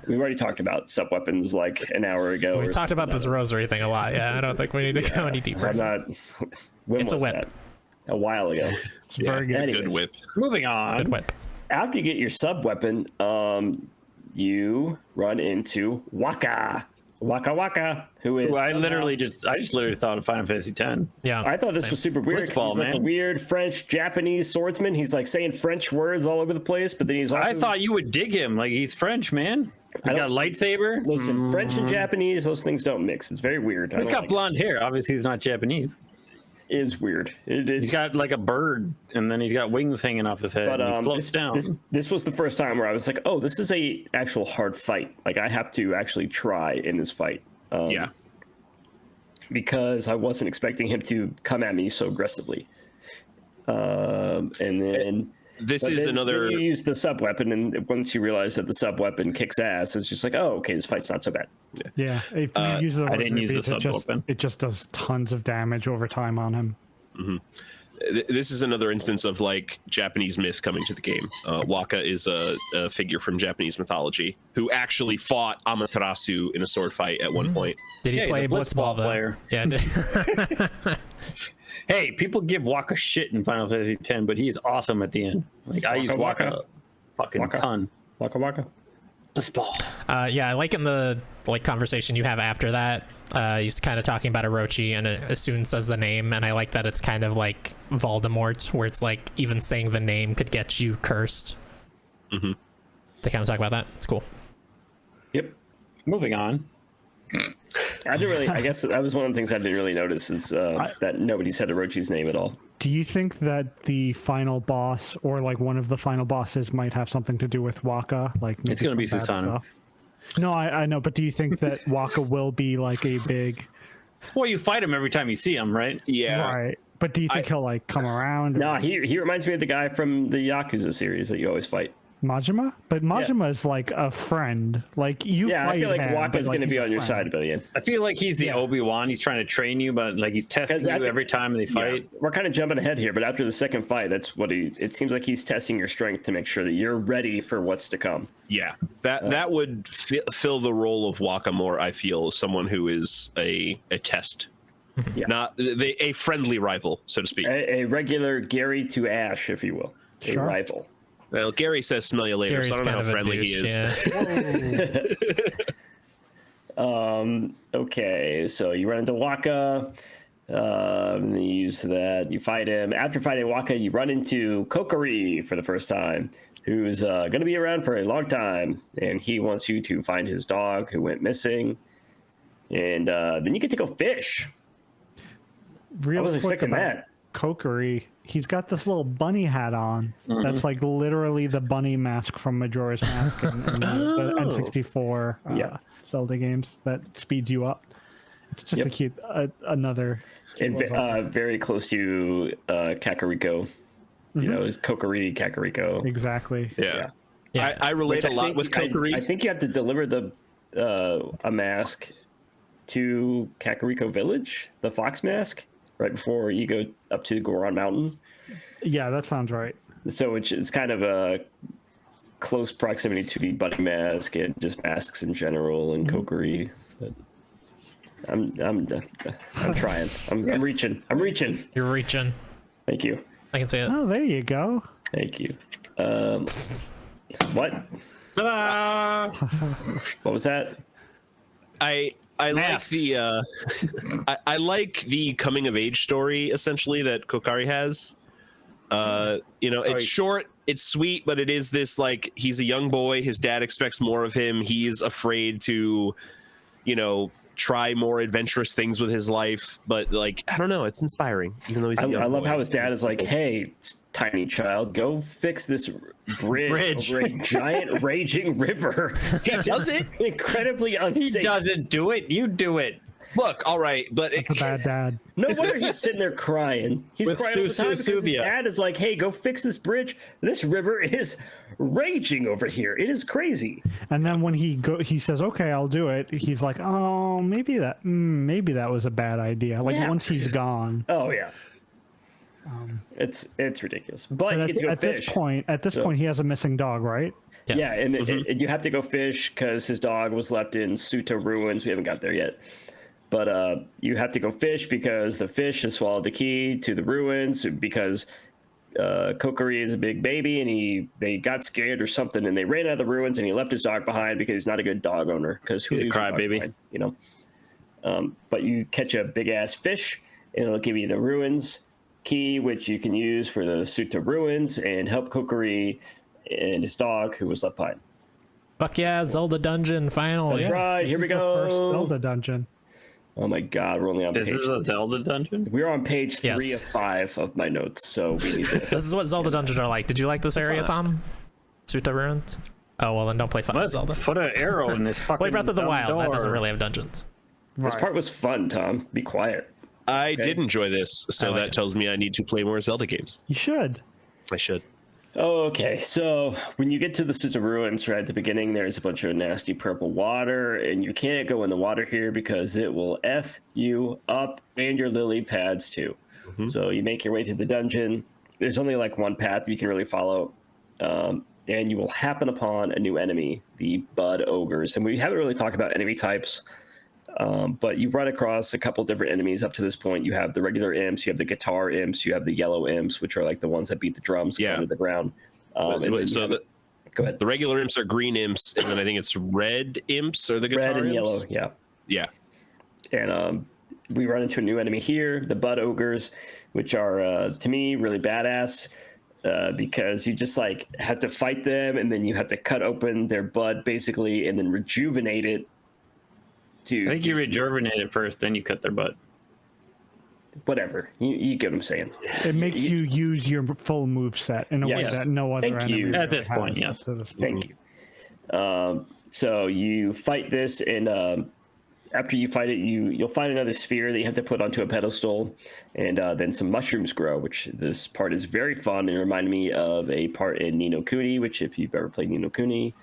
We already talked about sub weapons like an hour ago. We've talked about this rosary thing a lot. Yeah, I don't think we need to go any deeper. I'm not. It's a whip. That? A while ago. It's very good. It's a good whip. Moving on. Good whip. After you get your sub weapon, you run into Waka, who is. Well, I just literally thought of Final Fantasy X. Yeah. I thought this same. was super weird. 'Cause Blitzball, he's like a man. weird French Japanese swordsman. He's like saying French words all over the place, but then he's also. I thought you would dig him. Like, he's French, man. He's got a lightsaber. Listen, French and Japanese, those things don't mix. It's very weird. He's got blonde hair. Obviously, he's not Japanese. It is weird. He's got like a bird, and then he's got wings hanging off his head. But and he floats down. This was the first time where I was like, oh, this is a actual hard fight. Like, I have to actually try in this fight. Yeah. Because I wasn't expecting him to come at me so aggressively. And then another. You use the sub weapon, and once you realize that the sub weapon kicks ass, it's just like, oh, okay, this fight's not so bad. Yeah. If you use the I didn't use the rosary sub piece, weapon. it just does tons of damage over time on him. This is another instance of like Japanese myth coming to the game. Waka is a figure from Japanese mythology who actually fought Amaterasu in a sword fight at one point. Did he Yeah, play he's a Blitzball though? player. Yeah. Hey, people give Waka shit in Final Fantasy X, but he's awesome at the end. Like, I use Waka a fucking ton. Waka. Blitzball. Yeah, I like in the conversation you have after that. He's kind of talking about Orochi, and it as soon says the name, and I like that it's kind of like Voldemort, where it's like even saying the name could get you cursed. Mm-hmm. They kind of talk about that. It's cool. Yep. Moving on. I didn't really. I guess that was one of the things I didn't really notice is that nobody said Orochi's name at all. Do you think that the final boss or like one of the final bosses might have something to do with Waka? Like It's going to be some bad Susanoo. stuff? No, I know, but do you think that Waka will be like a big? Well, you fight him every time you see him, right? Yeah. Right. But do you think he'll like come around? No, he reminds me of the guy from the Yakuza series that you always fight. Majima? But Majima is like a friend. Like you Yeah, fight I feel like him, Waka's but, going to he's be a on your friend. side by the end. I feel like he's the Obi-Wan. He's trying to train you, but like he's testing you every time they fight. We're kind of jumping ahead here, but after the second fight, that's what it seems like he's testing your strength to make sure that you're ready for what's to come. Yeah. That would fill the role of Waka more, I feel, someone who is a test. Yeah. Not a friendly rival, so to speak. A regular Gary to Ash, if you will. A Sure. rival. Well, Gary says smell you later, Gary's so I don't know how kind of a friendly he douche, is. yeah. Okay, so you run into Waka. And you use that. You fight him. After fighting Waka, you run into Kokiri for the first time, who's going to be around for a long time. And he wants you to find his dog who went missing. And then you get to go fish. I Real wasn't quick expecting about that. Kokiri, he's got this little bunny hat on. That's like literally the bunny mask from Majora's Mask and the N64 Zelda games that speeds you up. It's just a cute, another... And very close to Kakariko. You know, it's Kokiri, Kakariko. Exactly. Yeah. I relate a lot with Kokiri. I think you have to deliver a mask to Kakariko Village, the fox mask, right before you go up to the Goron Mountain. Yeah, that sounds right. So it's kind of a close proximity to the bunny mask and just masks in general and Kokiri. But I'm trying. I'm reaching. You're reaching. Thank you. I can see it. Oh, there you go. Thank you. What? What was that? I like the I like the coming of age story essentially that Kokari has. You know, it's short, it's sweet, but it is this like he's a young boy, his dad expects more of him, he's afraid to, you know, try more adventurous things with his life, but like I don't know, it's inspiring. Even though he's a young I love boy. how his dad is like, "Hey, tiny child, go fix this bridge over a giant raging river." He does it incredibly unsafe. He doesn't do it. You do it. Look, all right, but It's a bad dad. No wonder he's sitting there crying. He's With crying all the time because his Subia. dad is like, "Hey, go fix this bridge. This river is raging over here. It is crazy." And then when he says, "Okay, I'll do it," he's like, "Oh, maybe that was a bad idea." Like once he's gone. Oh yeah. It's ridiculous. But you get to go fish. At this point, he has a missing dog, right? Yes. Yeah, and you have to go fish because his dog was left in Suta ruins. We haven't got there yet. But you have to go fish because the fish has swallowed the key to the ruins because Kokiri is a big baby and they got scared or something and they ran out of the ruins and he left his dog behind because he's not a good dog owner because who leaves cry your dog baby behind, you know. But you catch a big ass fish and it'll give you the ruins key, which you can use for the Suta ruins and help Kokiri and his dog who was left behind. Fuck yeah, Zelda dungeon finally. That's right. Here we go. First Zelda dungeon. Oh my God, we're only on This page. is a Zelda dungeon. We're on page 3 Yes. of 5 of my notes, so we need to. This is what Zelda dungeons are like. Did you like this area, Tom? Suta ruins? Oh, well, then don't play Final Let's Zelda. put an arrow in this fucking Play Breath of the dumb Wild. That doesn't door. really have dungeons. This part was fun, Tom. Be quiet. I did enjoy this, so I like that it. tells me I need to play more Zelda games. You should. I should. Okay, so when you get to the Suta ruins right at the beginning, there's a bunch of nasty purple water, and you can't go in the water here because it will F you up and your lily pads too. So you make your way through the dungeon. There's only like one path you can really follow, and you will happen upon a new enemy, the Bud Ogres. And we haven't really talked about enemy types, but you run across a couple different enemies up to this point. You have the regular imps, you have the guitar imps, you have the yellow imps, which are like the ones that beat the drums into the ground. So Go ahead. the regular imps are green imps, and then I think it's red imps or the guitar Red and imps? yellow, yeah. Yeah. And we run into a new enemy here, the Bud Ogres, which are, to me, really badass because you just like have to fight them and then you have to cut open their bud basically and then rejuvenate it. I think you rejuvenate it first, then you cut their butt. Whatever. You get what I'm saying. It makes you use your full move set in a way Yes. that no other Thank enemy you. really At this has point, yes. to this point. Thank you. So you fight this, and after you fight it, you'll find another sphere that you have to put onto a pedestal, and then some mushrooms grow, which this part is very fun. It reminded me of a part in Ni no Kuni, which if you've ever played Ni no Kuni,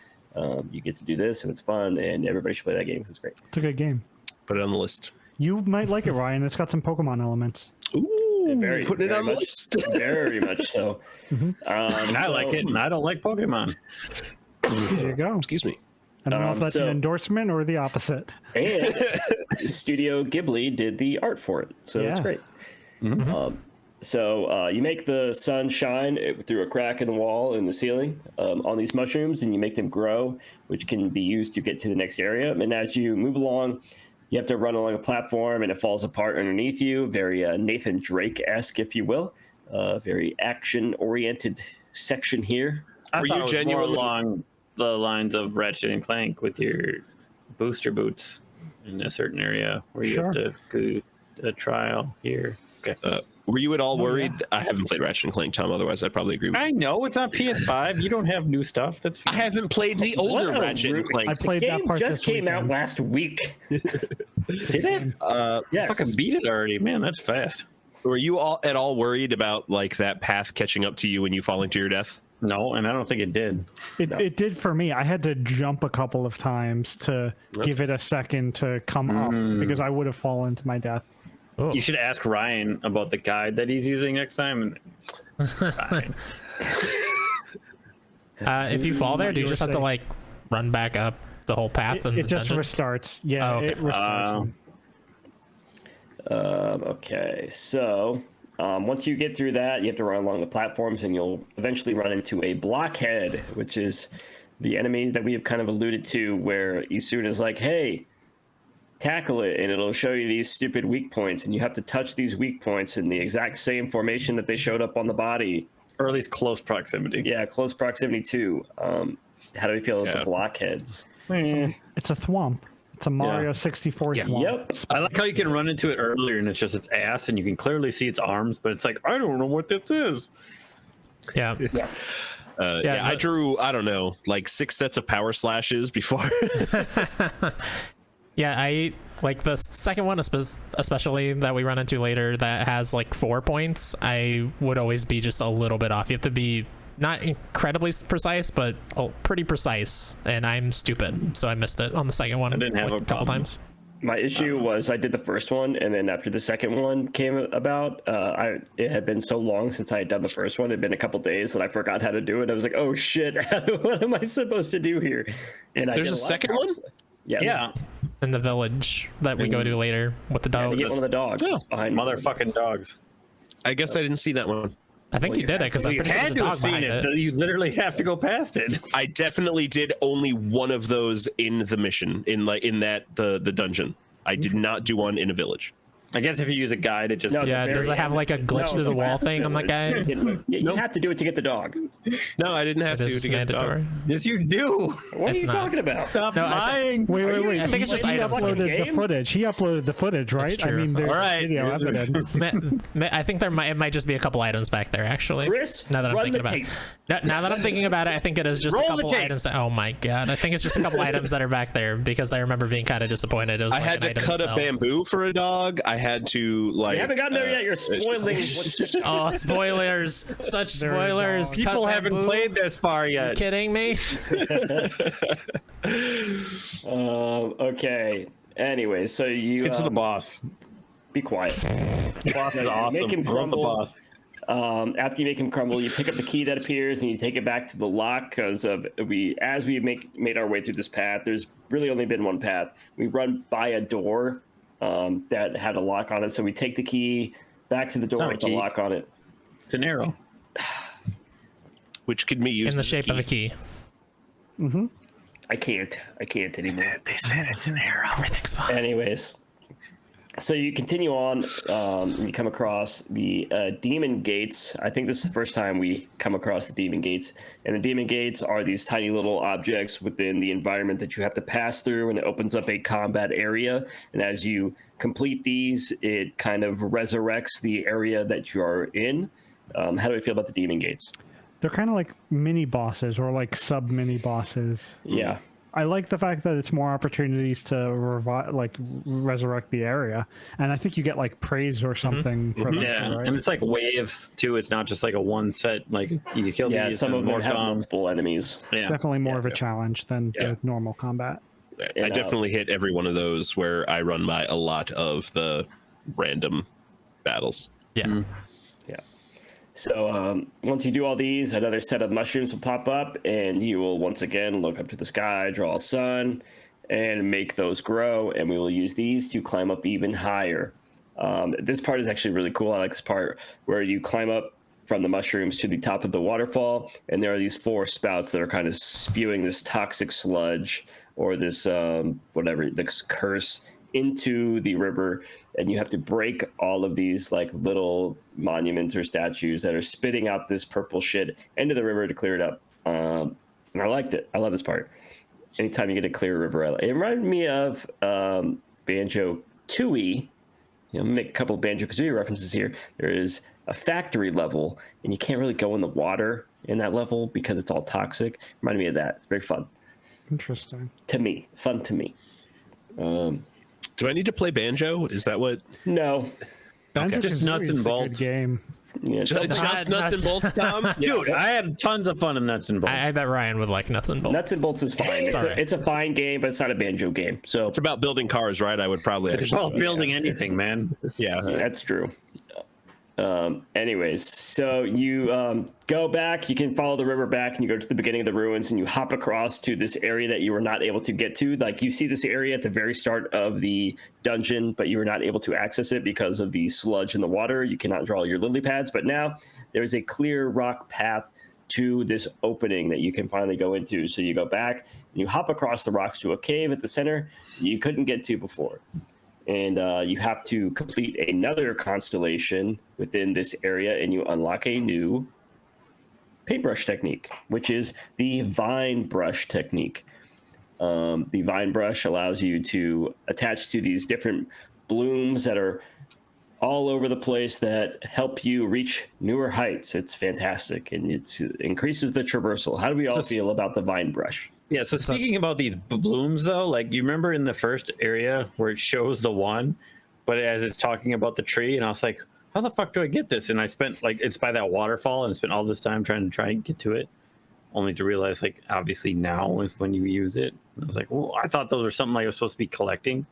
you get to do this, and it's fun, and everybody should play that game because it's great. It's a good game. Put it on the list. You might like it, Ryan. It's got some Pokemon elements. Ooh, Very, putting it very on the much- list. Very much so. And I like it, and I don't like Pokemon. There you go. Excuse me. I don't know if that's so- an endorsement or the opposite. And Studio Ghibli did the art for it, so it's Yeah. great. So you make the sun shine through a crack in the wall in the ceiling on these mushrooms, and you make them grow, which can be used to get to the next area. And as you move along, you have to run along a platform, and it falls apart underneath you. Very Nathan Drake-esque, if you will. Very action-oriented section here. I Were thought you it was genuinely- more along the lines of Ratchet and Clank with your booster boots in a certain area where you have to go a trial here. Okay. Were you at all worried? I haven't played Ratchet and Clank, Tom. Otherwise, I'd probably agree with you. I know it's on PS5. You don't have new stuff. That's I fine. haven't played the older What a Ratchet and Clank. I played The that game part just this came out weekend. last week. Did it? Yes. Fucking beat it already, man. That's fast. Were you at all worried about like that path catching up to you when you falling to your death? No, and I don't think it did. It did for me. I had to jump a couple of times to give it a second to come up because I would have fallen to my death. Oh. You should ask Ryan about the guide that he's using next time. Fine. If you fall there, do you just have to like run back up the whole path and It just dungeon? restarts. Yeah, Oh, okay. it restarts. Okay, so once you get through that, you have to run along the platforms, and you'll eventually run into a blockhead, which is the enemy that we have kind of alluded to, where Isuna is like, hey, tackle it, and it'll show you these stupid weak points, and you have to touch these weak points in the exact same formation that they showed up on the body. Or at least close proximity. Yeah, close proximity too. How do we feel about the blockheads? It's a thwomp. It's a Mario 64 thwomp. Yep. I like how you can run into it earlier and it's just its ass and you can clearly see its arms, but it's like, I don't know what this is. Yeah. I drew, I don't know, like 6 sets of power slashes before. Yeah, I like the second one, especially that we run into later, that has like 4 points. I would always be just a little bit off. You have to be not incredibly precise, but pretty precise. And I'm stupid, so I missed it on the second one. I didn't have like, a couple problem. times. My issue was I did the first one, and then after the second one came about, it had been so long since I had done the first one. It had been a couple days that I forgot how to do it. I was like, oh shit, what am I supposed to do here? And There's a second one? Yeah. In the village that we go to later with the To dogs. get one of the dogs that's behind me. Motherfucking dogs. I guess I didn't see that one. I think you did it because I'm You pretty sure had there's a to have dog seen behind it. it. You literally have to go past it. I definitely did only one of those in the mission, in the dungeon. I did not do one in a village. I guess if you use a guide, it just No, Yeah, does it have like a glitch through the wall thing on that guy? You have to do it to get the dog. No, I didn't have It to is get the dog. mandatory. Yes, you do. What It's are you not. talking about? Stop No, lying. Wait. I think it's just he items. uploaded the Game? footage. He uploaded the footage, right? I true. mean, there's All right. video evidence. I think it might just be a couple items back there, actually. Chris, now that I'm run thinking the about tape. it. Now that I'm thinking about it, I think it is just Roll a the couple tape. items. Oh my god, I think it's just a couple items that are back there because I remember being kind of disappointed. It was I like had an to item cut a sell. bamboo for a dog. I had to like. You haven't gotten there yet. You're spoiling. Oh, spoilers! Such spoilers! Cut People haven't bamboo. played this far yet. Kidding me? Okay. Anyway, so you Get to the boss. be quiet. The boss is awesome. Make him I love the crumble. boss. After you make him crumble, you pick up the key that appears and you take it back to the lock because as we made our way through this path, there's really only been one path. We run by a door that had a lock on it, so we take the key back to the door not a with the key. lock on it. It's an arrow. Which could be used In the as shape of a key. I can't anymore. They said it's an arrow. Everything's fine. Anyways, so you continue on. You come across the demon gates. I think this is the first time we come across the demon gates. And the demon gates are these tiny little objects within the environment that you have to pass through, and it opens up a combat area. And as you complete these, it kind of resurrects the area that you are in. How do I feel about the demon gates? They're kind of like mini bosses or like sub mini bosses. Yeah. I like the fact that it's more opportunities to resurrect the area, and I think you get like praise or something for that, Yeah, right? and it's like waves too. It's not just like a one set. Like you kill Yeah, these, some and of them more have come. multiple enemies. Yeah, Definitely more of a challenge than the normal combat. I And, definitely hit every one of those where I run by a lot of the random battles. Yeah. So once you do all these, another set of mushrooms will pop up, and you will once again look up to the sky, draw a sun, and make those grow. And we will use these to climb up even higher. This part is actually really cool. I like this part where you climb up from the mushrooms to the top of the waterfall, and there are these 4 spouts that are kind of spewing this toxic sludge or this this curse into the river, and you have to break all of these like little monuments or statues that are spitting out this purple shit into the river to clear it up. And I liked it. I love this part. Anytime you get a clear river, it reminded me of Banjo-Tooie make a couple of Banjo-Kazooie references here. There is a factory level, and you can't really go in the water in that level because it's all toxic. Reminded me of that. It's very fun. Interesting. To me. Fun to me. Do I need to play Banjo? Is that what? No. Just nuts and bolts. Game. Yeah, Just nuts and bolts, Tom? Dude, I had tons of fun in nuts and bolts. I bet Ryan would like nuts and bolts. Nuts and bolts is fine. It's a fine game, but it's not a Banjo game. So It's about building cars, right? I would probably It's actually. about building anything, man. Yeah. that's true. Anyways, so you go back, you can follow the river back, and you go to the beginning of the ruins, and you hop across to this area that you were not able to get to. Like, you see this area at the very start of the dungeon, but you were not able to access it because of the sludge in the water. You cannot draw your lily pads, but now there is a clear rock path to this opening that you can finally go into. So you go back, and you hop across the rocks to a cave at the center you couldn't get to before. And you have to complete another constellation within this area, and you unlock a new paintbrush technique, which is the vine brush technique. The vine brush allows you to attach to these different blooms that are all over the place that help you reach newer heights. It's fantastic, and it increases the traversal. How do we all feel about the vine brush? Yeah, so speaking about these blooms, though, like, you remember in the first area where it shows the one, but as it's talking about the tree, and I was like, how the fuck do I get this? And I spent, like, it's by that waterfall, and I spent all this time trying to get to it, only to realize, like, obviously now is when you use it. And I was like, well, I thought those were something like I was supposed to be collecting.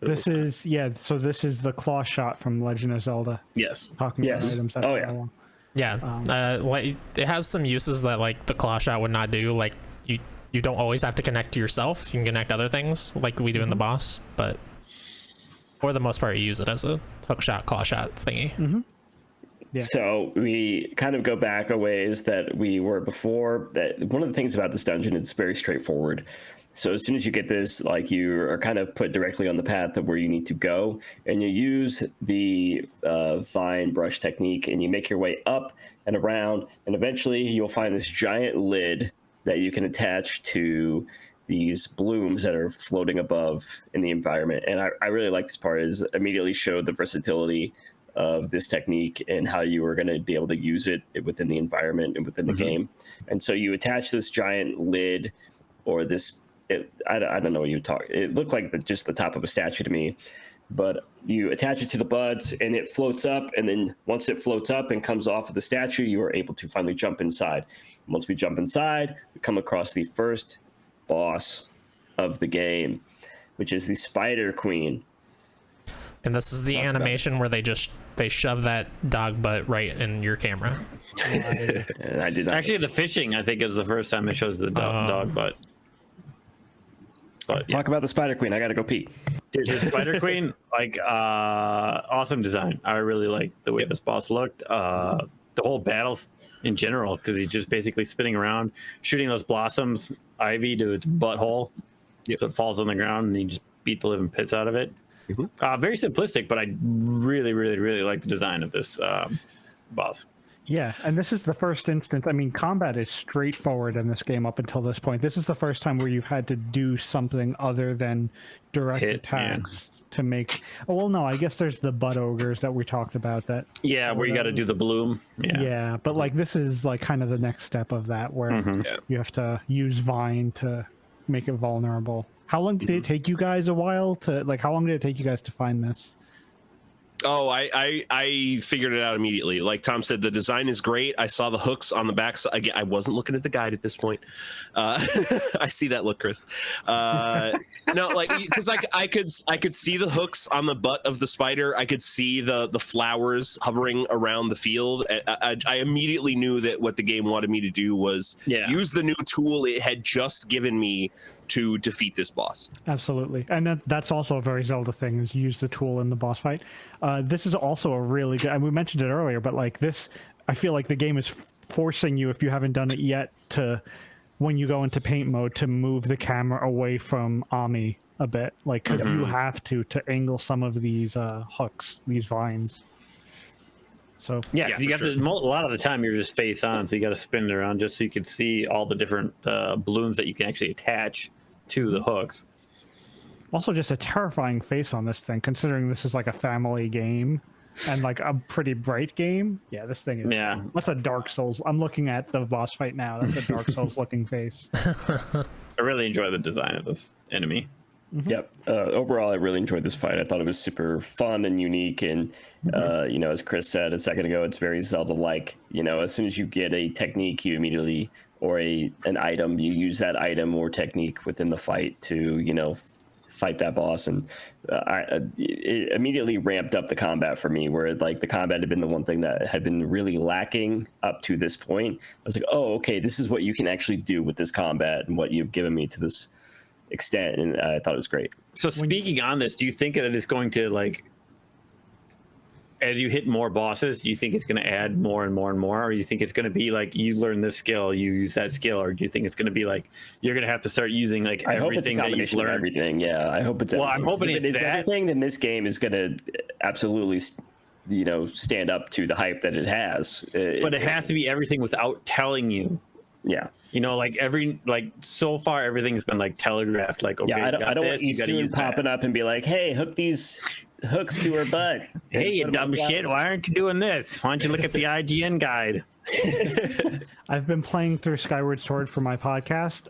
This is the claw shot from Legend of Zelda. Yes. Talking about items that Oh, yeah. along. Yeah, like, it has some uses that, like, the claw shot would not do. Like, you don't always have to connect to yourself. You can connect other things, like we do in the boss. But for the most part, you use it as a hook shot, claw shot thingy. Yeah. So we kind of go back a ways that we were before. That one of the things about this dungeon, it's very straightforward. So as soon as you get this, like, you are kind of put directly on the path of where you need to go, and you use the vine brush technique, and you make your way up and around, and eventually you'll find this giant lid that you can attach to these blooms that are floating above in the environment. And I really like this part, is immediately showed the versatility of this technique and how you were going to be able to use it within the environment and within the game. And so you attach this giant lid, or this, I don't know what you would talk. It looked like just the top of a statue to me, but you attach it to the buds and it floats up. And then once it floats up and comes off of the statue, you are able to finally jump inside. Once we jump inside, we come across the first boss of the game, which is the Spider Queen. And this is the animation where they shove that dog butt right in your camera. And I did not. Actually, the fishing, I think, is the first time it shows the dog butt. But, Talk about the Spider Queen. I got to go pee. dude, the Spider Queen, like, awesome design. I really like the way this boss looked. The whole battles in general, because he's just basically spinning around, shooting those blossoms, ivy to its butthole. So it falls on the ground, and you just beat the living piss out of it. Very simplistic, but I really, really, really like the design of this boss. Yeah, and this is the first instance. I mean, combat is straightforward in this game up until this point. This is the first time where you've had to do something other than direct attacks to make. Oh, well, no, I guess there's the butt ogres that we talked about. That where you got to do the bloom. Yeah, but like this is like kind of the next step of that, where you have to use vine to make it vulnerable. How long did it take you guys? A while to like? How long did it take you guys to find this? Oh, I figured it out immediately. Like Tom said, the design is great. I saw the hooks on the back. Again, I wasn't looking at the guide at this point. I see that look, Chris. No, like, because I could see the hooks on the butt of the spider. I could see the flowers hovering around the field. I immediately knew that what the game wanted me to do was use the new tool it had just given me to defeat this boss. Absolutely. And that's also a very Zelda thing, is use the tool in the boss fight. This is also a really good, and we mentioned it earlier, but like this, I feel like the game is forcing you, if you haven't done it yet, to, when you go into paint mode, to move the camera away from Ami a bit. Like, because you have to angle some of these hooks, these vines. So yeah, you got a lot of the time you're just face on, so you got to spin it around just so you can see all the different blooms that you can actually attach to the hooks. Also, just a terrifying face on this thing, considering this is like a family game and like a pretty bright game. Yeah, this thing is. Yeah. That's a Dark Souls. I'm looking at the boss fight now. That's a Dark Souls looking face. I really enjoy the design of this enemy. Yep. Overall, I really enjoyed this fight. I thought it was super fun and unique. And, you know, as Chris said a second ago, it's very Zelda-like. You know, as soon as you get a technique, you immediately, or an item, you use that item or technique within the fight to, you know, fight that boss. And it immediately ramped up the combat for me, where like the combat had been the one thing that had been really lacking up to this point. I was like, oh, okay, this is what you can actually do with this combat and what you've given me to this extent, and I thought it was great. So speaking on this, do you think that it's going to, like, as you hit more bosses, do you think it's going to add more and more and more, or do you think it's going to be like you learn this skill, you use that skill, or do you think it's going to be like you're going to have to start using like everything that you've learned? Everything, yeah. I hope it's. Well, everything. I'm hoping if it's that. Everything. Then this game is going to absolutely, you know, stand up to the hype that it has. But it has to be everything without telling you. Yeah. You know, like so far everything's been like telegraphed. Like, okay, yeah, I don't want you soon popping up and be like, "Hey, hook these hooks to her butt." Hey, you dumb shit! Why aren't you doing this? Why don't you look at the IGN guide? I've been playing through Skyward Sword for my podcast,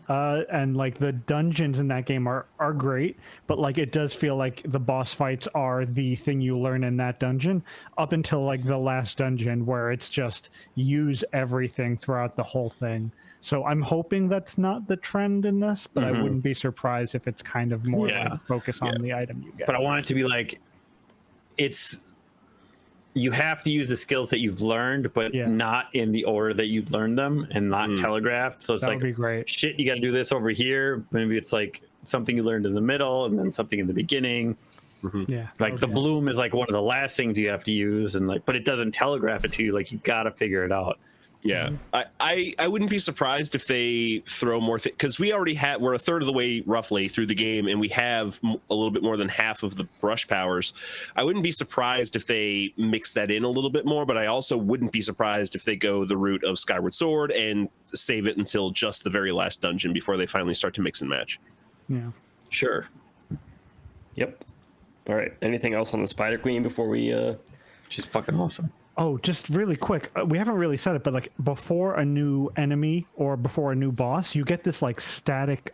and like the dungeons in that game are great, but like it does feel like the boss fights are the thing you learn in that dungeon up until like the last dungeon, where it's just use everything throughout the whole thing. So I'm hoping that's not the trend in this, but I wouldn't be surprised if it's kind of more like focus on the item you get. But I want it to be like, you have to use the skills that you've learned, but not in the order that you've learned them, and not telegraphed. So it's That like, would be great. Shit, you got to do this over here. Maybe it's like something you learned in the middle, and then something in the beginning. Yeah, Like the bloom is like one of the last things you have to use, and like, but it doesn't telegraph it to you. Like you got to figure it out. Yeah, I wouldn't be surprised if they throw more because we're a third of the way roughly through the game, and we have a little bit more than half of the brush powers. I wouldn't be surprised if they mix that in a little bit more, but I also wouldn't be surprised if they go the route of Skyward Sword and save it until just the very last dungeon before they finally start to mix and match. Yeah, Sure. Yep. All right. Anything else on the Spider Queen before we? She's fucking awesome. Oh, just really quick. We haven't really said it, but like before a new enemy or before a new boss, you get this like static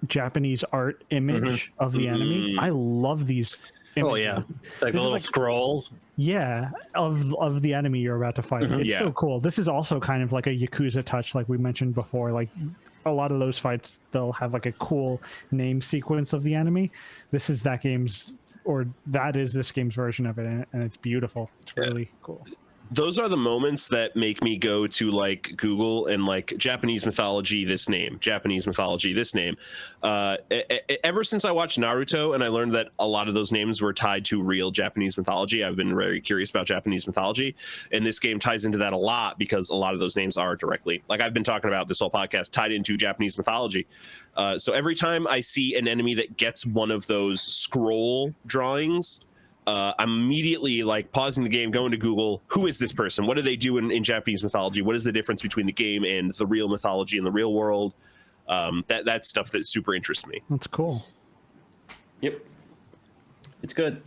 Japanese art image of the enemy. I love these images. Oh yeah, like the little scrolls. Yeah, of the enemy you're about to fight. It's so cool. This is also kind of like a Yakuza touch, like we mentioned before. Like a lot of those fights, they'll have like a cool name sequence of the enemy. This is that game's, or that is this game's version of it, and it's beautiful. It's really cool. Those are the moments that make me go to like Google and like Japanese mythology, this name, Japanese mythology, this name. Ever since I watched Naruto and I learned that a lot of those names were tied to real Japanese mythology, I've been very curious about Japanese mythology. And this game ties into that a lot because a lot of those names are directly, like I've been talking about this whole podcast, tied into Japanese mythology. So every time I see an enemy that gets one of those scroll drawings, I'm immediately like pausing the game, going to Google, who is this person? What do they do in Japanese mythology? What is the difference between the game and the real mythology in the real world? That's stuff that super interests me. That's cool. Yep. It's good.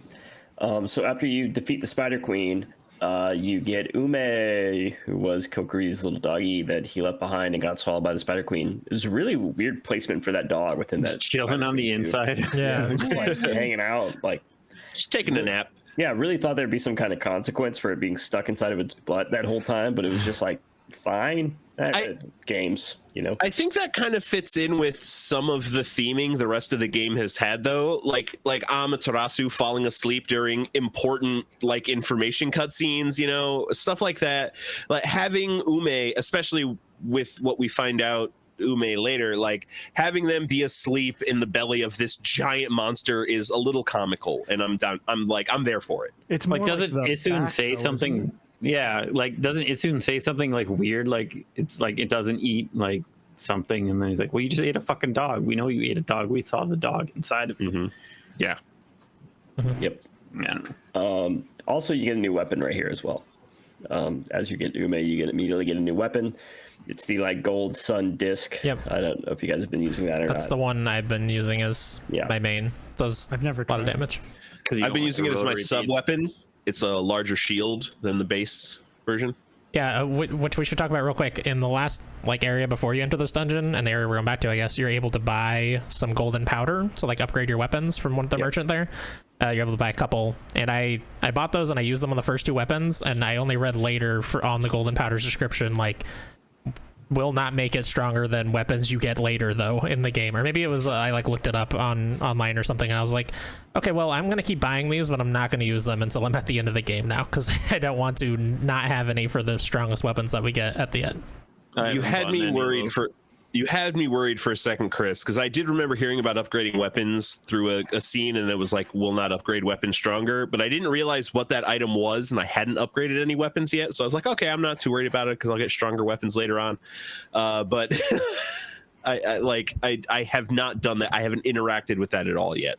So after you defeat the Spider Queen, you get Ume, who was Kokiri's little doggy that he left behind and got swallowed by the Spider Queen. It was a really weird placement for that dog within that. Just chilling on the inside. Yeah. Just like hanging out, like. Just taking a nap. Yeah, I really thought there'd be some kind of consequence for it being stuck inside of its butt that whole time, but it was just like, fine. Games, you know. I think that kind of fits in with some of the theming the rest of the game has had, though. Like Amaterasu falling asleep during important like information cutscenes, you know, stuff like that. Like having Ume, especially with what we find out Ume later, like having them be asleep in the belly of this giant monster is a little comical, and I'm down. I'm there for it. It's like, more doesn't Issun say something? Yeah, like doesn't Issun say something like weird? Like it's like it doesn't eat like something, and then he's like, "Well, you just ate a fucking dog. We know you ate a dog. We saw the dog inside of you." Yeah. Yep. Yeah. Also, you get a new weapon right here as well. As you get Ume, you immediately get a new weapon. It's the like gold sun disc. Yep. I don't know if you guys have been using that or That's not. the one I've been using as my main. It does I've never a lot of tried it. damage. I've been using it as my sub weapon. It's a larger shield than the base version. Yeah, which we should talk about real quick. In the last like area before you enter this dungeon, and the area we're going back to, I guess, you're able to buy some golden powder to like upgrade your weapons from one of the merchant there. You're able to buy a couple, and I bought those and I used them on the first 2 weapons, and I only read later on the golden powder's description like will not make it stronger than weapons you get later though in the game, or maybe it was I like looked it up online or something, and I was like, okay, well, I'm gonna keep buying these, but I'm not gonna use them until I'm at the end of the game now, because I don't want to not have any for the strongest weapons that we get at the end. You had me worried for a second, Chris, because I did remember hearing about upgrading weapons through a scene, and it was like, will not upgrade weapons stronger, but I didn't realize what that item was, and I hadn't upgraded any weapons yet, so I was like, okay, I'm not too worried about it because I'll get stronger weapons later on. But I have not done that. I haven't interacted with that at all yet.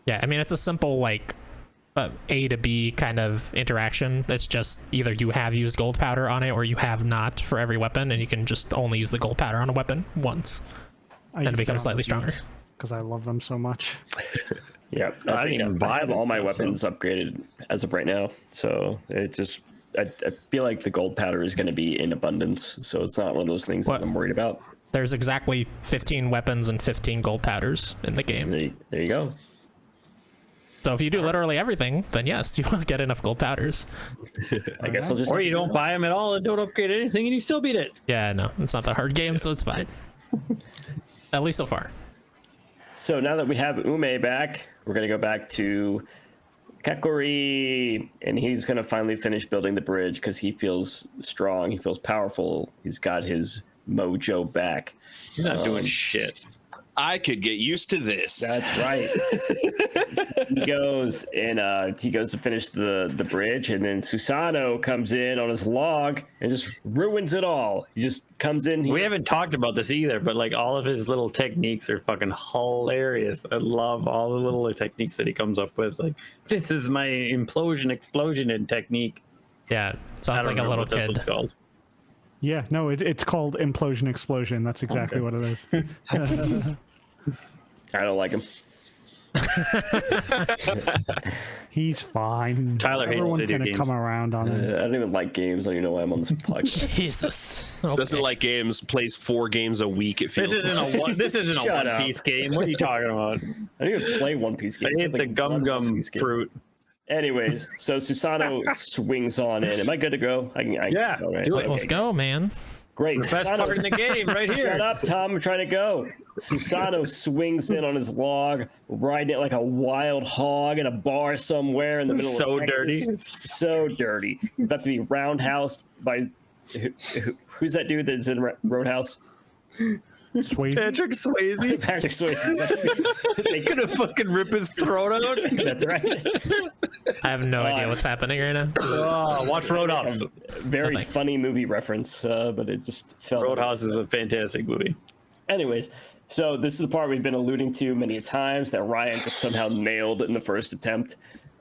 Yeah, I mean, it's a simple like A to B kind of interaction. It's just either you have used gold powder on it or you have not for every weapon, and you can just only use the gold powder on a weapon once, and it becomes slightly stronger. Because I love them so much. Yeah, I have all my weapons upgraded as of right now, so it just I feel like the gold powder is going to be in abundance, so it's not one of those things that I'm worried about. There's exactly 15 weapons and 15 gold powders in the game. There you go. So if you do literally everything, then yes, you will get enough gold powders. I guess I'll just. Or you don't buy them at all and don't upgrade anything, and you still beat it. Yeah, no, it's not that hard game, so it's fine. At least so far. So now that we have Ume back, we're gonna go back to Kakori, and he's gonna finally finish building the bridge because he feels strong, he feels powerful, he's got his mojo back. He's not doing shit. I could get used to this. That's right. he goes to finish the bridge, and then Susano comes in on his log and just ruins it all. He just comes in. We haven't talked about this either, but like all of his little techniques are fucking hilarious. I love all the little techniques that he comes up with. Like, this is my explosion and technique. Yeah, sounds like a little kid. This called. Yeah, no, it's called Implosion Explosion. That's exactly what it is. I don't like him. He's fine. Tyler hates Everyone's video gonna games. come around on it. I don't even like games. I don't even know why I'm on this podcast. Jesus. Okay. Doesn't like games, plays 4 games a week, it feels. This isn't a Shut One up. Piece game. What are you talking about? I don't even play One Piece games. I hate the gum fruit. Anyways, so Susano swings on in. Am I good to go? I Yeah, go, right? do it. Okay, Let's go, man. Great. Best Susano, part in the game, right here. Shut up, Tom. I'm trying to go. Susano swings in on his log, riding it like a wild hog in a bar somewhere in the middle So of Texas. dirty. So dirty. He's about to be roundhoused by... Who's that dude that's in Roadhouse? Swayze. Patrick Swayze. Patrick Swayze. They could have fucking rip his throat out. That's right. I have no idea what's happening right now. Oh, watch Roadhouse. Very Oh, thanks. funny movie reference, but it just felt... Roadhouse is a fantastic movie. Anyways, so this is the part we've been alluding to many times that Ryan just somehow nailed in the first attempt.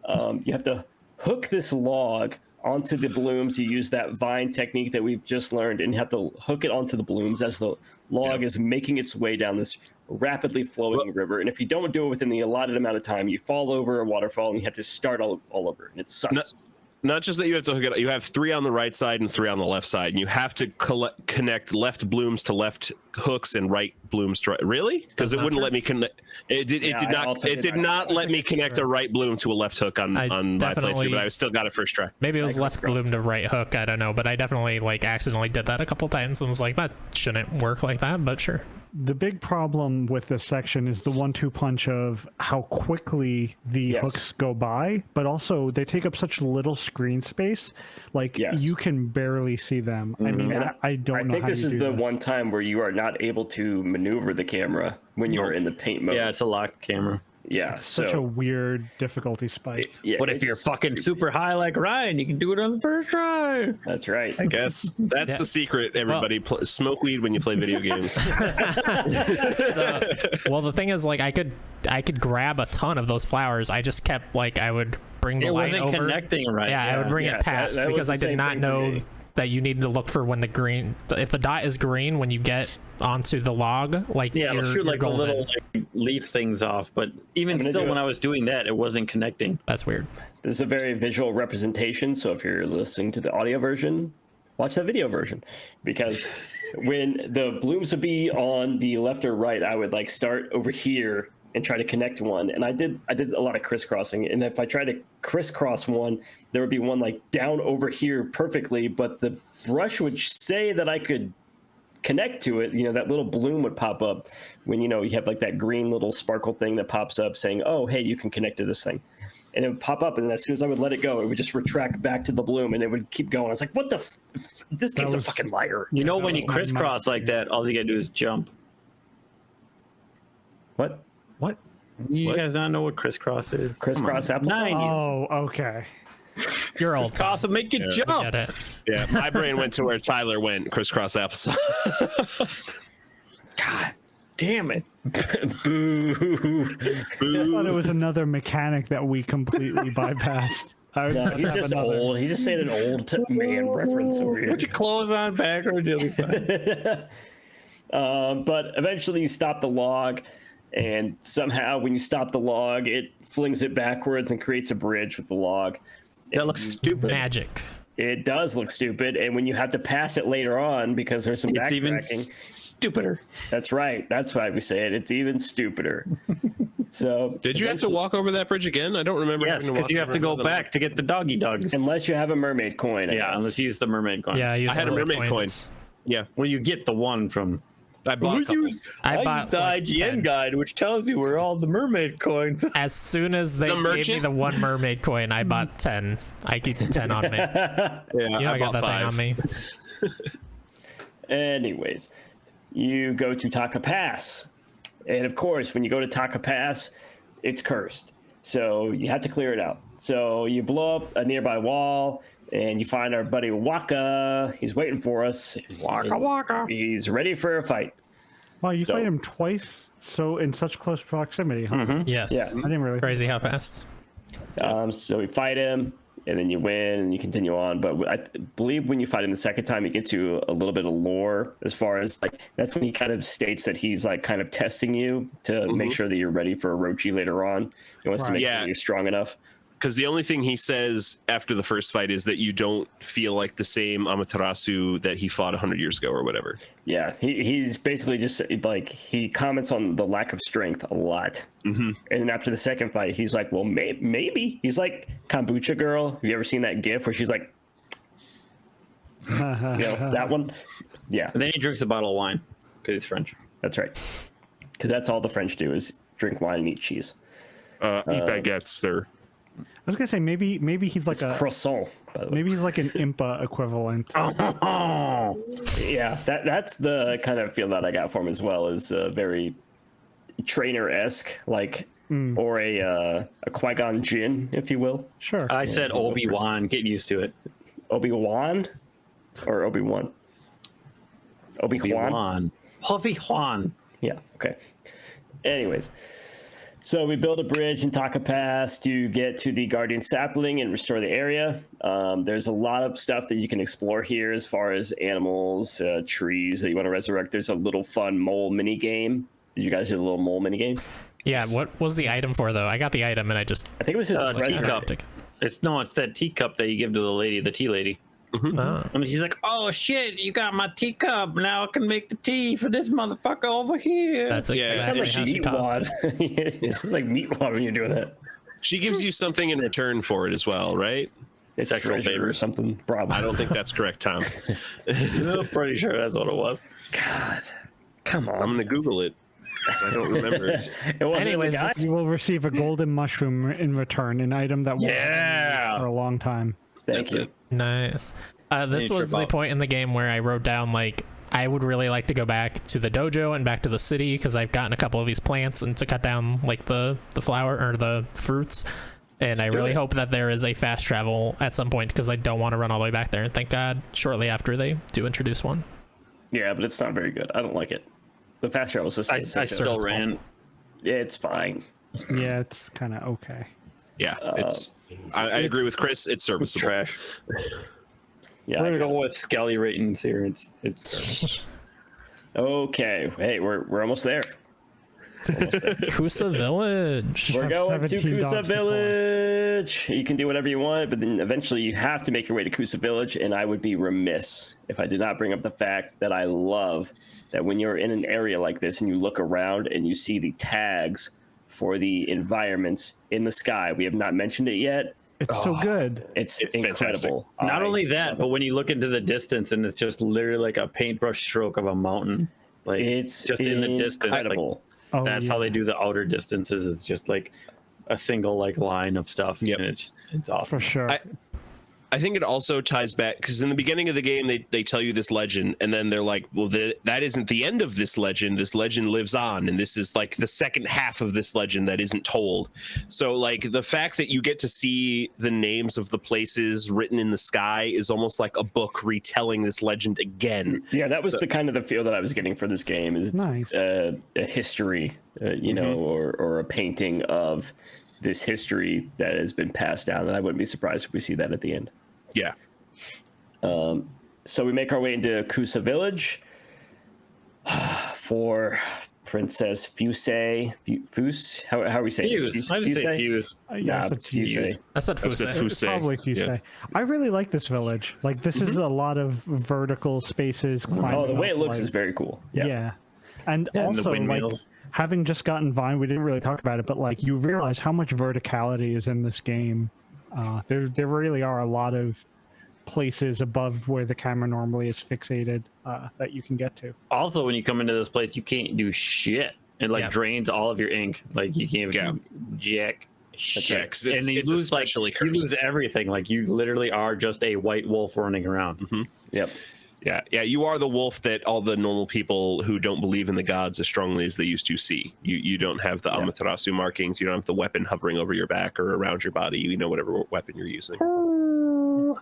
You have to hook this log onto the blooms. You use that vine technique that we've just learned, and you have to hook it onto the blooms as the log is making its way down this rapidly flowing river. And if you don't do it within the allotted amount of time, you fall over a waterfall and you have to start all over. And it sucks. Not just that you have to hook it up, you have 3 on the right side and 3 on the left side, and you have to connect left blooms to left hooks and right blooms to right. Really? Because it wouldn't let me connect. It did not let me connect a right bloom to a left hook on my playthrough, but I still got it first try. Maybe it was left bloom to right hook. I don't know, but I definitely like accidentally did that a couple times and was like, that shouldn't work like that, but sure. The big problem with this section is the 1-2 punch of how quickly the hooks go by, but also they take up such little screen space. Like you can barely see them. I mean, I don't know how you do this. I think this is the one time where you are not able to maneuver the camera when you're in the paint mode. Yeah, it's a locked camera. Yeah, such a weird difficulty spike. But if you're fucking super high like Ryan, you can do it on the first try. That's right. I guess that's the secret, everybody. Smoke weed when you play video games. Well, the thing is, like, I could grab a ton of those flowers. I just kept, like, I would bring the light over. It wasn't connecting right. Yeah, I would bring it past that because was I the did same not thing for know me. that you need to look for when if the dot is green when you get onto the log, like Yeah, it'll shoot like the golden. little like, leaf things off. But even still, when I was doing that, it wasn't connecting. That's weird. This is a very visual representation, so if you're listening to the audio version, watch that video version. Because when the blooms would be on the left or right, I would like start over here and try to connect one. And I did a lot of crisscrossing. And if I tried to crisscross one, there would be one like down over here perfectly, but the brush would say that I could connect to it. That little bloom would pop up when, you have like that green little sparkle thing that pops up saying, oh, hey, you can connect to this thing. And it would pop up, and as soon as I would let it go, it would just retract back to the bloom, and it would keep going. It's like, what the? This game's a fucking liar. You know, when you crisscross like that, all you gotta do is jump. What? You guys not know what crisscross is? Crisscross applesauce? 90s. Oh, okay. You're old. Crisscross will make you jump. Get it. Yeah, my brain went to where Tyler went. Crisscross applesauce. God damn it. Boo. I thought it was another mechanic that we completely bypassed. No, he's just old. He's just saying an old man reference over here. Put your clothes on backwards, you'll be fine. But eventually you stop the log, and somehow when you stop the log, it flings it backwards and creates a bridge with the log. That looks stupid. Magic. It does look stupid, and when you have to pass it later on because there's some It's even backtracking, stupider. that's right. That's why we say it. It's even stupider. So Did you have to walk over that bridge again? I don't remember. Yes, because you have to go back to get the doggy dogs. unless you have a mermaid coin? I Yeah, guess. unless you use the mermaid coin. Yeah, I I had a mermaid coin. coins. Yeah, Well, you get the one from. I bought a couple. I used bought, the like, IGN 10. guide, which tells you where all the mermaid coins. As soon as they The gave me merchant? the one mermaid coin, I bought 10. I keep 10 on me. Yeah, You know I got bought that 5. thing on me. Anyways, you go to Taka Pass. And of course, when you go to Taka Pass, it's cursed. So you have to clear it out. So you blow up a nearby wall, and you find our buddy Waka. He's waiting for us. Waka. He's ready for a fight. Wow, you So- fight him twice, so in such close proximity, huh? Yes. Yeah. I didn't really. Crazy how fast. So we fight him, and then you win, and you continue on. But I believe when you fight him the second time, you get to a little bit of lore as far as like that's when he kind of states that he's like kind of testing you to make sure that you're ready for Orochi later on. He wants to Right. make Yeah. sure you're strong enough. Because the only thing he says after the first fight is that you don't feel like the same Amaterasu that he fought 100 years ago or whatever. Yeah, he's basically just like he comments on the lack of strength a lot. Mm-hmm. And then after the second fight, he's like, "Well, maybe." He's like Kombucha Girl. Have you ever seen that GIF where she's like, that one? Yeah, And then he drinks a bottle of wine because he's French. that's right. Because that's all the French do is drink wine and eat cheese. Eat baguettes, sir. I was gonna say maybe he's like It's a croissant, by the way. maybe he's like an Impa equivalent. Oh, Yeah, that's the kind of feel that I got for him as well. Is very trainer-esque, like, or a Qui-Gon Jinn, if you will. Sure. I said Obi-Wan. Get used to it. Obi-Wan or Obi-Wan? Obi-Wan? Obi-Wan. Obi-Wan. Yeah, okay. Anyways, so we build a bridge in Taka Pass to get to the Guardian Sapling and restore the area. There's a lot of stuff that you can explore here as far as animals, trees that you want to resurrect. There's a little fun mole mini game. Did you guys do the little mole mini game? Yeah, what was the item for, though? I got the item, and I just... I think it was his treasure. teacup. It's that teacup that you give to the lady, the tea lady. Oh. And she's like, "Oh shit, you got my teacup. Now I can make the tea for this motherfucker over here." That's Yeah, exactly It's how like she meat talks. wad. It's like meat wad when you're doing that. She gives you something in return for it as well, right? It's Sexual treasure favor. or something. Probably. I don't think that's correct, Tom. I'm pretty sure that's what it was. God, come on. I'm going to Google it. 'Cause I don't remember. It wasn't Anyways, the guy? this- You will receive a golden mushroom in return, an item that will Yeah. for a long time. Thank That's you. it. Nice. This Nature was the Bob. point in the game where I wrote down, like, I would really like to go back to the dojo and back to the city because I've gotten a couple of these plants and to cut down, like, the flower or the fruits. And I really hope that there is a fast travel at some point because I don't want to run all the way back there. And thank God, shortly after they do introduce one. Yeah, but it's not very good. I don't like it. The fast travel system. I is such a- still ran. Yeah, it's fine. Yeah, it's kind of okay. Yeah, it's. I agree with Chris. It's serviceable. Trash. Yeah. We're gonna go with Skelly ratings here. It's Okay. Hey, we're almost there. Kusa Village. We're have going to 17 Kusa dogs to Village. You can do whatever you want, but then eventually you have to make your way to Kusa Village, and I would be remiss if I did not bring up the fact that I love that when you're in an area like this and you look around and you see the tags for the environments in the sky. We have not mentioned it yet. It's so good. It's fantastic. incredible. not I only love that, it. but when you look into the distance and it's just literally like a paintbrush stroke of a mountain. Like It's just in the distance. Like, incredible. Oh, that's how they do the outer distances. It's just like a single like line of stuff. Yep. And it's awesome. for sure. I think it also ties back because in the beginning of the game they tell you this legend, and then they're like, well, that isn't the end of this legend. This legend lives on, and this is like the second half of this legend that isn't told. So like the fact that you get to see the names of the places written in the sky is almost like a book retelling this legend again. Yeah, that was the kind of the feel that I was getting for this game. Is Nice. a history, you know, or a painting of this history that has been passed down, and I wouldn't be surprised if we see that at the end. Yeah. So we make our way into Kusa Village for Princess Fuse. How are we saying? Fuse. I would say Fuse. Nah, it's Fuse. Fuse. I said That's Fuse. what Fuse. Probably Fuse. Yeah. I really like this village. Like this is a lot of vertical spaces. Oh, the way it up, looks like- is very cool. Yeah. And Yeah, and the also, like, windmills. having just gotten Vine, we didn't really talk about it, but like you realize how much verticality is in this game. There really are a lot of places above where the camera normally is fixated that you can get to. Also, when you come into this place, you can't do shit. It like Yeah. drains all of your ink. Like you can't Yeah. do jack shit. right, 'cause it's- and you it's lose like especially you cursed. lose everything. Like you literally are just a white wolf running around. Yep. Yeah, you are the wolf that all the normal people who don't believe in the gods as strongly as they used to see. You don't have the Amaterasu markings. You don't have the weapon hovering over your back or around your body. You know whatever weapon you're using.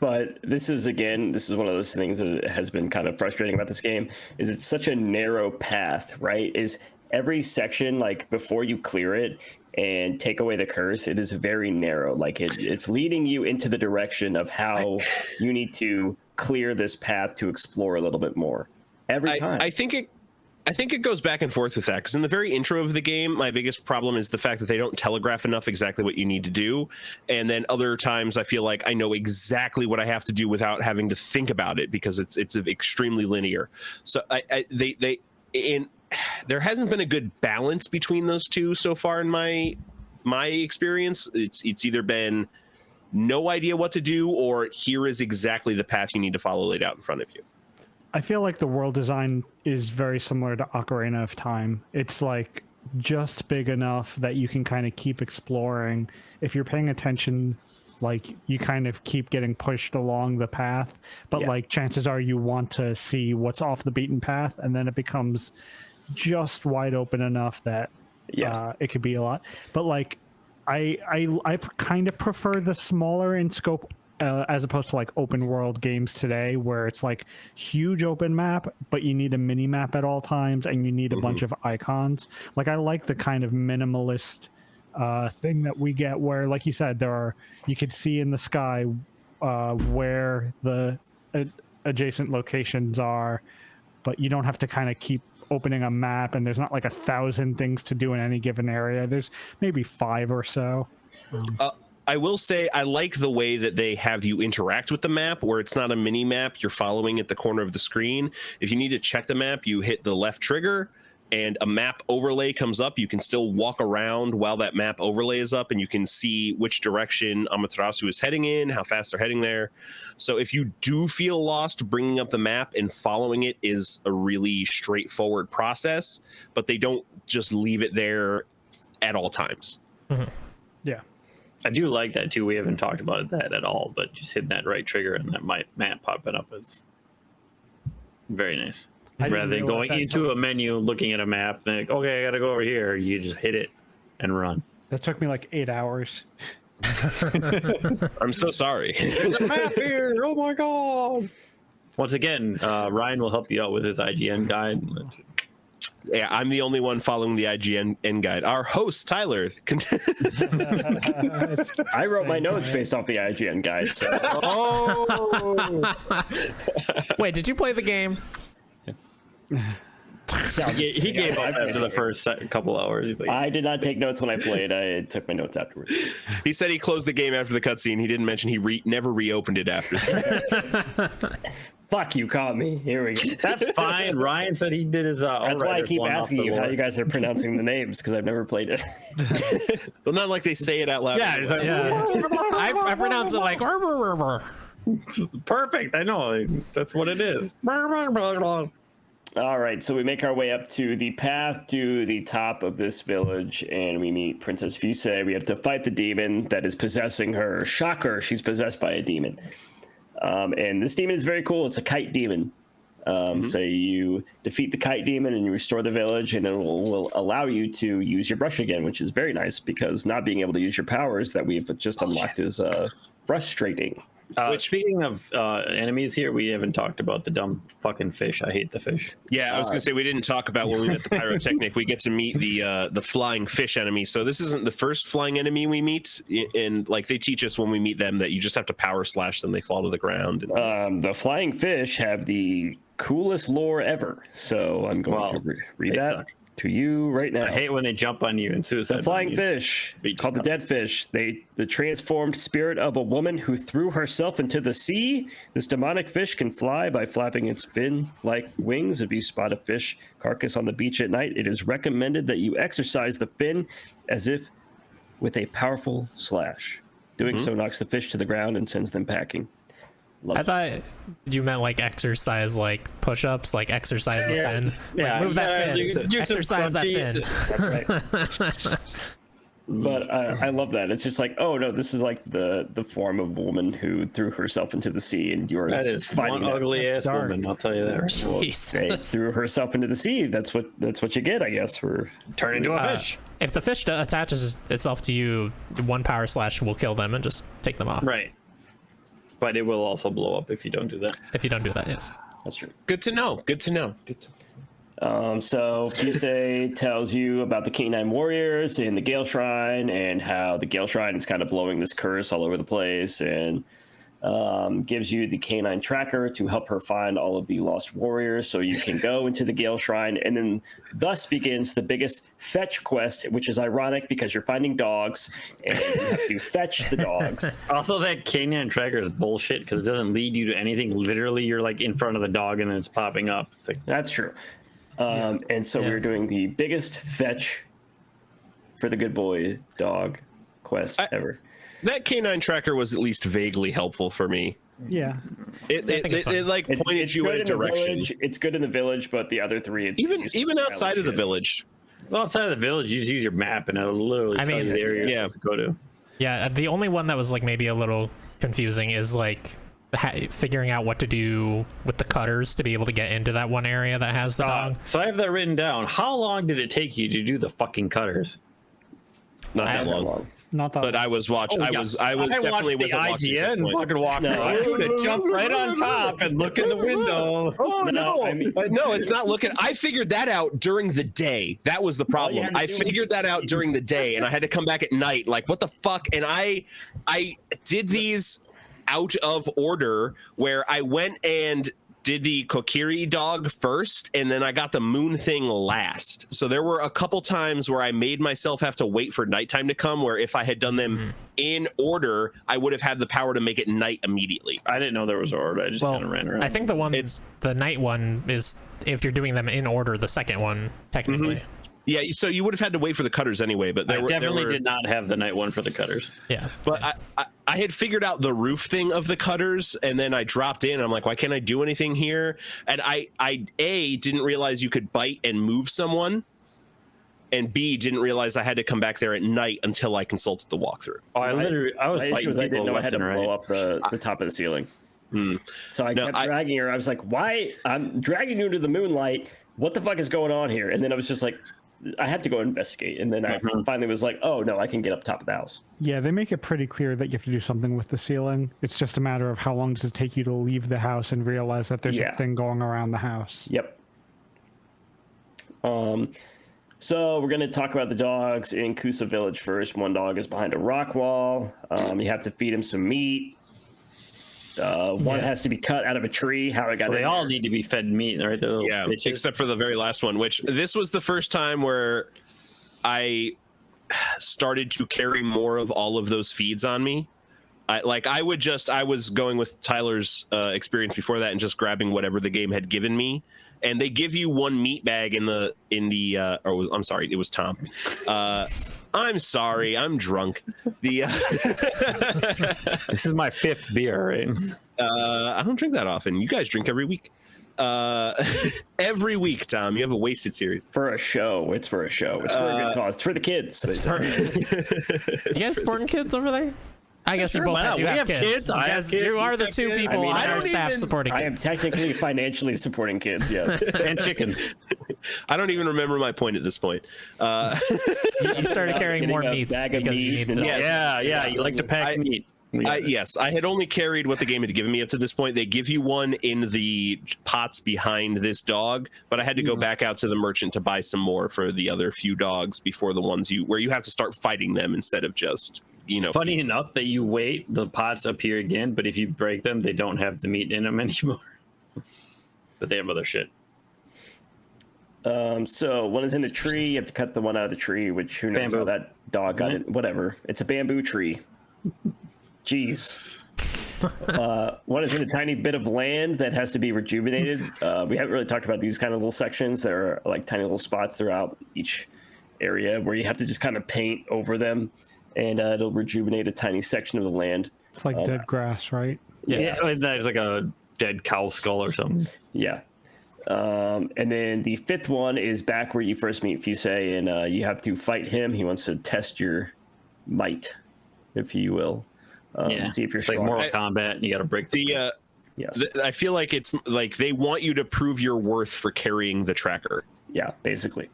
But this is one of those things that has been kind of frustrating about this game. Is it's such a narrow path, right? Is every section, like before you clear it and take away the curse, it is very narrow. Like it's leading you into the direction of how you need to clear this path to explore a little bit more every time. I think it goes back and forth with that because in the very intro of the game, my biggest problem is the fact that they don't telegraph enough exactly what you need to do, and then other times I feel like I know exactly what I have to do without having to think about it because it's extremely linear. So there hasn't been a good balance between those two so far in my experience. It's either been no idea what to do or here is exactly the path you need to follow laid out in front of you. I feel like the world design is very similar to Ocarina of Time. It's like just big enough that you can kind of keep exploring. If you're paying attention, like you kind of keep getting pushed along the path, but like chances are you want to see what's off the beaten path, and then it becomes just wide open enough that it could be a lot. But like I kind of prefer the smaller in scope as opposed to like open world games today where it's like huge open map, but you need a mini map at all times and you need a bunch of icons. Like I like the kind of minimalist thing that we get where, like you said, you could see in the sky where the adjacent locations are, but you don't have to kind of keep opening a map, and there's not like 1,000 things to do in any given area. There's maybe 5 or so. I will say I like the way that they have you interact with the map where it's not a mini map you're following at the corner of the screen. If you need to check the map, you hit the left trigger and a map overlay comes up. You can still walk around while that map overlay is up and you can see which direction Amaterasu is heading in, how fast they're heading there. So if you do feel lost, bringing up the map and following it is a really straightforward process, but they don't just leave it there at all times. Yeah. I do like that too. We haven't talked about that at all, but just hitting that right trigger and that map popping up is very nice. didn't Rather than realize going that into a menu, looking at a map, then like, okay, I gotta go over here. You just hit it and run. That took me like 8 hours. I'm so sorry. There's a map here. Oh my god! Once again, Ryan will help you out with his IGN guide. Yeah, I'm the only one following the IGN guide. Our host, Tyler. I wrote my notes based off the IGN guide. So. Oh. Wait, did you play the game? He gave up after the first couple hours. He's like, I did not take notes when I played. I took my notes afterwards. He said he closed the game after the cutscene. He didn't mention he never reopened it after that. Fuck you, caught me. Here we go. that's fine. Ryan said he did his. That's why I keep asking you how you guys are pronouncing the names, because I've never played it. Well, not like they say it out loud. Yeah, he's like, I pronounce it like. perfect. I know. That's what it is. All right, so we make our way up to the path to the top of this village, and we meet Princess Fuse. We have to fight the demon that is possessing her. Shocker, she's possessed by a demon. And this demon is very cool. It's a kite demon. So you defeat the kite demon and you restore the village, and it will allow you to use your brush again, which is very nice, because not being able to use your powers that we've just unlocked is frustrating. Speaking of enemies here, we haven't talked about the dumb fucking fish. I hate the fish. Yeah, I was gonna say we didn't talk about when we met the pyrotechnic. We get to meet the flying fish enemy. So this isn't the first flying enemy we meet, and like they teach us when we meet them that you just have to power slash them; they fall to the ground. The flying fish have the coolest lore ever. So I'm going to read that to you right now. I hate when they jump on you and suicide. The flying fish, called the dead fish, the transformed spirit of a woman who threw herself into the sea. This demonic fish can fly by flapping its fin-like wings. If you spot a fish carcass on the beach at night, it is recommended that you exercise the fin as if with a powerful slash. Doing so knocks the fish to the ground and sends them packing. I thought you meant like exercise, like push-ups, like exercise the fin. Yeah, like, move that fin. Exercise that fin. That's right. But I love that. It's just like, oh no, this is like the form of a woman who threw herself into the sea, and you're that is fighting one ugly ass woman. I'll tell you that. Jesus. Threw herself into the sea. That's what you get, I guess. For Turn into a fish. If the fish attaches itself to you, one power slash will kill them and just take them off. Right. But it will also blow up if you don't do that. If you don't do that, yes. That's true. Good to know. Good to know. So Fuse tells you about the K9 warriors in the Gale Shrine, and how the Gale Shrine is kind of blowing this curse all over the place, and gives you the K9 tracker to help her find all of the lost warriors, so you can go into the Gale Shrine. And then thus begins the biggest fetch quest, which is ironic because you're finding dogs and you have to fetch the dogs. Also, that canine tracker is bullshit because it doesn't lead you to anything. Literally, you're like in front of the dog and then it's popping up. It's like, That's true. And so we're doing the biggest fetch for the good boy dog quest ever. That canine tracker was at least vaguely helpful for me. Yeah. It like pointed you in a direction. It's good in the village, but the other three, Even outside of the village. well, outside of the village, you just use your map and it'll literally tell you the area you're supposed to go to. Yeah, the only one that was like maybe a little confusing is like figuring out what to do with the cutters to be able to get into that one area that has the dog. So I have that written down. How long did it take you to do the fucking cutters? Not that long. Not that. But I was watching. I was definitely with the idea and fucking walked around. I would have jumped right on top and look in the window. Oh no! No, it's not looking. I figured that out during the day. That was the problem. I figured that out during the day, and I had to come back at night. Like, what the fuck? And I did these out of order, where I went and did the Kokiri dog first, and then I got the moon thing last. So there were a couple times where I made myself have to wait for nighttime to come, where if I had done them in order, I would have had the power to make it night immediately. I didn't know there was an order. I just kind of ran around. I think the night one is, if you're doing them in order, the second one, technically. Yeah, so you would have had to wait for the cutters anyway, but I definitely did not have the night one for the cutters. Yeah. But I had figured out the roof thing of the cutters, and then I dropped in. I'm like, why can't I do anything here? And I didn't realize you could bite and move someone, and B, didn't realize I had to come back there at night until I consulted the walkthrough. Oh, I was biting people. I didn't know I had to right. blow up the top of the ceiling. So I kept dragging her. I was like, why? I'm dragging you into the moonlight. What the fuck is going on here? And then I was just like, I had to go investigate, and then I finally was like, oh no, I can get up top of the house. Yeah, they make it pretty clear that you have to do something with the ceiling. It's just a matter of how long does it take you to leave the house and realize that there's a thing going around the house. Yep. So we're going to talk about the dogs in Kusa Village first. One dog is behind a rock wall. You have to feed him some meat. One has to be cut out of a tree. How it got Well, in they all there. need to be fed meat, right? The little Yeah, bitches. except for the very last one, which this was the first time where I started to carry more of all of those feeds on me. I was going with Tyler's experience before that and just grabbing whatever the game had given me. And they give you one meat bag I'm sorry, it was Tom. I'm sorry, I'm drunk. This is my 5th beer, right? I don't drink that often. You guys drink every week. Every week, Tom. You have a wasted series. For a show. It's for a show. It's for a good cause. It's for the kids. You guys supporting kids over there? I guess you both why not? do We have have kids. kids. I have kids. You are the You have two kids. people I mean, on I our don't staff supporting I am kids. technically financially supporting kids, yes. And chickens. I don't even remember my point at this point. You started carrying more Getting a meats bag of because you meat needed and- it. Yeah. You like to pack meat. Yes, I had only carried what the game had given me up to this point. They give you one in the pots behind this dog, but I had to go back out to the merchant to buy some more for the other few dogs before the ones where you have to start fighting them instead of just, Funny enough that you wait, the pots appear again, but if you break them, they don't have the meat in them anymore. But they have other shit. So one is in a tree. You have to cut the one out of the tree, which who knows Bamboo. how that dog got it. Whatever. It's a bamboo tree. Jeez. One is in a tiny bit of land that has to be rejuvenated. We haven't really talked about these kind of little sections. There are like tiny little spots throughout each area where you have to just kind of paint over them, and it'll rejuvenate a tiny section of the land. It's like dead grass, right? Yeah, there's like a dead cow skull or something. Yeah. And then the 5th one is back where you first meet Fusei, and you have to fight him. He wants to test your might, if you will. See if you're It's like strong. Mortal Kombat. You got to break the Yes. I feel like it's like they want you to prove your worth for carrying the tracker. Yeah, basically.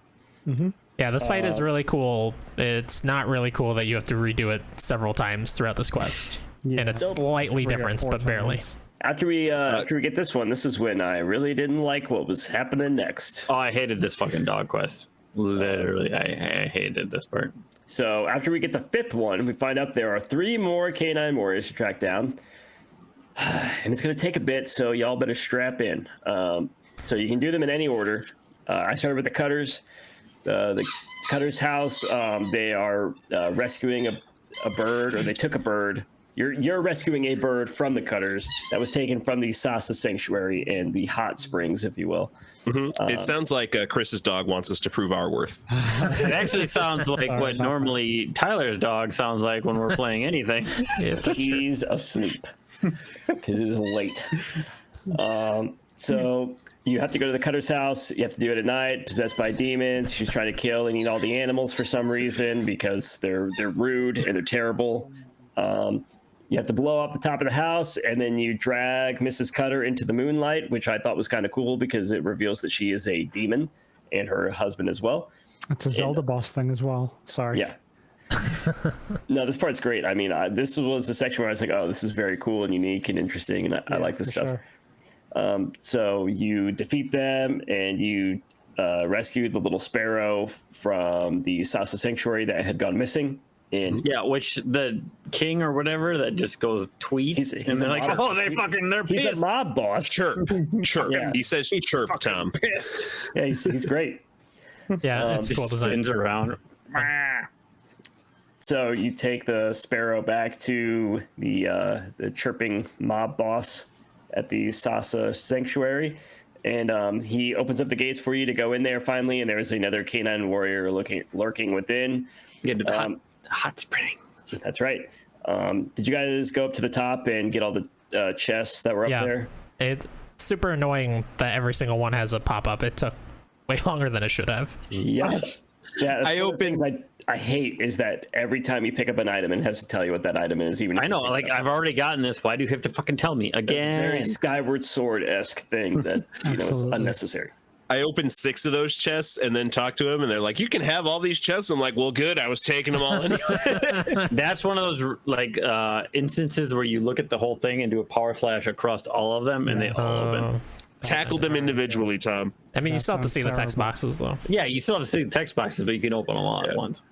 Yeah, this fight is really cool. It's not really cool that you have to redo it several times throughout this quest. Yeah. And it's slightly 3 or different, 4 but barely. times. After we get this one, this is when I really didn't like what was happening next. Oh, I hated this fucking dog quest. Literally, I hated this part. So after we get the 5th one, we find out there are 3 more canine warriors to track down. And it's going to take a bit, so y'all better strap in. So you can do them in any order. I started with the Cutters. The Cutters' house, they are rescuing a bird, or they took a bird. You're rescuing a bird from the Cutters that was taken from the Sasa Sanctuary and the hot springs, if you will. It sounds like Chris's dog wants us to prove our worth. It actually sounds like what normally Tyler's dog sounds like when we're playing anything. He's asleep. It is late. So you have to go to the Cutter's house. You have to do it at night. Possessed by demons. She's trying to kill and eat all the animals for some reason because they're rude and they're terrible. You have to blow up the top of the house, and then you drag Mrs. Cutter into the moonlight, which I thought was kind of cool because it reveals that she is a demon and her husband as well. It's a Zelda boss thing as well. Sorry. Yeah. No, this part's great. I mean, this was a section where I was like, oh, this is very cool and unique and interesting, and I like this for stuff. sure. So you defeat them, and you rescue the little sparrow from the Sasa Sanctuary that had gone missing. And Yeah, which the king or whatever that just goes tweet, He's and they're a like, mob. "Oh, they're he's pissed." a mob boss. Chirp, chirp. Yeah. He says chirp, Tom. Pissed. Yeah, he's great. Yeah, it's cool design. Spins around. So you take the sparrow back to the chirping mob boss at the Sasa Sanctuary, and he opens up the gates for you to go in there finally. And there's another canine warrior lurking within. Yeah, the hot spring. That's right. Did you guys go up to the top and get all the chests that were up there? It's super annoying that every single one has a pop-up. It took way longer than it should have. Yeah. Yeah. That's one of the things I hate is that every time you pick up an item, it has to tell you what that item is. Even if I know, you pick it like up. I've already gotten this. Why do you have to fucking tell me It's a again? very Skyward Sword-esque thing that is Absolutely. unnecessary. I opened 6 of those chests and then talked to him, and they're like, "You can have all these chests." I'm like, "Well, good. I was taking them all anyway." That's one of those like instances where you look at the whole thing and do a power slash across all of them, and they all open. Tackled them individually, Tom. I mean, you That still have to sounds see the text terrible. boxes, though. Yeah, you still have to see the text boxes, but you can open them all at once.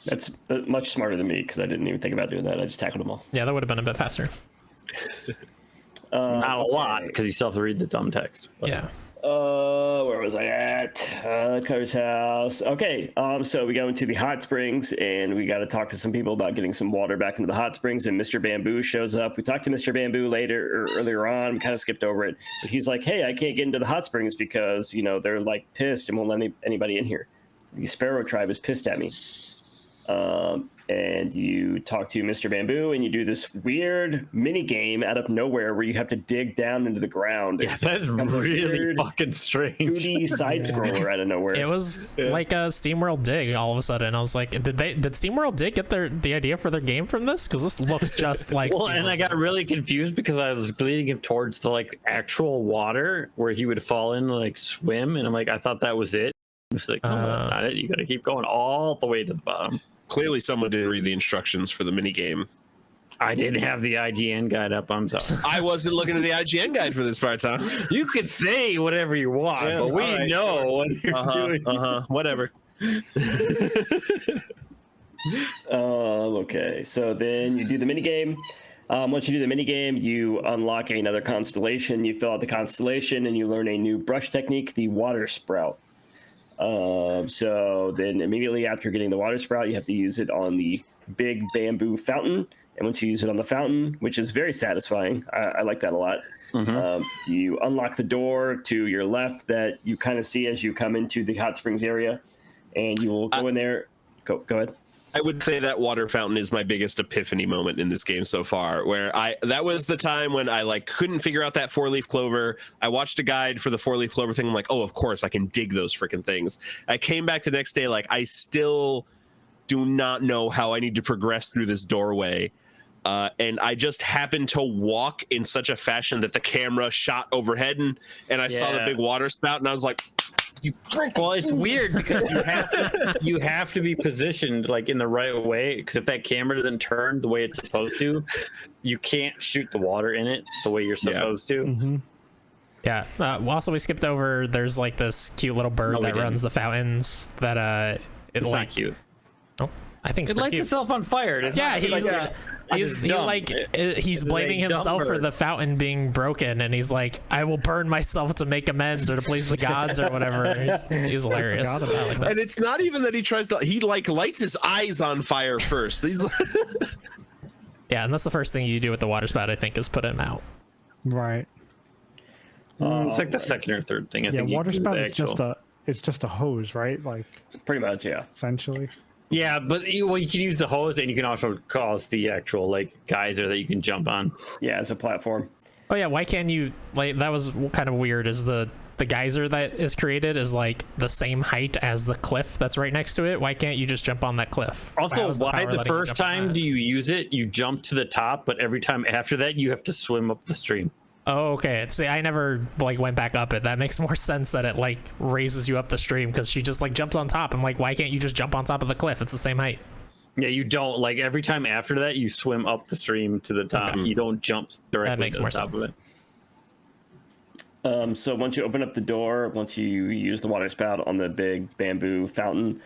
That's much smarter than me because I didn't even think about doing that. I just tackled them all. Yeah, that would have been a bit faster. Not a lot, because you still have to read the dumb text. But Yeah. Where was I at? Carter's house. Okay, so we go into the hot springs, and we got to talk to some people about getting some water back into the hot springs. And Mr. Bamboo shows up. We talked to Mr. Bamboo earlier on. We kind of skipped over it, but he's like, "Hey, I can't get into the hot springs because they're like pissed and won't let anybody in here. The Sparrow tribe is pissed at me." And you talk to Mr. Bamboo, and you do this weird mini game out of nowhere where you have to dig down into the ground. yeah, that is Becomes a really weird fucking strange. 2D side scroller out of nowhere. It was like a SteamWorld Dig all of a sudden. I was like, did SteamWorld Dig get the idea for their game from this? Because this looks just like Well, SteamWorld and I got really confused because I was leading him towards the actual water where he would fall in and swim, and I'm like, I thought that was it. It's like, no, that's not it. You got to keep going all the way to the bottom. Clearly, someone didn't read the instructions for the mini game. I didn't have the IGN guide up. I'm sorry. I wasn't looking at the IGN guide for this part, Tom. You could say whatever you want, Yeah, but we all right, know what you're doing. Whatever. Okay, so then you do the mini game. Once you do the mini game, you unlock another constellation. You fill out the constellation, and you learn a new brush technique, the water sprout. So then immediately after getting the water sprout, you have to use it on the big bamboo fountain. And once you use it on the fountain, which is very satisfying, I like that a lot. You unlock the door to your left that you kind of see as you come into the hot springs area, and you will go in there. Go ahead. I would say that water fountain is my biggest epiphany moment in this game so far, where that was the time when I couldn't figure out that 4-leaf clover. I watched a guide for the 4-leaf clover thing. I'm like, oh, of course I can dig those freaking things. I came back the next day, I still do not know how I need to progress through this doorway. And I just happened to walk in such a fashion that the camera shot overhead, and I saw the big water spout, and I was like, you frick. Well, it's weird because you have to be positioned in the right way, because if that camera doesn't turn the way it's supposed to, you can't shoot the water in it the way you're supposed to. Yeah. Also, we skipped over. There's this cute little bird No, we that runs the fountains. That It's not cute. Oh, I think it's It pretty lights cute. itself on fire. It's Yeah, not he's blaming dumb himself for bird. the fountain being broken, and he's like, "I will burn myself to make amends or to please the gods or whatever." He's hilarious. I forgot about I like that. And it's not even that he tries to, he lights his eyes on fire first. He's Yeah, and that's the first thing you do with the water spout, I think, is put him out. Right. It's like the second or third thing. I Yeah, think. water you do spout the is just a hose, right? Pretty much, yeah. Essentially. Yeah, but you can use the hose, and you can also cause the actual geyser that you can jump on. Yeah, as a platform. Oh yeah, why can't you that was kind of weird, is the geyser that is created is the same height as the cliff that's right next to it. Why can't you just jump on that cliff? Also, the why power the letting you first jump on time that? do you use it, you jump to the top, but every time after that, you have to swim up the stream. Oh, okay. See, I never went back up it. That makes more sense that it raises you up the stream, because she just jumps on top. I'm like, why can't you just jump on top of the cliff? It's the same height. Yeah, you don't every time after that, you swim up the stream to the top. You don't jump directly That makes to the more top sense. of it. So once you open up the door, once you use the water spout on the big bamboo fountain,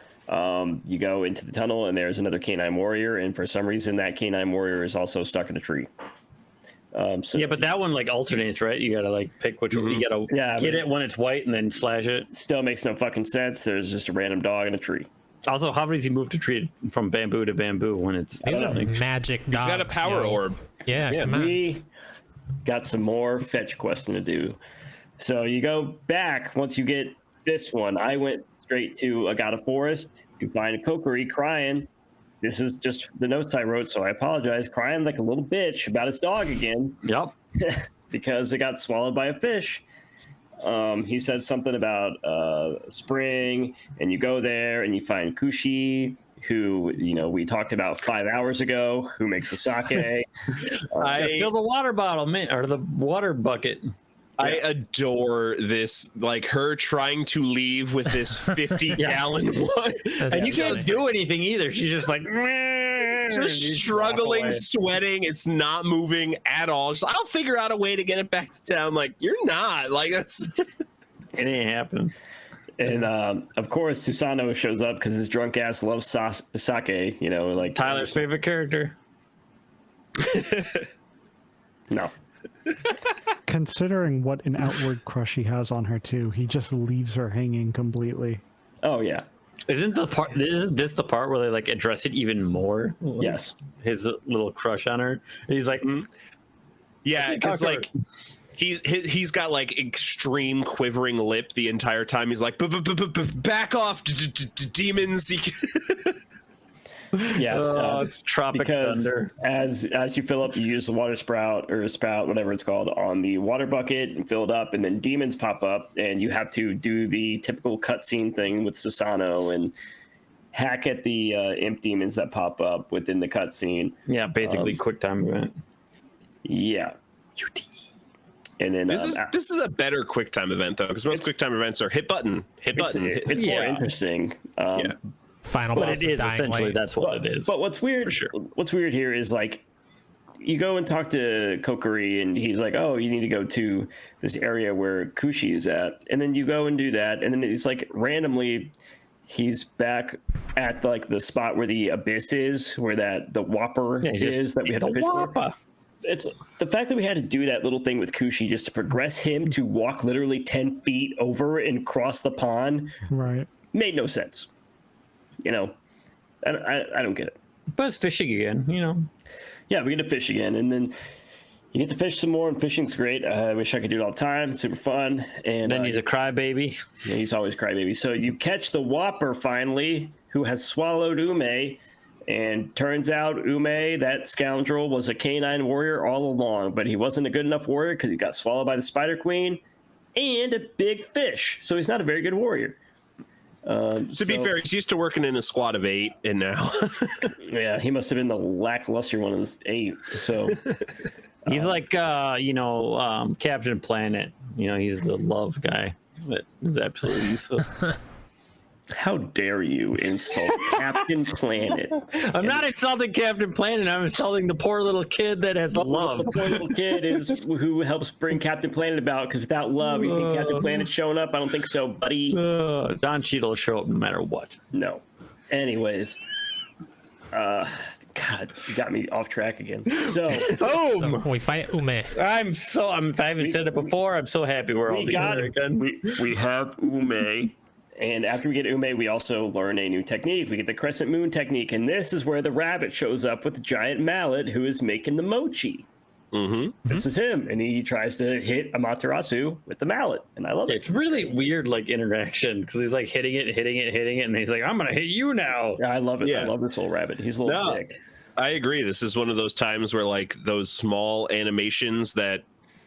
you go into the tunnel, and there's another canine warrior. And for some reason, that canine warrior is also stuck in a tree. Yeah, but that one alternates, right? You gotta pick which one. You gotta get it when it's white and then slash it. Still makes no fucking sense. There's just a random dog in a tree. Also, how does he move to tree from bamboo to bamboo when it's? These are magic dogs. He's got a power orb. Yeah, come on. We got some more fetch questing to do. So you go back once you get this one. I went straight to Agata Forest to find a Kokiri crying. This is just the notes I wrote, so I apologize. Crying like a little bitch about his dog again. Yep. Because it got swallowed by a fish. He said something about spring, and you go there and you find Kushi, who we talked about 5 hours ago, who makes the sake. Fill the water bottle, man, or the water bucket. I adore this, her trying to leave with this 50-gallon one. And you can't do anything either. She's just like, "Meh." just struggling, sweating. It's not moving at all. Just, I'll figure out a way to get it back to town. Like, you're not. Like, that's... It ain't happening. And of course, Susano shows up because his drunk ass loves sake. You know, like Tyler's favorite character. No. Considering what an outward crush he has on her too, he just leaves her hanging completely. Oh yeah. Isn't this the part where they like address it even more? Like, Yes. His little crush on her. And he's like, Yeah, because like he's got like extreme quivering lip the entire time. He's like, back off, demons. Yeah. it's Tropic Because Thunder. as you fill up, you use the water spout, whatever it's called, on the water bucket and fill it up, and then demons pop up, and you have to do the typical cutscene thing with Susano and hack at the imp demons that pop up within the cutscene. Yeah, basically quick time event. Yeah. And then This is a better QuickTime event though, because most QuickTime events are hit button. it's more interesting. Yeah. Final But boss it of is Dying essentially Light. that's what it is. But what's weird? For sure. What's weird here is like, you go and talk to Kokiri, and he's like, "Oh, you need to go to this area where Kushi is at," and then you go and do that, and then it's like randomly, he's back at like the spot where the abyss is, where the Whopper is that we have to fish for. It's the fact that we had to do that little thing with Kushi just to progress him to walk literally 10 feet over and cross the pond. Right. Made no sense. You know, I don't get it. But it's fishing again, you know. Yeah, we get to fish again, and then you get to fish some more, and fishing's great. I wish I could do it all the time. It's super fun. And Then he's a crybaby. yeah, he's always crybaby. So you catch the Whopper finally, who has swallowed Ume, and turns out Ume, that scoundrel, was a canine warrior all along, but he wasn't a good enough warrior because he got swallowed by the Spider Queen and a big fish. So he's not a very good warrior. To be fair, he's used to working in a squad of 8, and now yeah, he must have been the lackluster one of the 8. So He's like Captain Planet. You know, he's the love guy that is absolutely useless. how dare you insult Captain Planet? I'm not insulting Captain Planet. I'm insulting the poor little kid that has love. The poor little kid is who helps bring Captain Planet about, because without love, you think Captain Planet's showing up? I don't think so, buddy. Don Cheadle will show up no matter what. No. Anyways. God, you got me off track again. So, So we fight Ume. if I haven't said it before, I'm so happy we're all together again. We have Ume. And after we get Ume, we also learn a new technique. We get the Crescent Moon technique. And this is where the rabbit shows up with the giant mallet who is making the mochi. Mm-hmm. This is him. And he tries to hit Amaterasu with the mallet. And I love it. It's really weird, like, interaction, because he's like hitting it, and he's like, I'm gonna hit you now. Yeah, I love it. Yeah. I love this little rabbit. He's a little dick. I agree. This is one of those times where like those small animations that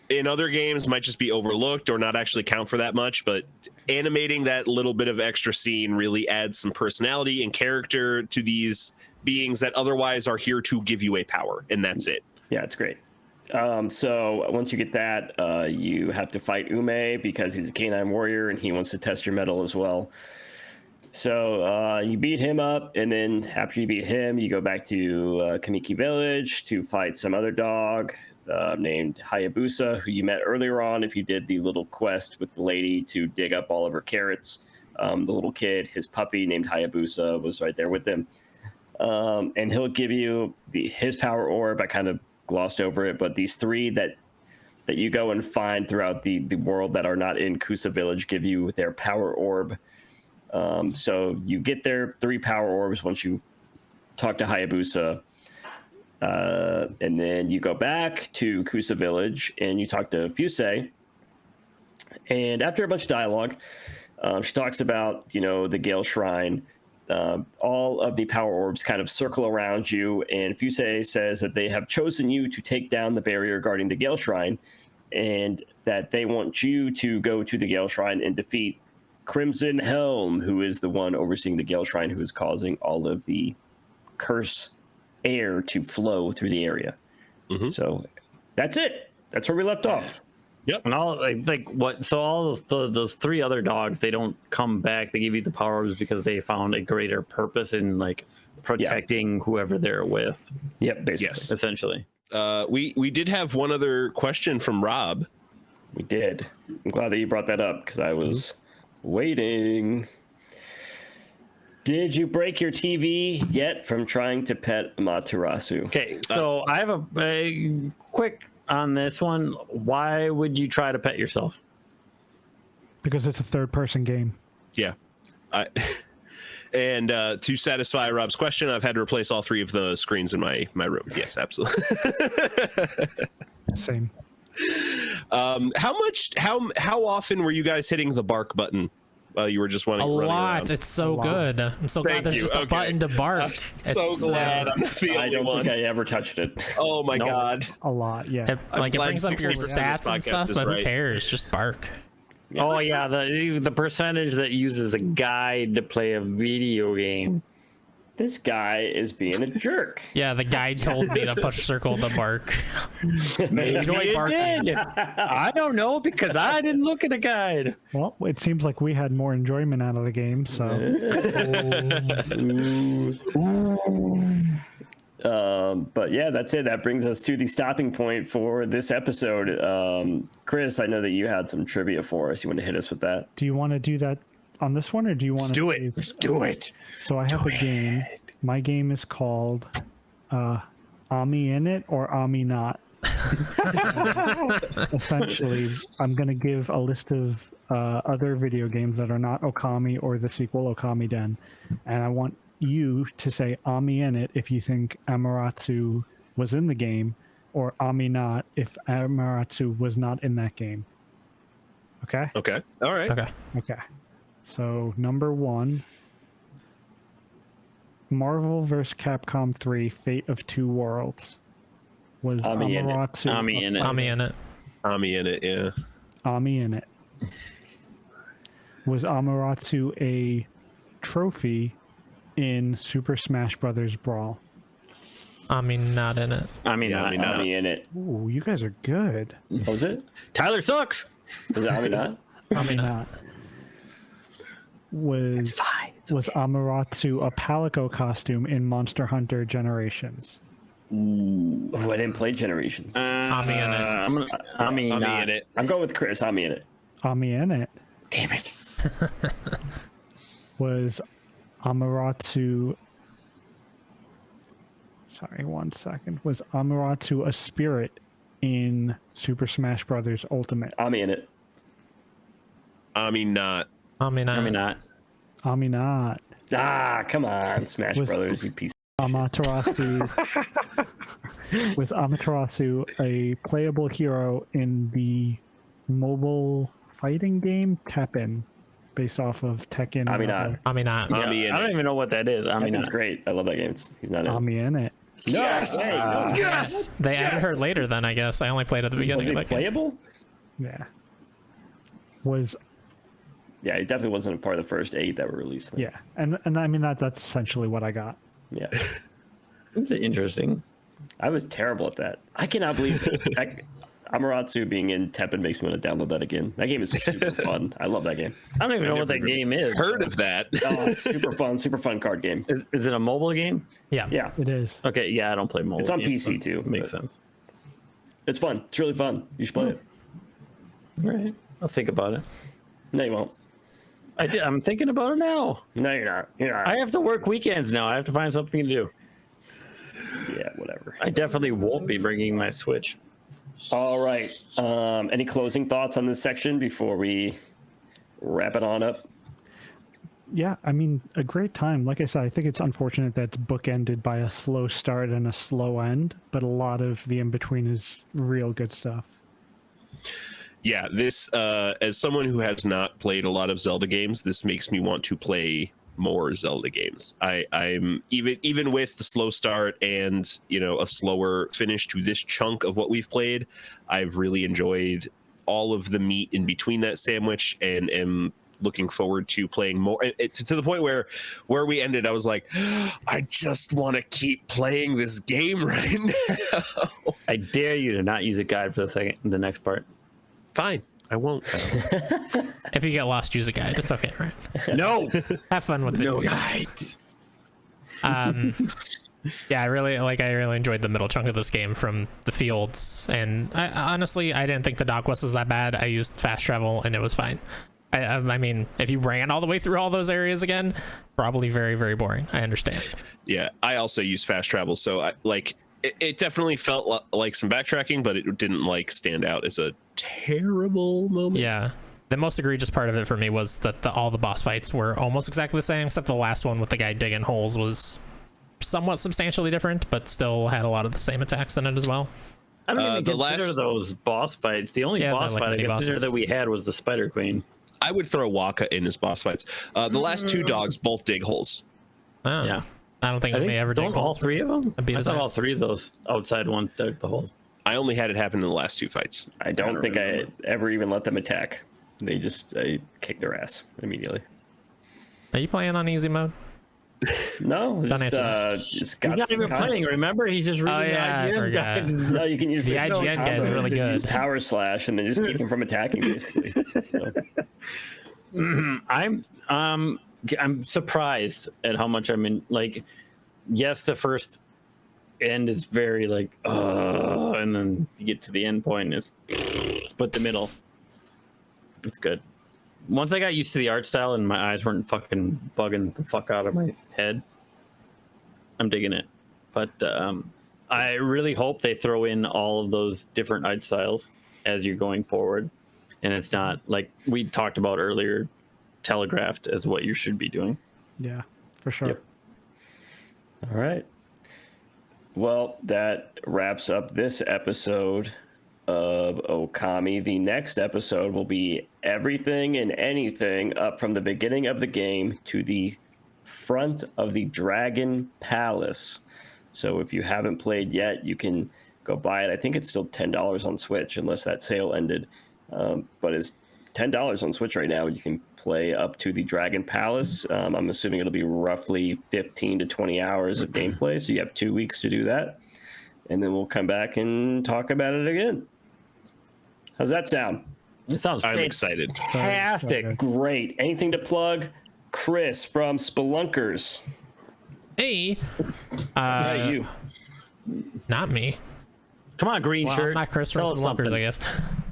in other games might just be overlooked or not actually count for that much, but animating that little bit of extra scene really adds some personality and character to these beings that otherwise are here to give you a power, and that's it. Yeah, it's great. So once you get that, you have to fight Ume because he's a canine warrior and he wants to test your mettle as well. So you beat him up, and then after you beat him, you go back to Kamiki Village to fight some other dog named Hayabusa, who you met earlier on if you did the little quest with the lady to dig up all of her carrots. The little kid, his puppy named Hayabusa, was right there with him. And he'll give you his power orb. I kind of glossed over it, but these 3 that you go and find throughout the world that are not in Kusa Village give you their power orb. So you get their 3 power orbs once you talk to Hayabusa. And then you go back to Kusa Village and you talk to Fusei. And after a bunch of dialogue, she talks about, the Gale Shrine. All of the power orbs kind of circle around you, and Fusei says that they have chosen you to take down the barrier guarding the Gale Shrine, and that they want you to go to the Gale Shrine and defeat Crimson Helm, who is the one overseeing the Gale Shrine, who is causing all of the curse air to flow through the area. Mm-hmm. So that's it. That's where we left off. Yep. And all like what? So all those 3 other dogs, they don't come back. They give you the power orbs because they found a greater purpose in like protecting whoever they're with, Yep, basically. Yes. essentially. We did have one other question from Rob. We did. I'm glad that you brought that up because I was waiting. Did you break your TV yet from trying to pet Amaterasu? Okay, so I have a quick on this one. Why would you try to pet yourself? Because it's a third-person game. Yeah. And to satisfy Rob's question, I've had to replace all 3 of the screens in my room. Yes, absolutely. Same. How often were you guys hitting the bark button while you were just running A lot. around? It's so good. I'm so glad there's just a button to bark. I'm so glad I'm not the I only don't one. think I ever touched it. Oh my god. A lot, yeah. It, like it glad brings up your 60% of this stats and podcast stuff, is but who right. cares? Just bark. Oh yeah, the percentage that uses a guide to play a video game. This guy is being a jerk. Yeah, the guide told me to push circle to bark. Maybe Enjoy it barking. did. I don't know because I didn't look at a guide. Well, it seems like we had more enjoyment out of the game, so But yeah, that's it. That brings us to the stopping point for this episode. Chris, I know that you had some trivia for us. You want to hit us with that? do you want to do that on this one, or do you want to Do it. Let's do it. So I have a game. My game is called Ami in it or Ami not. Essentially, I'm going to give a list of other video games that are not Okami or the sequel Okami Den, and I want you to say Ami in it if you think Amaterasu was in the game, or Ami not if Amaterasu was not in that game. Okay? Okay. All right. Okay. Okay. So, number 1, Marvel vs. Capcom 3 Fate of Two Worlds. Was Ami in it. Amaterasu Ami in it. Ami in it. Ami in it, yeah. Ami in it. Was Amaterasu a trophy in Super Smash Brothers Brawl? Ami not in it. I mean, Yeah, I mean, Ami in it. Ooh, you guys are good. What was it? Tyler sucks. Was it Ami not? Ami not. Not. Was Fine. was Amaterasu a Palico costume in Monster Hunter Generations? Oh, I didn't play Generations. Ami in it. Ami Ami not. in it. I'm going with Chris. Ami in it. Ami in it. Damn it. Was Amaterasu... Sorry, 1 second. Was Amaterasu a spirit in Super Smash Brothers Ultimate? Ami in it. Ami not. Ami not. Ami not. Ami not. Ah, come on, Smash Was- Brothers, you piece. Amaterasu... was Amaterasu a playable hero in the mobile fighting game Tekken, based off of Tekken? Ami not. Ami not. Ami in I don't it. even know what that is. Ami Tekken's not. great. I love that game. He's not in it. Ami in it. Yes! Yes! They added her later then, I guess. I only played at the beginning Was of it that game. playable? Yeah. Was Yeah, it definitely wasn't a part of the first 8 that were released. Then. yeah, and I mean that's essentially what I got. Yeah. It's interesting. I was terrible at that. I cannot believe that Amaterasu being in Tekken makes me want to download that again. That game is super fun. I love that game. I don't even know what that game is. Heard of that? Oh, it's super fun card game. Is it a mobile game? Yeah. Yeah, It is. Okay, yeah, I don't play mobile. it's on games, PC so too. Makes but sense. It's fun. It's really fun. You should play it. All right, I'll think about it. No, you won't. I'm thinking about it now. No, you're not. You're not. I have to work weekends now. I have to find something to do. Yeah, whatever. I definitely won't be bringing my Switch. All right. Any closing thoughts on this section before we wrap it on up? Yeah, I mean, a great time. Like I said, I think it's unfortunate that it's bookended by a slow start and a slow end, but a lot of the in between is real good stuff. Yeah, this as someone who has not played a lot of Zelda games, this makes me want to play more Zelda games. I'm even with the slow start and a slower finish to this chunk of what we've played, I've really enjoyed all of the meat in between that sandwich and am looking forward to playing more. It's to the point where we ended, I was like, I just want to keep playing this game right now. I dare you to not use a guide for the next part. Fine, I won't. If you get lost, use a guide. It's okay, right? No, Have fun with video no games. guides. Yeah, I really enjoyed the middle chunk of this game from the fields, and honestly, I didn't think the dock quest was that bad. I used fast travel, and it was fine. I mean, if you ran all the way through all those areas again, probably very, very boring. I understand. Yeah, I also use fast travel, so it definitely felt like some backtracking, but it didn't like stand out as a terrible moment. Yeah. The most egregious part of it for me was that all the boss fights were almost exactly the same, except the last one with the guy digging holes was somewhat substantially different, but still had a lot of the same attacks in it as well. I don't even consider those boss fights. The only boss fight I consider that we had was the Spider Queen. I would throw Waka in as boss fights. The last two dogs both dig holes. Oh, yeah. I don't think they ever don't dig all holes. three of them. I thought all nice. three of those outside ones dug the holes. I only had it happen in the last two fights. I don't think I ever even let them attack. They just kick their ass immediately. Are you playing on easy mode? No, Don't answer just He's not even playing. Remember, he's just reading the IGN guide. No, you can use The IGN guy is really good. Use power slash and then just keep him from attacking, basically. So. I'm surprised at how much I'm in. Like, yes, the first end is very like, and then you get to the end point, and it's, but the middle, it's good. Once I got used to the art style and my eyes weren't fucking bugging the fuck out of my head, I'm digging it. But I really hope they throw in all of those different art styles as you're going forward, and it's not like we talked about earlier, telegraphed as what you should be doing. Yeah, for sure. Yep. All right. Well, that wraps up this episode of Okami. The next episode will be everything and anything up from the beginning of the game to the front of the Dragon Palace. So if you haven't played yet, you can go buy it. I think it's still $10 on Switch unless that sale ended. But it's $10 on Switch right now. You can play up to the Dragon Palace. I'm assuming it'll be roughly 15 to 20 hours of gameplay. So you have 2 weeks to do that. And then we'll come back and talk about it again. How's that sound? It sounds I'm excited. fantastic. Great. Anything to plug? Chris from Spelunkers. Hey. You. Not me. Come on, green Well, shirt. I'm not Chris from Tell us Spelunkers, something. I guess.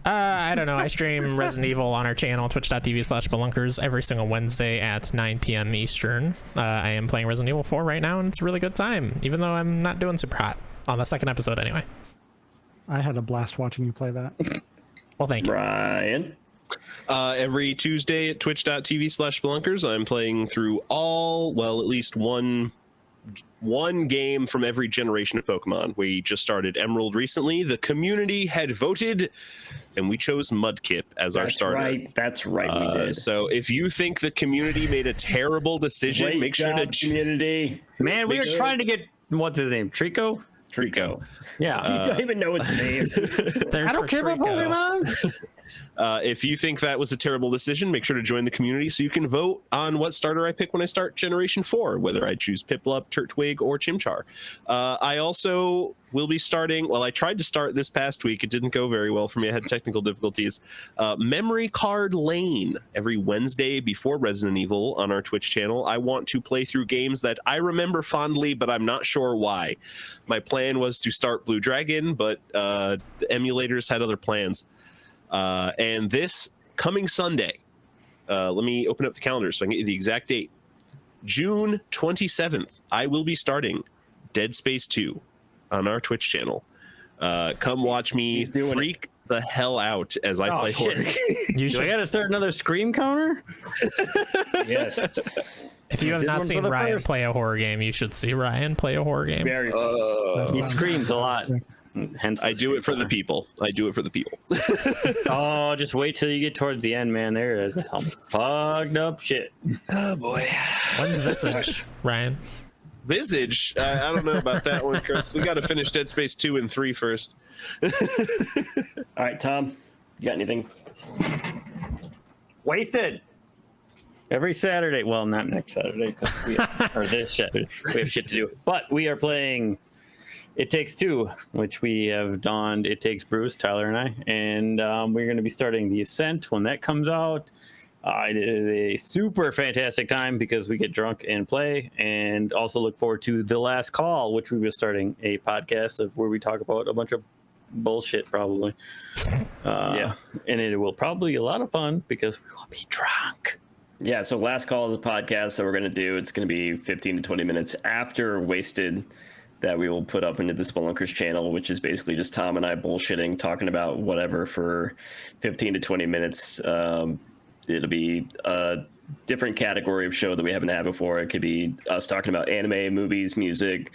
I don't know. I stream Resident Evil on our channel, twitch.tv/Spelunkers, every single Wednesday at 9 p.m. Eastern. I am playing Resident Evil 4 right now, and it's a really good time, even though I'm not doing super hot. On the second episode, anyway. I had a blast watching you play that. Well, thank you. Ryan. Every Tuesday at twitch.tv/Spelunkers, I'm playing through at least one game from every generation of Pokemon. We just started Emerald recently. The community had voted, and we chose Mudkip as our starter. That's right. We did. So if you think the community made a terrible decision, Great make sure to job, community. Man, we were trying to get what's his name, Trico. Trico. Yeah. You don't even know its name. There's I don't care about Pokemon. If you think that was a terrible decision, make sure to join the community so you can vote on what starter I pick when I start Generation 4, whether I choose Piplup, Turtwig, or Chimchar. I also will be starting, I tried to start this past week. It didn't go very well for me. I had technical difficulties. Memory Card Lane every Wednesday before Resident Evil on our Twitch channel. I want to play through games that I remember fondly, but I'm not sure why. My plan was to start Blue Dragon, but the emulators had other plans. And this coming Sunday, let me open up the calendar so I can get you the exact date. June 27th, I will be starting Dead Space 2 on our Twitch channel. Come watch me freak the hell out as I play horror. Do I gotta start another scream counter? Yes. If you have not seen Ryan play a horror game, you should see Ryan play a horror game. Very He screams a lot. Hence I do it for the people. Oh, just wait till you get towards the end, man. There is some fucked up shit. Oh boy. When's Visage, Ryan? Visage? I don't know about that one, Chris. We got to finish Dead Space 2 and 3 first. All right, Tom, you got anything? Wasted. Every Saturday. Well, not next Saturday, because or this Saturday. We have shit to do. But we are playing It Takes Two, which we have donned. It Takes Bruce, Tyler and I. And we're going to be starting The Ascent when that comes out. I did a super fantastic time because we get drunk and play, and also look forward to The Last Call, which we were starting a podcast of where we talk about a bunch of bullshit, probably. Yeah. And it will probably be a lot of fun because we will be drunk. Yeah, so Last Call is a podcast that we're going to do. It's going to be 15 to 20 minutes after Wasted that we will put up into the Spelunkers channel, which is basically just Tom and I bullshitting, talking about whatever for 15 to 20 minutes. It'll be a different category of show that we haven't had before. It could be us talking about anime, movies, music,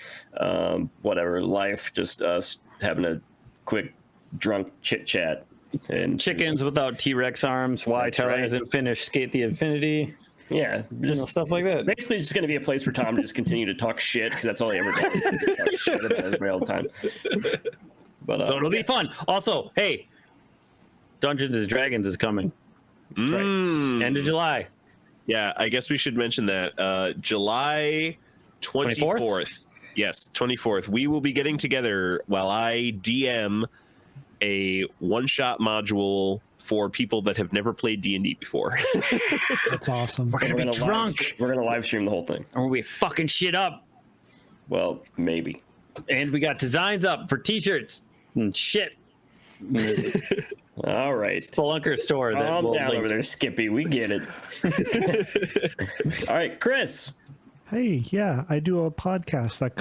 whatever, life, just us having a quick drunk chit chat. And Chickens without T-Rex arms, why That's Tyler right. hasn't finished Skate the Infinity, yeah, just stuff like that. basically just going to be a place for Tom to just continue to talk shit, because that's all he ever does. Talk shit about everybody all the time. But, So it'll be fun. Also, hey, Dungeons and Dragons is coming. that's right. End of July. Yeah, I guess we should mention that. July 24th. Yes, 24th. We will be getting together while I DM a one-shot module for people that have never played D&D before. That's awesome. We're gonna be drunk. We're going to live stream the whole thing. And we'll be fucking shit up. Well, maybe. And we got designs up for T-shirts and shit. All right. Spelunker store. That Calm will down link. over there, Skippy. We get it. All right, Chris. Hey, yeah, I do a podcast that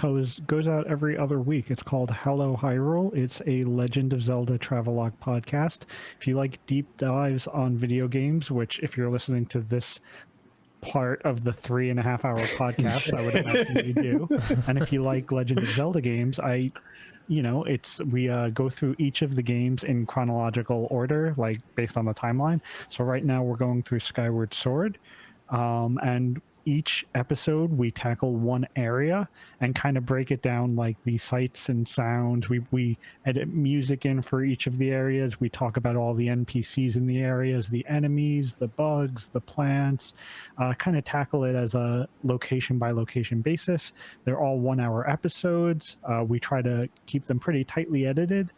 goes out every other week. It's called Hello Hyrule. It's a Legend of Zelda travelogue podcast. If you like deep dives on video games, which if you're listening to this part of the 3.5 hour podcast, I would imagine you do. And if you like Legend of Zelda games, we go through each of the games in chronological order, like based on the timeline. So right now we're going through Skyward Sword, and each episode we tackle one area and kind of break it down, like the sights and sounds. We edit music in for each of the areas. We talk about all the NPCs in the areas, the enemies, the bugs, the plants, kind of tackle it as a location by location basis. They're all 1 hour episodes. We try to keep them pretty tightly edited,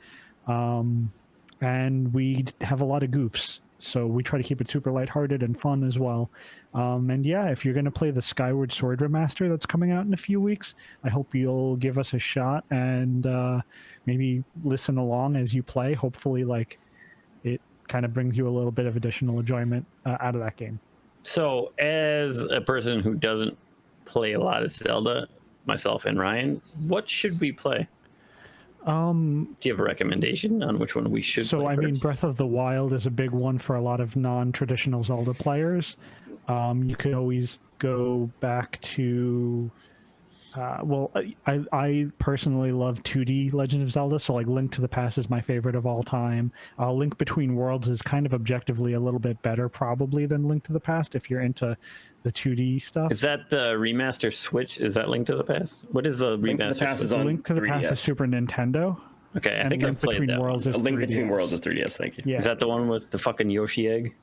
and we have a lot of goofs. So we try to keep it super lighthearted and fun as well. And yeah, if you're going to play the Skyward Sword remaster that's coming out in a few weeks, I hope you'll give us a shot and maybe listen along as you play. Hopefully, like, it kind of brings you a little bit of additional enjoyment out of that game. So, as a person who doesn't play a lot of Zelda, myself and Ryan, what should we play? Do you have a recommendation on which one we should play? So, I mean, first? Breath of the Wild is a big one for a lot of non-traditional Zelda players. You could always go back to... I personally love 2D Legend of Zelda, so like Link to the Past is my favorite of all time. Link Between Worlds is kind of objectively a little bit better probably than Link to the Past if you're into the 2D stuff. Is that the remaster Switch? Is that Link to the Past? What is the Link to the remaster Past is Switch? on Link to the Past 3DS. is Super Nintendo. Okay, I and think Link I've played Between that Worlds one. is A Link 3DS. Between Worlds is 3DS, thank you. Yeah. Is that the one with the fucking Yoshi egg?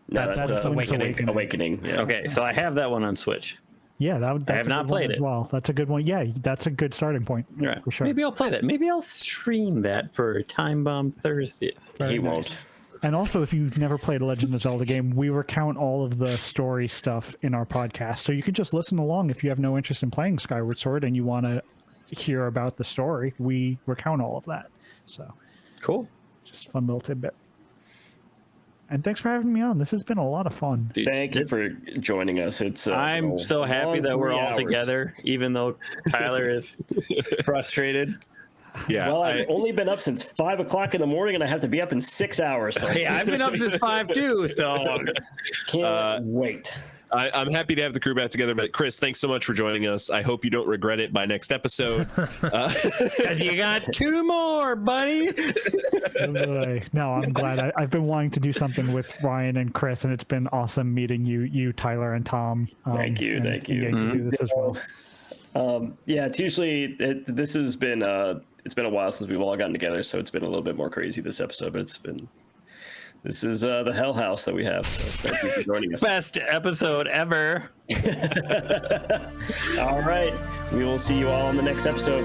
No, That's Link's Awakening. Awakening. Yeah. Okay, so I have that one on Switch. Yeah, that's I have a not good one played as it. well. That's a good one. Yeah, that's a good starting point Right. for sure. Maybe I'll play that. Maybe I'll stream that for Time Bomb Thursdays. Very He nice. won't. And also, if you've never played a Legend of Zelda game, we recount all of the story stuff in our podcast. So you can just listen along if you have no interest in playing Skyward Sword and you want to hear about the story. We recount all of that. So Cool. just a fun little tidbit. And thanks for having me on. This has been a lot of fun. Dude, Thank you it's- for joining us. It's I'm so happy that we're all together, even though Tyler is frustrated. Yeah. Well, I've only been up since 5 o'clock in the morning, and I have to be up in 6 hours. So Hey, I've been up since 5 too, so can't wait. I'm happy to have the crew back together, but Chris, thanks so much for joining us. I hope you don't regret it by next episode. because you got 2 more, buddy. No, I'm glad. I've been wanting to do something with Ryan and Chris, and it's been awesome meeting you, Tyler, and Tom. Thank you, and thank you. getting to do this as well. Yeah, it's usually this has been it's been a while since we've all gotten together, so it's been a little bit more crazy this episode. But this is the hell house that we have. So thank you for joining us. Best episode ever. All right, we will see you all in the next episode.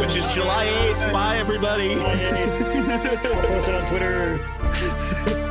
Which is July 8th. Bye, everybody. I'll post it on Twitter.